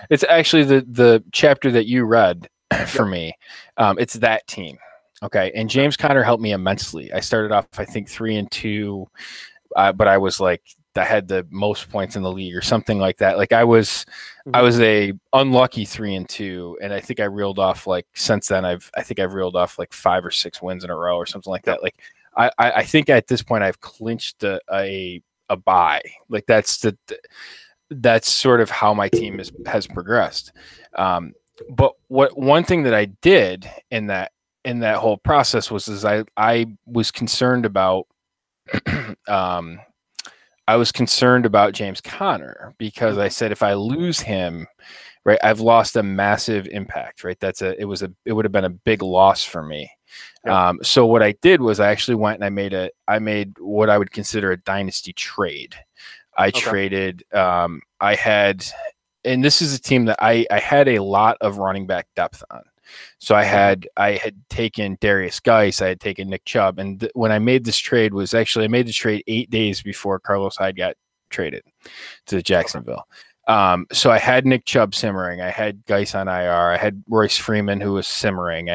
it's actually the chapter that you read for me. It's that team. Okay. And James Conner helped me immensely. I started off, I think 3-2, but I was like had the most points in the league or something like that. Like I was a unlucky 3-2, and I think I reeled off like since then I think I've reeled off like 5 or 6 wins in a row or something like that. Like I think at this point I've clinched a bye. Like that's sort of how my team has progressed. But one thing that I did in that whole process was I was concerned about I was concerned about James Conner, because I said if I lose him, right, I've lost a massive impact, right? It would have been a big loss for me. So what I did was I actually went and I made what I would consider a dynasty trade. I traded, I had, and this is a team that I had a lot of running back depth on. So I had taken Darius Geis, I had taken Nick Chubb, and when I made this trade I made the trade 8 days before Carlos Hyde got traded to Jacksonville. So I had Nick Chubb simmering, I had Geis on IR, I had Royce Freeman who was simmering,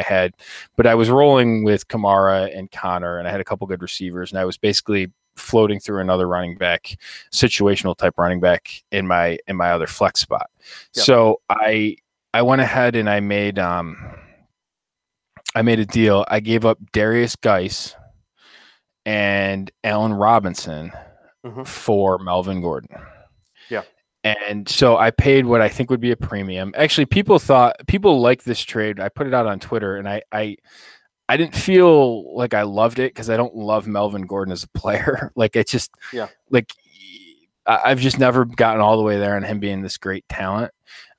but I was rolling with Kamara and Connor, and I had a couple good receivers, and I was basically floating through another running back, situational type running back in my other flex spot. So I went ahead and I made a deal. I gave up Darius Geis and Allen Robinson for Melvin Gordon. Yeah. And so I paid what I think would be a premium. Actually, people liked this trade. I put it out on Twitter, and I didn't feel like I loved it because I don't love Melvin Gordon as a player. Like it's just like I've just never gotten all the way there on him being this great talent.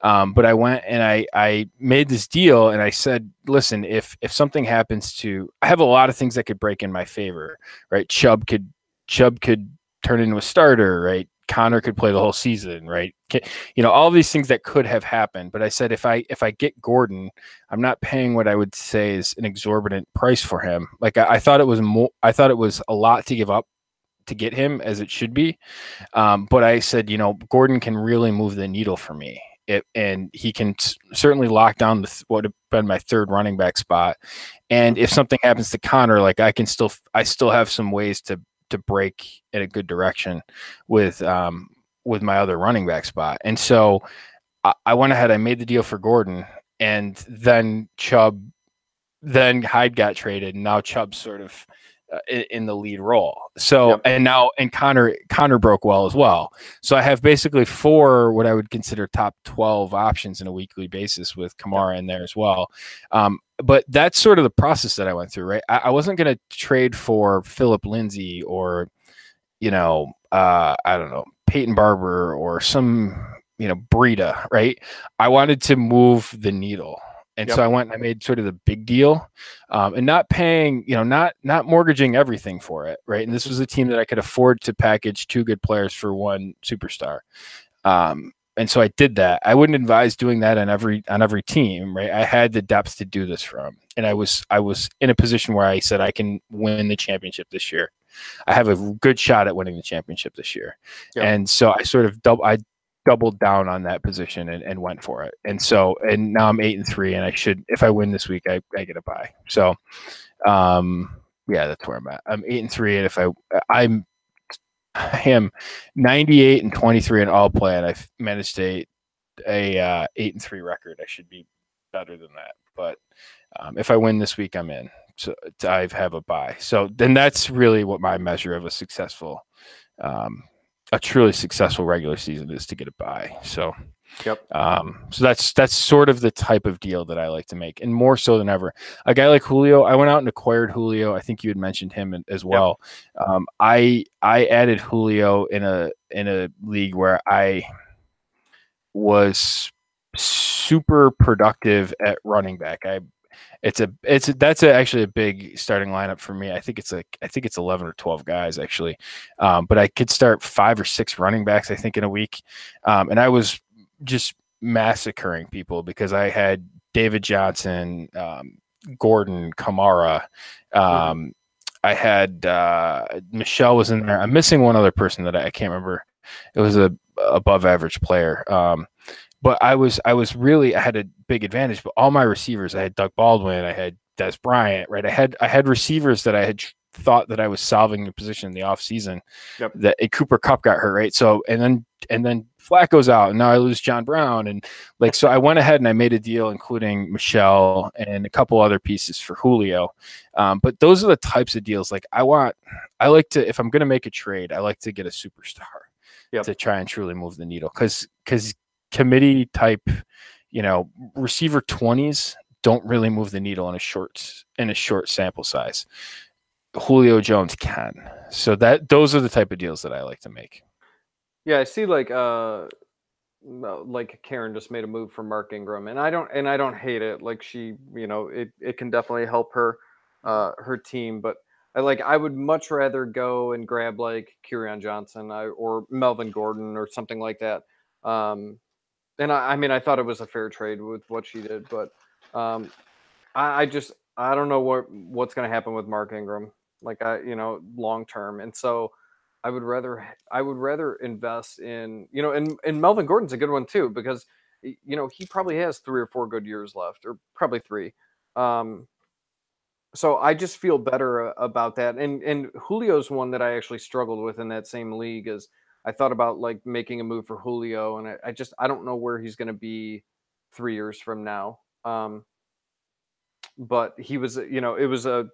But I went and I made this deal, and I said, listen, if something happens I have a lot of things that could break in my favor, right? Chubb could turn into a starter, right? Connor could play the whole season, right? All these things that could have happened. But I said, if I get Gordon, I'm not paying what I would say is an exorbitant price for him. Like I thought it was a lot to give up to get him, as it should be. But I said, Gordon can really move the needle for me. And he can certainly lock down what would have been my third running back spot. And if something happens to Connor, like I still have some ways to break in a good direction with my other running back spot. And so I went ahead, I made the deal for Gordon, and then Hyde got traded, and now Chubb's sort of in the lead role. So, and Connor broke well as well. So I have basically 4 what I would consider top 12 options in a weekly basis with Kamara in there as well. But that's sort of the process that I went through, right? I wasn't going to trade for Philip Lindsay or, I don't know, Peyton Barber or some, Breida, right? I wanted to move the needle. And so I went and I made sort of the big deal, and not paying, not mortgaging everything for it, right? And this was a team that I could afford to package 2 good players for 1 superstar. And so I did that. I wouldn't advise doing that on every team, right? I had the depth to do this from, and I was in a position where I said I can win the championship this year. I have a good shot at winning the championship this year. And so I sort of doubled down on that position and went for it. And now I'm 8-3, and if I win this week, I get a bye. So, that's where I'm at. I'm 8-3, and if I am 98-23 in all play, and I've managed a 8-3 record. I should be better than that. But if I win this week, I'm in. So I have a bye. So then that's really what my measure of a truly successful regular season is, to get a bye. So, so that's sort of the type of deal that I like to make, and more so than ever. A guy like Julio, I went out and acquired Julio. I think you had mentioned him as well. I added Julio in a league where I was super productive at running back. That's actually a big starting lineup for me. I think it's 11 or 12 guys actually, but I could start 5 or 6 running backs I think in a week, and I was just massacring people because I had David Johnson, Gordon, Kamara. I had Michelle was in there. I'm missing one other person that I can't remember. It was a above average player. But I had a big advantage. But all my receivers, I had Doug Baldwin, I had Des Bryant, right? I had receivers that I had thought that I was solving the position in the offseason. Yep. That Cooper Kupp got hurt, right? So and then Flacco's out, and now I lose John Brown, and like so I went ahead and I made a deal, including Michelle and a couple other pieces for Julio. But those are the types of deals like I like to, if I'm going to make a trade, I like to get a superstar to try and truly move the needle, because committee type, receiver 20s don't really move the needle in a short sample size. Julio Jones can. So those are the type of deals that I like to make. Yeah, I see like Karen just made a move for Mark Ingram, and I don't hate it. Like she, it can definitely help her team, but I would much rather go and grab like Kerryon Johnson or Melvin Gordon or something like that. And I thought it was a fair trade with what she did, but I don't know what's going to happen with Mark Ingram, long term, and so I would rather invest in, and Melvin Gordon's a good one too, because he probably has 3 or 4 good years left, or probably 3. So I just feel better about that. And Julio's one that I actually struggled with in that same league. Is I thought about like making a move for Julio, and I don't know where he's going to be 3 years from now. But he was, it was a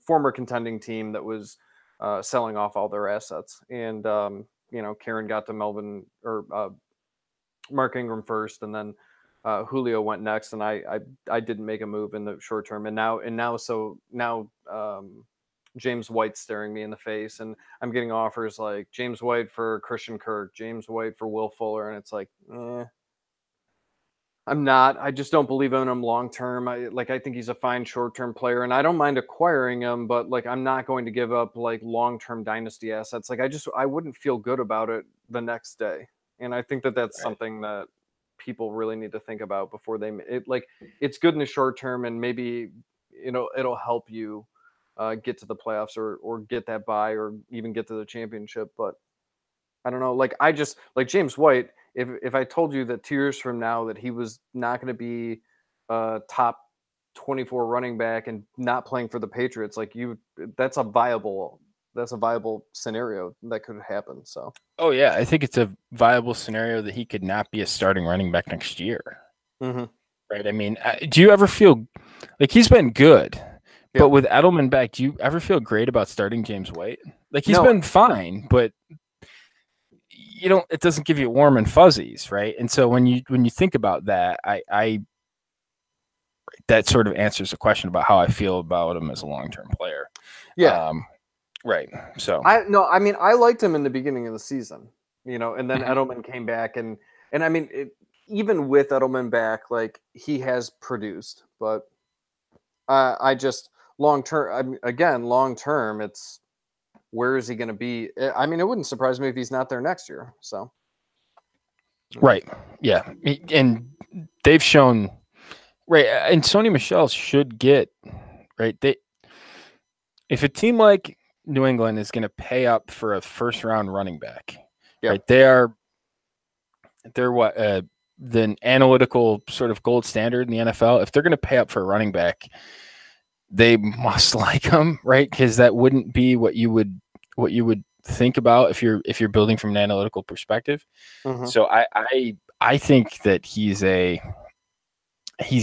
former contending team that was selling off all their assets, and Karen got to Mark Ingram first, and then Julio went next, and I didn't make a move in the short term, and now James White's staring me in the face, and I'm getting offers like James White for Christian Kirk, James White for Will Fuller, and it's like, I just don't believe in him long term. I think he's a fine short term player, and I don't mind acquiring him, but like I'm not going to give up like long term dynasty assets. Like I wouldn't feel good about it the next day, and I think that's something that people really need to think about before it's good in the short term, and maybe it'll help you get to the playoffs or get that bye or even get to the championship. But I don't know, like James White, if I told you that 2 years from now that he was not going to be a top 24 running back and not playing for the Patriots, that's a viable scenario that could happen. So, oh yeah, I think it's a viable scenario that he could not be a starting running back next year. Mm-hmm. Right. I mean, do you ever feel like he's been good, but with Edelman back, do you ever feel great about starting James White? Like he's been fine, but it doesn't give you warm and fuzzies. Right. And so when you think about that, that sort of answers the question about how I feel about him as a long-term player. Yeah. Right. So I liked him in the beginning of the season, and then Edelman came back, and I mean, even with Edelman back, like he has produced, but I just long term, it's where is he going to be? I mean, it wouldn't surprise me if he's not there next year. So, right, yeah, and they've shown right, and Sony Michel should get right. If a team like New England is going to pay up for a first-round running back, right? They're what the analytical sort of gold standard in the NFL. If they're going to pay up for a running back, they must like him, right? Because that wouldn't be what you would think about if you're building from an analytical perspective. Mm-hmm. So I think that he's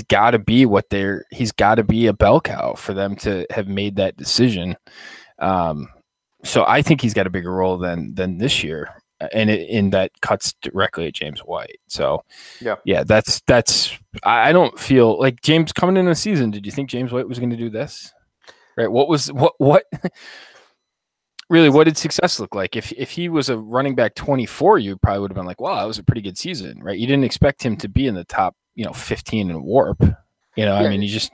got to be he's got to be a bell cow for them to have made that decision. So I think he's got a bigger role than this year, and in that cuts directly at James White. So yeah, that's I don't feel like James coming into the season. Did you think James White was going to do this? Right? What really, what did success look like? If he was a running back 24, you probably would have been like, wow, that was a pretty good season, right? You didn't expect him to be in the top, 15 in WARP. I mean, you just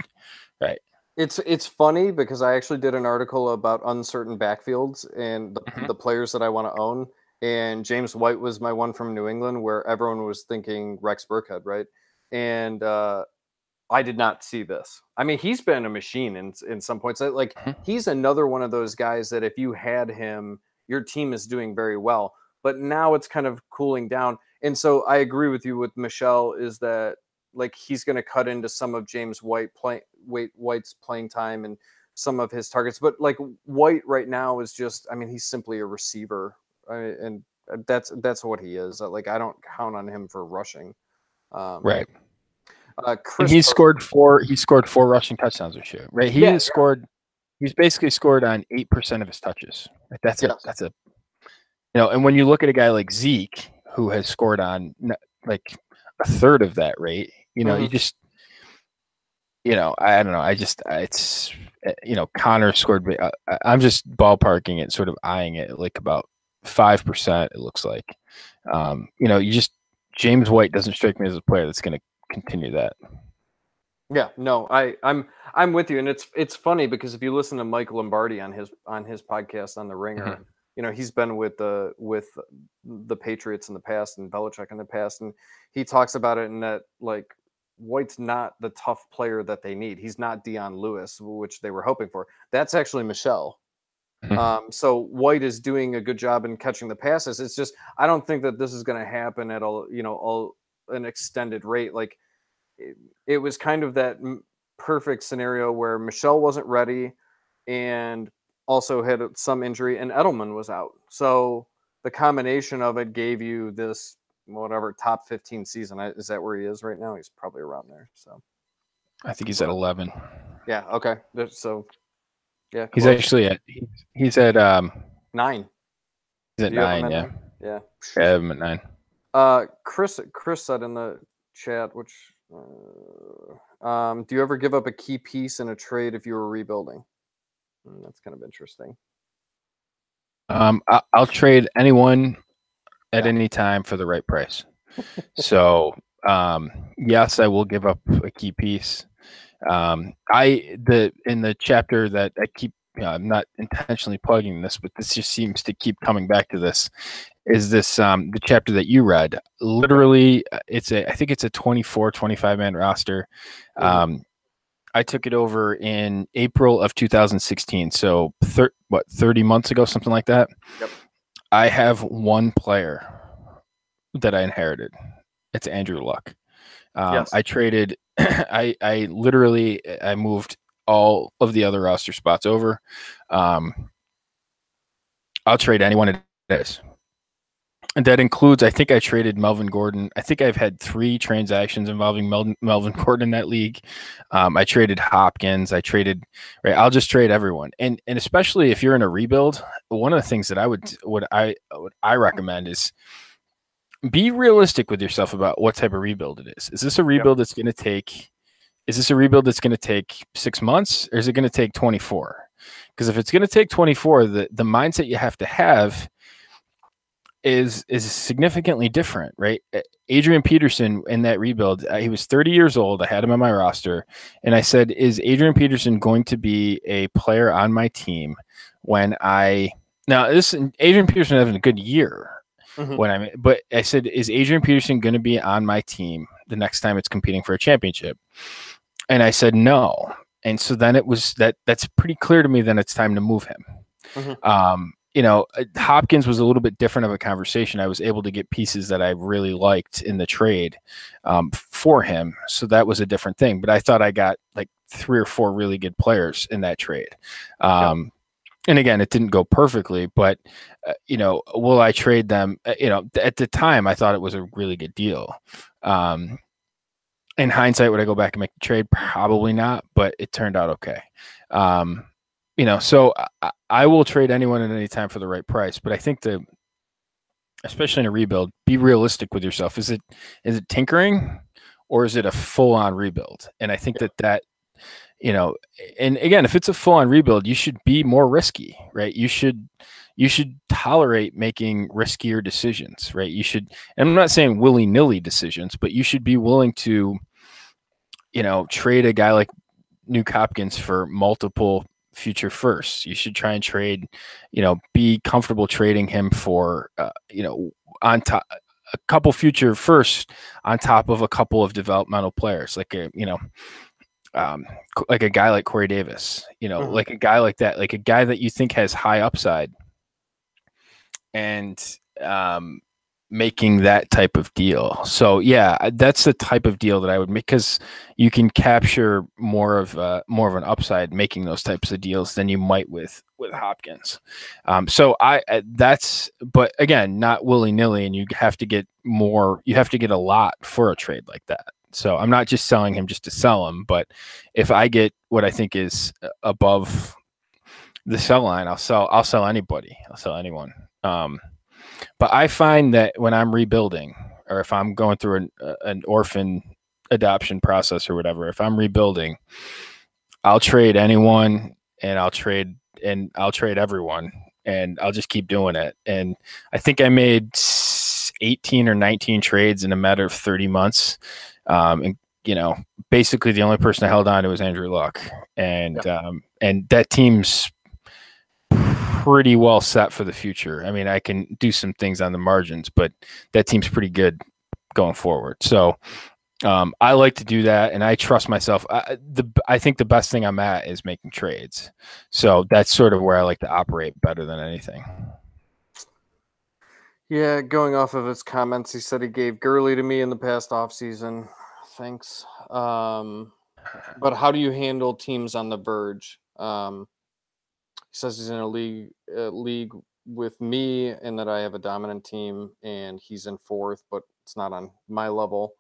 right. It's funny because I actually did an article about uncertain backfields and the players that I want to own. And James White was my one from New England, where everyone was thinking Rex Burkhead, right? And I did not see this. I mean, he's been a machine in some points. He's another one of those guys that if you had him, your team is doing very well. But now it's kind of cooling down. And so I agree with you with Michelle, is that like he's going to cut into some of James White's playing time and some of his targets. But like White right now is just, I mean, he's simply a receiver, and that's what he is. Like I don't count on him for rushing. Right. Chris, And he scored 4 rushing touchdowns this year, right? He has scored. He's basically scored on 8% of his touches. Right? That's a and when you look at a guy like Zeke, who has scored on like a third of that rate, you just, I don't know. It's, Connor scored. I'm just ballparking it, sort of eyeing it like about 5%. It looks like, James White doesn't strike me as a player that's going to continue that. Yeah, no, I'm with you, and it's funny because if you listen to Mike Lombardi on his podcast on The Ringer, he's been with the Patriots in the past and Belichick in the past, and he talks about it in that like White's not the tough player that they need. He's not Dion Lewis, which they were hoping for. That's actually Michelle. So White is doing a good job in catching the passes. It's just I don't think that this is going to happen at an extended rate. Like it was kind of that perfect scenario where Michelle wasn't ready and also had some injury, and Edelman was out. So the combination of it gave you this whatever top 15 season. Is that where he is right now? He's probably around there. So I think he's at 11. Yeah. Okay. So yeah, he's actually he's at 9. He's at 9. Yeah. 9? Yeah. I have him at 9. Chris said in the chat, which do you ever give up a key piece in a trade if you were rebuilding? That's kind of interesting. I'll trade anyone at any time for the right price. So yes, I will give up a key piece. In the chapter that I keep, I'm not intentionally plugging this, but this just seems to keep coming back to this. Is this the chapter that you read? Literally, I think it's a 25 man roster. I took it over in April of 2016, so 30 months ago, something like that. Yep. I have one player that I inherited. It's Andrew Luck. Yes. I traded. I literally moved all of the other roster spots over. I'll trade anyone it is. And that includes, I think I traded Melvin Gordon. I think I've had 3 transactions involving Melvin Gordon in that league. I traded Hopkins. I'll just trade everyone. And especially if you're in a rebuild, one of the things that I recommend is be realistic with yourself about what type of rebuild it is. Is this a rebuild that's going to take 6 months, or is it going to take 24? Because if it's going to take 24, the mindset you have to have is significantly different, right? Adrian Peterson in that rebuild, he was 30 years old. I had him on my roster, and I said, "Is Adrian Peterson going to be a player on my team when Adrian Peterson having a good year but I said, is Adrian Peterson going to be on my team the next time it's competing for a championship?" And I said no, and so then it was that's pretty clear to me. Then it's time to move him. Hopkins was a little bit different of a conversation. I was able to get pieces that I really liked in the trade for him. So that was a different thing. But I thought I got like 3 or 4 really good players in that trade. And again, it didn't go perfectly, but will I trade them? At the time, I thought it was a really good deal. In hindsight, would I go back and make the trade? Probably not, but it turned out okay. So I will trade anyone at any time for the right price. But I think especially in a rebuild, be realistic with yourself. Is it tinkering, or is it a full-on rebuild? And I think that and again, if it's a full-on rebuild, you should be more risky, right? You should tolerate making riskier decisions, right? And I'm not saying willy-nilly decisions, but you should be willing to, trade a guy like Nuke Hopkins for multiple future firsts. You should try and trade, be comfortable trading him for, on top a couple future firsts on top of a couple of developmental players, like a guy like Corey Davis, like a guy like that, like a guy that you think has high upside, and making that type of deal. So yeah, that's the type of deal that I would make, because you can capture more of an upside making those types of deals than you might with Hopkins. So that's, but again, not willy nilly, and you have to get a lot for a trade like that. So I'm not just selling him just to sell him, but if I get what I think is above the sell line, I'll sell anybody. I'll sell anyone. But I find that when I'm rebuilding, or if I'm going through an orphan adoption process or whatever, if I'm rebuilding, I'll trade anyone, and I'll trade everyone, and I'll just keep doing it. And I think I made 18 or 19 trades in a matter of 30 months. And basically the only person I held on to was Andrew Luck, and that team's pretty well set for the future. I mean, I can do some things on the margins, but that team's pretty good going forward. So I like to do that, and I trust myself. I think the best thing I'm at is making trades. So that's sort of where I like to operate better than anything. Yeah, going off of his comments, he said he gave Gurley to me in the past offseason. Thanks. But how do you handle teams on the verge? He says he's in a league with me, and that I have a dominant team, and he's in fourth, but it's not on my level.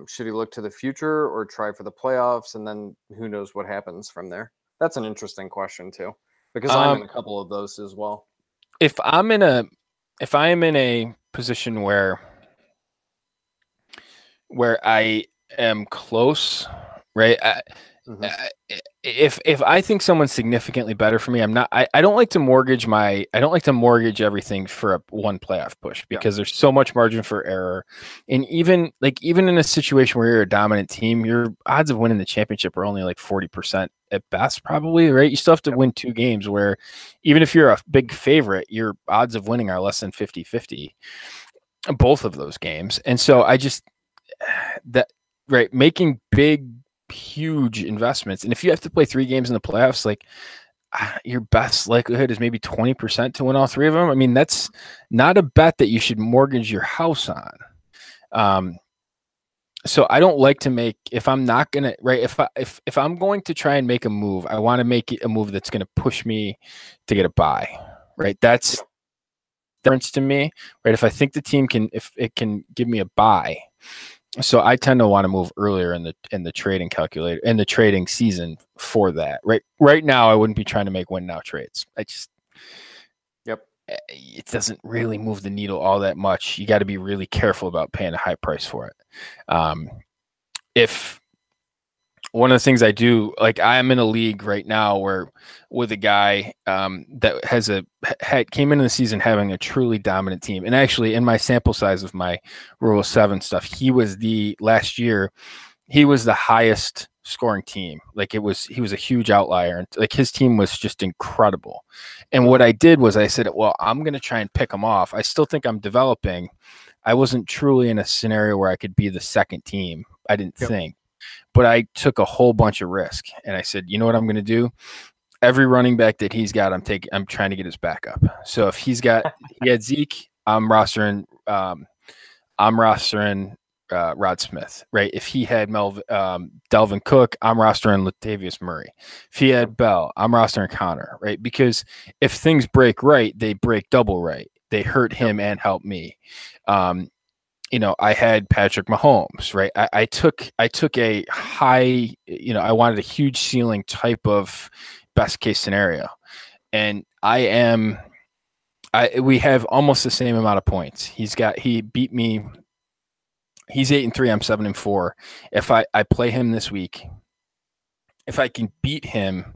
Should he look to the future or try for the playoffs, and then who knows what happens from there? That's an interesting question too, because I'm in a couple of those as well. If I am in a position where I am close, right? If I think someone's significantly better for me, I don't like to mortgage everything for one playoff push, because there's so much margin for error. And even in a situation where you're a dominant team, your odds of winning the championship are only like 40% at best, probably, right? You still have to win 2 games, where even if you're a big favorite, your odds of winning are less than 50-50, both of those games. And so making big, huge investments, and if you have to play 3 games in the playoffs, like your best likelihood is maybe 20% to win all 3 of them. I mean, that's not a bet that you should mortgage your house on. So I don't like to make, if I'm not gonna, right, if I'm going to try and make a move, I want to make it a move that's going to push me to get a buy, right? That's the difference to me, right? If I think the team if it can give me a buy. So I tend to want to move earlier in the trading calculator, in the trading season, for that. Right now, I wouldn't be trying to make win now trades. It doesn't really move the needle all that much. You got to be really careful about paying a high price for it. If one of the things I do, like I am in a league right now with a guy that came into the season having a truly dominant team. And actually, in my sample size of my Rule of 7 stuff, last year, he was the highest scoring team. Like he was a huge outlier, and like his team was just incredible. And what I did was I said, well, I'm going to try and pick him off. I still think I'm developing. I wasn't truly in a scenario where I could be the second team. I didn't think. But I took a whole bunch of risk, and I said, you know what I'm going to do? Every running back that he's got, I'm trying to get his backup. So if he had Zeke, I'm rostering Rod Smith, right? If he had Delvin Cook, I'm rostering Latavius Murray. If he had Bell, I'm rostering Connor, right? Because if things break right, they break double right. They hurt him and help me. I had Patrick Mahomes, right? I took a high, I wanted a huge ceiling type of best case scenario. And we have almost the same amount of points. He beat me. He's 8-3. I'm 7-4. If I play him this week, if I can beat him,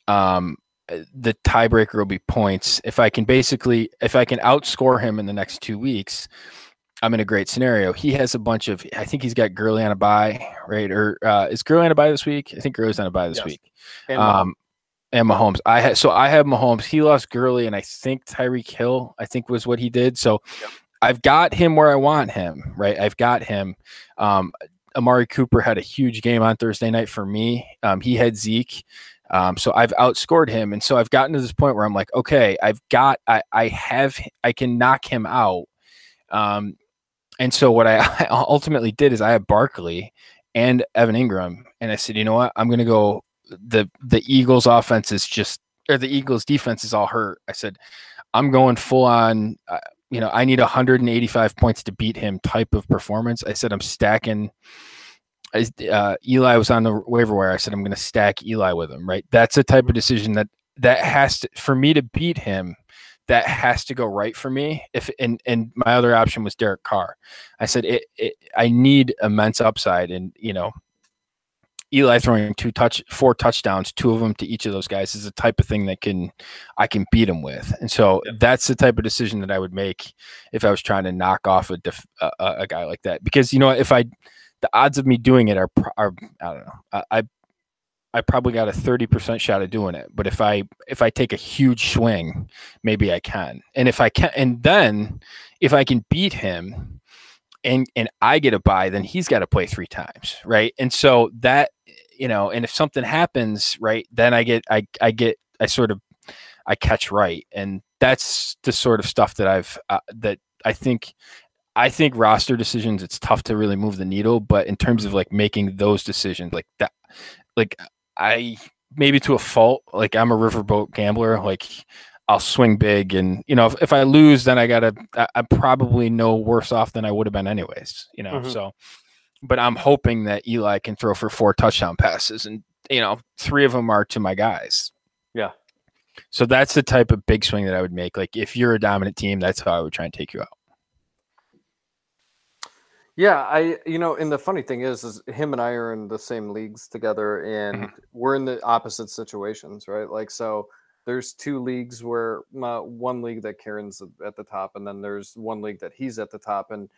the tiebreaker will be points. If I can outscore him in the next 2 weeks, I'm in a great scenario. He has a bunch of, I think he's got Gurley on a bye, right? Or is Gurley on a bye this week? I think Gurley's on a bye this week. And Mahomes. I have Mahomes. He lost Gurley, and I think Tyreek Hill, I think, was what he did. So I've got him where I want him, right? I've got him. Amari Cooper had a huge game on Thursday night for me. He had Zeke. So I've outscored him. And so I've gotten to this point where I'm like, okay, I can knock him out. And so what I ultimately did is I had Barkley and Evan Ingram, and I said, you know what, I'm going to go. The Eagles offense is just, or the Eagles defense is all hurt. I said, I'm going full on. I need 185 points to beat him type of performance. I said I'm stacking. Eli was on the waiver wire. I said I'm going to stack Eli with him. Right. That's a type of decision that has to, for me to beat him, that has to go right for me. And my other option was Derek Carr. I said I need immense upside, and Eli throwing 4 touchdowns, 2 of them to each of those guys, is the type of thing that I can beat him with. And so that's the type of decision that I would make if I was trying to knock off a guy like that. Because the odds of me doing it are I don't know. I probably got a 30% shot of doing it. But if I take a huge swing, maybe I can. And if I can, and then if I can beat him and I get a bye, then he's got to play 3 times. Right. And so that, and if something happens, right, then I catch right. And that's the sort of stuff that I think roster decisions, it's tough to really move the needle, but in terms of like making those decisions like that, like I maybe to a fault, like I'm a riverboat gambler, like I'll swing big, and if I lose, then I'm probably no worse off than I would have been anyways, so, but I'm hoping that Eli can throw for 4 touchdown passes, and 3 of them are to my guys. Yeah. So that's the type of big swing that I would make. Like if you're a dominant team, that's how I would try and take you out. Yeah, and the funny thing is him and I are in the same leagues together, and we're in the opposite situations, right? Like, so there's 2 leagues where one league that Karen's at the top, and then there's one league that he's at the top, and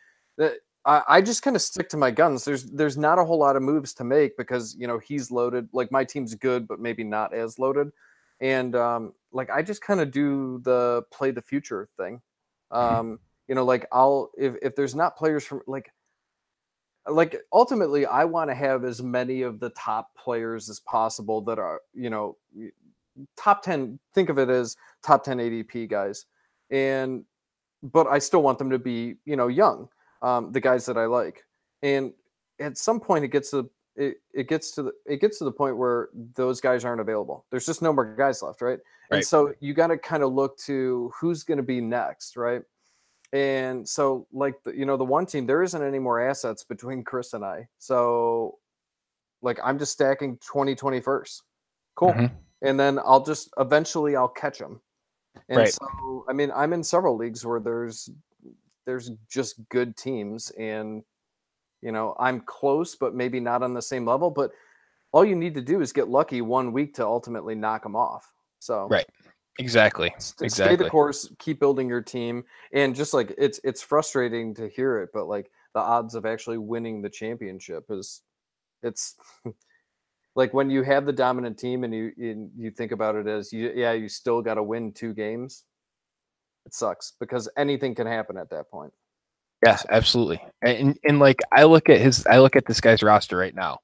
I just kind of stick to my guns. There's not a whole lot of moves to make because he's loaded. Like my team's good, but maybe not as loaded, and like I just kind of do the play the future thing. Like if there's not players from like ultimately I want to have as many of the top players as possible that are, top 10, think of it as top 10 ADP guys. But I still want them to be, young, the guys that I like. And at some point it gets to the point where those guys aren't available. There's just no more guys left. Right. And so you got to kind of look to who's going to be next. Right. And so like, the one team, there isn't any more assets between Chris and I. So like, I'm just stacking 2021st. Cool. And then eventually I'll catch them. And so, I mean, I'm in several leagues where there's just good teams, and, I'm close, but maybe not on the same level, but all you need to do is get lucky one week to ultimately knock them off. So, Exactly. Stay the course, keep building your team. And just like, it's frustrating to hear it, but like the odds of actually winning the championship it's like when you have the dominant team and you think about it as you still got to win 2 games. It sucks because anything can happen at that point. Yes, absolutely. And like I look at this guy's roster right now,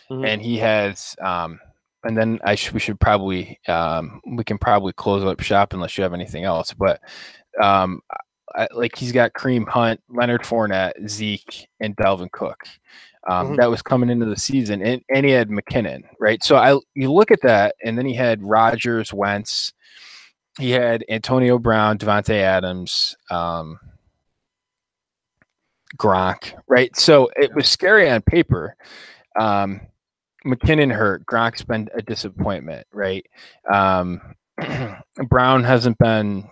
and he has and then we should probably we can probably close up shop unless you have anything else. But like he's got Kareem Hunt, Leonard Fournette, Zeke, and Dalvin Cook. That was coming into the season, and he had McKinnon, right? So you look at that, and then he had Rodgers, Wentz, he had Antonio Brown, Devontae Adams, Gronk, right? So it was scary on paper. McKinnon hurt. Gronk's been a disappointment, right? Brown hasn't been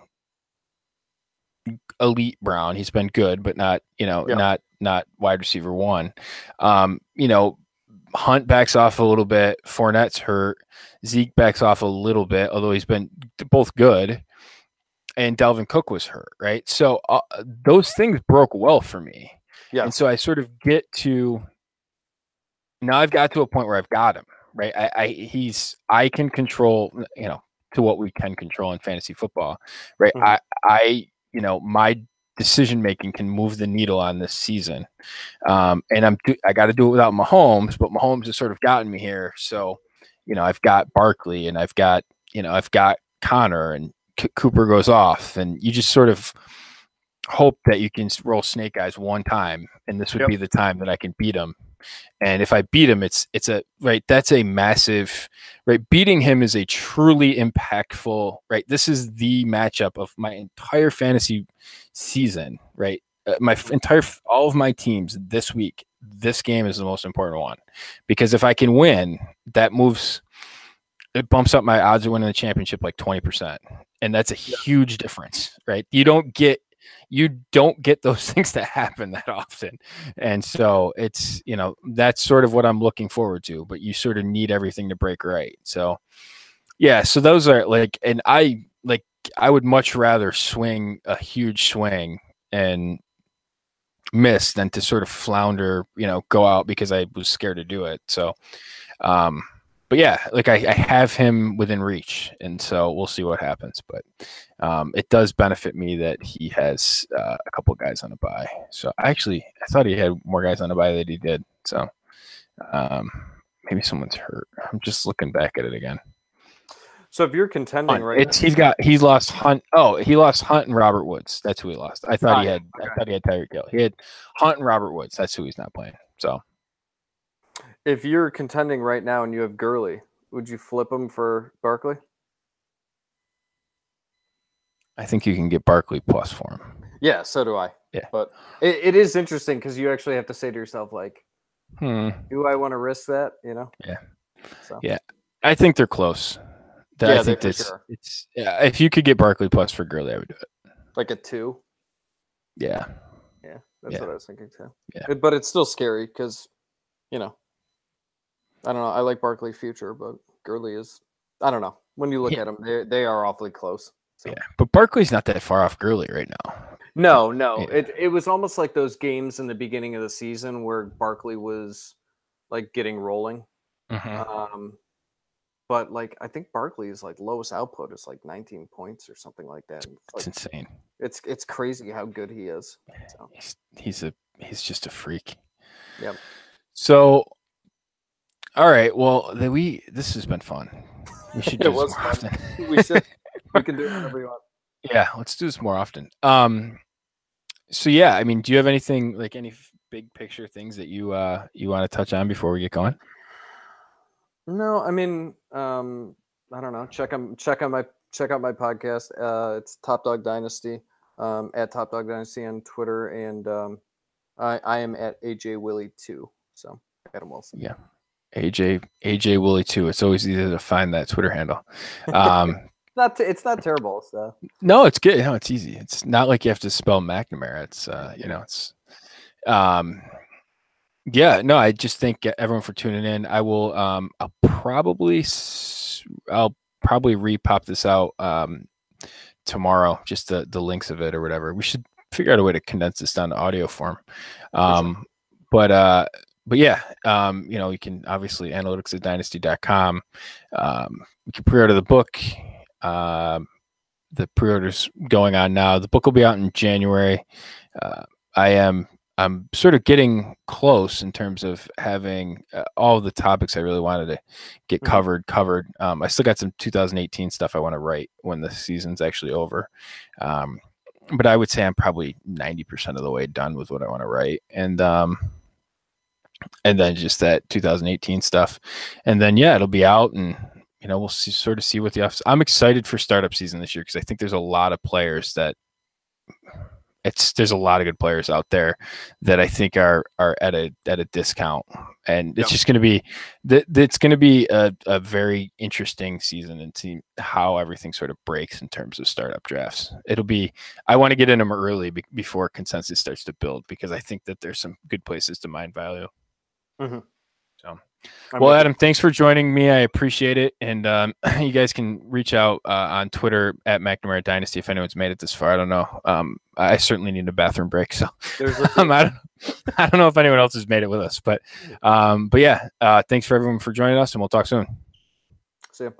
elite Brown. He's been good, but not, not wide receiver 1. Hunt backs off a little bit. Fournette's hurt. Zeke backs off a little bit, although he's been both good. And Dalvin Cook was hurt, right? So those things broke well for me. Yeah. And so I sort of now I've got to a point where I've got him, right? I can control, to what we can control in fantasy football, right? My decision making can move the needle on this season, and I got to do it without Mahomes, but Mahomes has sort of gotten me here. So, I've got Barkley, and I've got Connor, and Cooper goes off, and you just sort of hope that you can roll snake eyes one time, and this would be the time that I can beat him. And if I beat him, it's a right. That's a massive right. Beating him is a truly impactful right. This is the matchup of my entire fantasy season. Right, all of my teams this week. This game is the most important one because if I can win, that moves. It bumps up my odds of winning the championship like 20%, and that's a huge difference, right? You don't get those things that happen that often. And so it's, that's sort of what I'm looking forward to, but you sort of need everything to break right. So yeah, so those are like, and I would much rather swing a huge swing and miss than to sort of flounder, go out because I was scared to do it. So, but yeah, like I have him within reach, and so we'll see what happens. But it does benefit me that he has a couple guys on a bye. So I thought he had more guys on a bye than he did. So maybe someone's hurt. I'm just looking back at it again. So if you're contending he's lost Hunt. Oh, he lost Hunt and Robert Woods. That's who he lost. I thought he had Tyreek Hill. He had Hunt and Robert Woods. That's who he's not playing. So. If you're contending right now and you have Gurley, would you flip him for Barkley? I think you can get Barkley plus for him. Yeah, so do I. Yeah. But it is interesting because you actually have to say to yourself, like, do I want to risk that? Yeah. So. Yeah. I think they're close. I think sure. It's if you could get Barkley plus for Gurley, I would do it. Like a 2? Yeah. Yeah, that's what I was thinking too. Yeah. But it's still scary because, I don't know. I like Barkley's future, but Gurley is, I don't know. When you look at them, they are awfully close. So. Yeah, but Barkley's not that far off Gurley right now. No. Yeah. It was almost like those games in the beginning of the season where Barkley was like getting rolling. Mm-hmm. But like I think Barkley's like lowest output is like 19 points or something like that. It's insane. It's crazy how good he is. So. He's just a freak. Yep. So. All right. Well, this has been fun. We should do this more often. We should. We can do it whenever you want. Yeah, let's do this more often. So yeah, I mean, do you have anything like any big picture things that you want to touch on before we get going? No, I mean, I don't know. Check out my podcast. It's Top Dog Dynasty. At Top Dog Dynasty on Twitter, and I am at AJ Willie 2. So Adam Wilson. Yeah. AJ Willie 2. It's always easy to find that Twitter handle. It's not terrible. So. No, it's good. No, it's easy. It's not like you have to spell McNamara. It's it's yeah. No, I just thank everyone for tuning in. I will. I'll probably repop this out tomorrow. Just the links of it or whatever. We should figure out a way to condense this down to audio form. But yeah, you can obviously analytics@dynasty.com. You can pre-order the book. The pre-order's going on now. The book will be out in January. I'm sort of getting close in terms of having all the topics I really wanted to get covered. I still got some 2018 stuff I want to write when the season's actually over. But I would say I'm probably 90% of the way done with what I want to write. And then just that 2018 stuff. And then, yeah, it'll be out and, we'll see what the office. I'm excited for startup season this year because I think there's a lot of players there's a lot of good players out there that I think are at a discount. And it's just going to be, it's going to be a very interesting season and see how everything sort of breaks in terms of startup drafts. I want to get in them early before consensus starts to build because I think that there's some good places to mine value. So, well, Adam, thanks for joining me. I appreciate it. And you guys can reach out on Twitter at McNamara Dynasty if anyone's made it this far. I don't know. I certainly need a bathroom break. So I don't know if anyone else has made it with us. But yeah, thanks for everyone for joining us, and we'll talk soon. See you.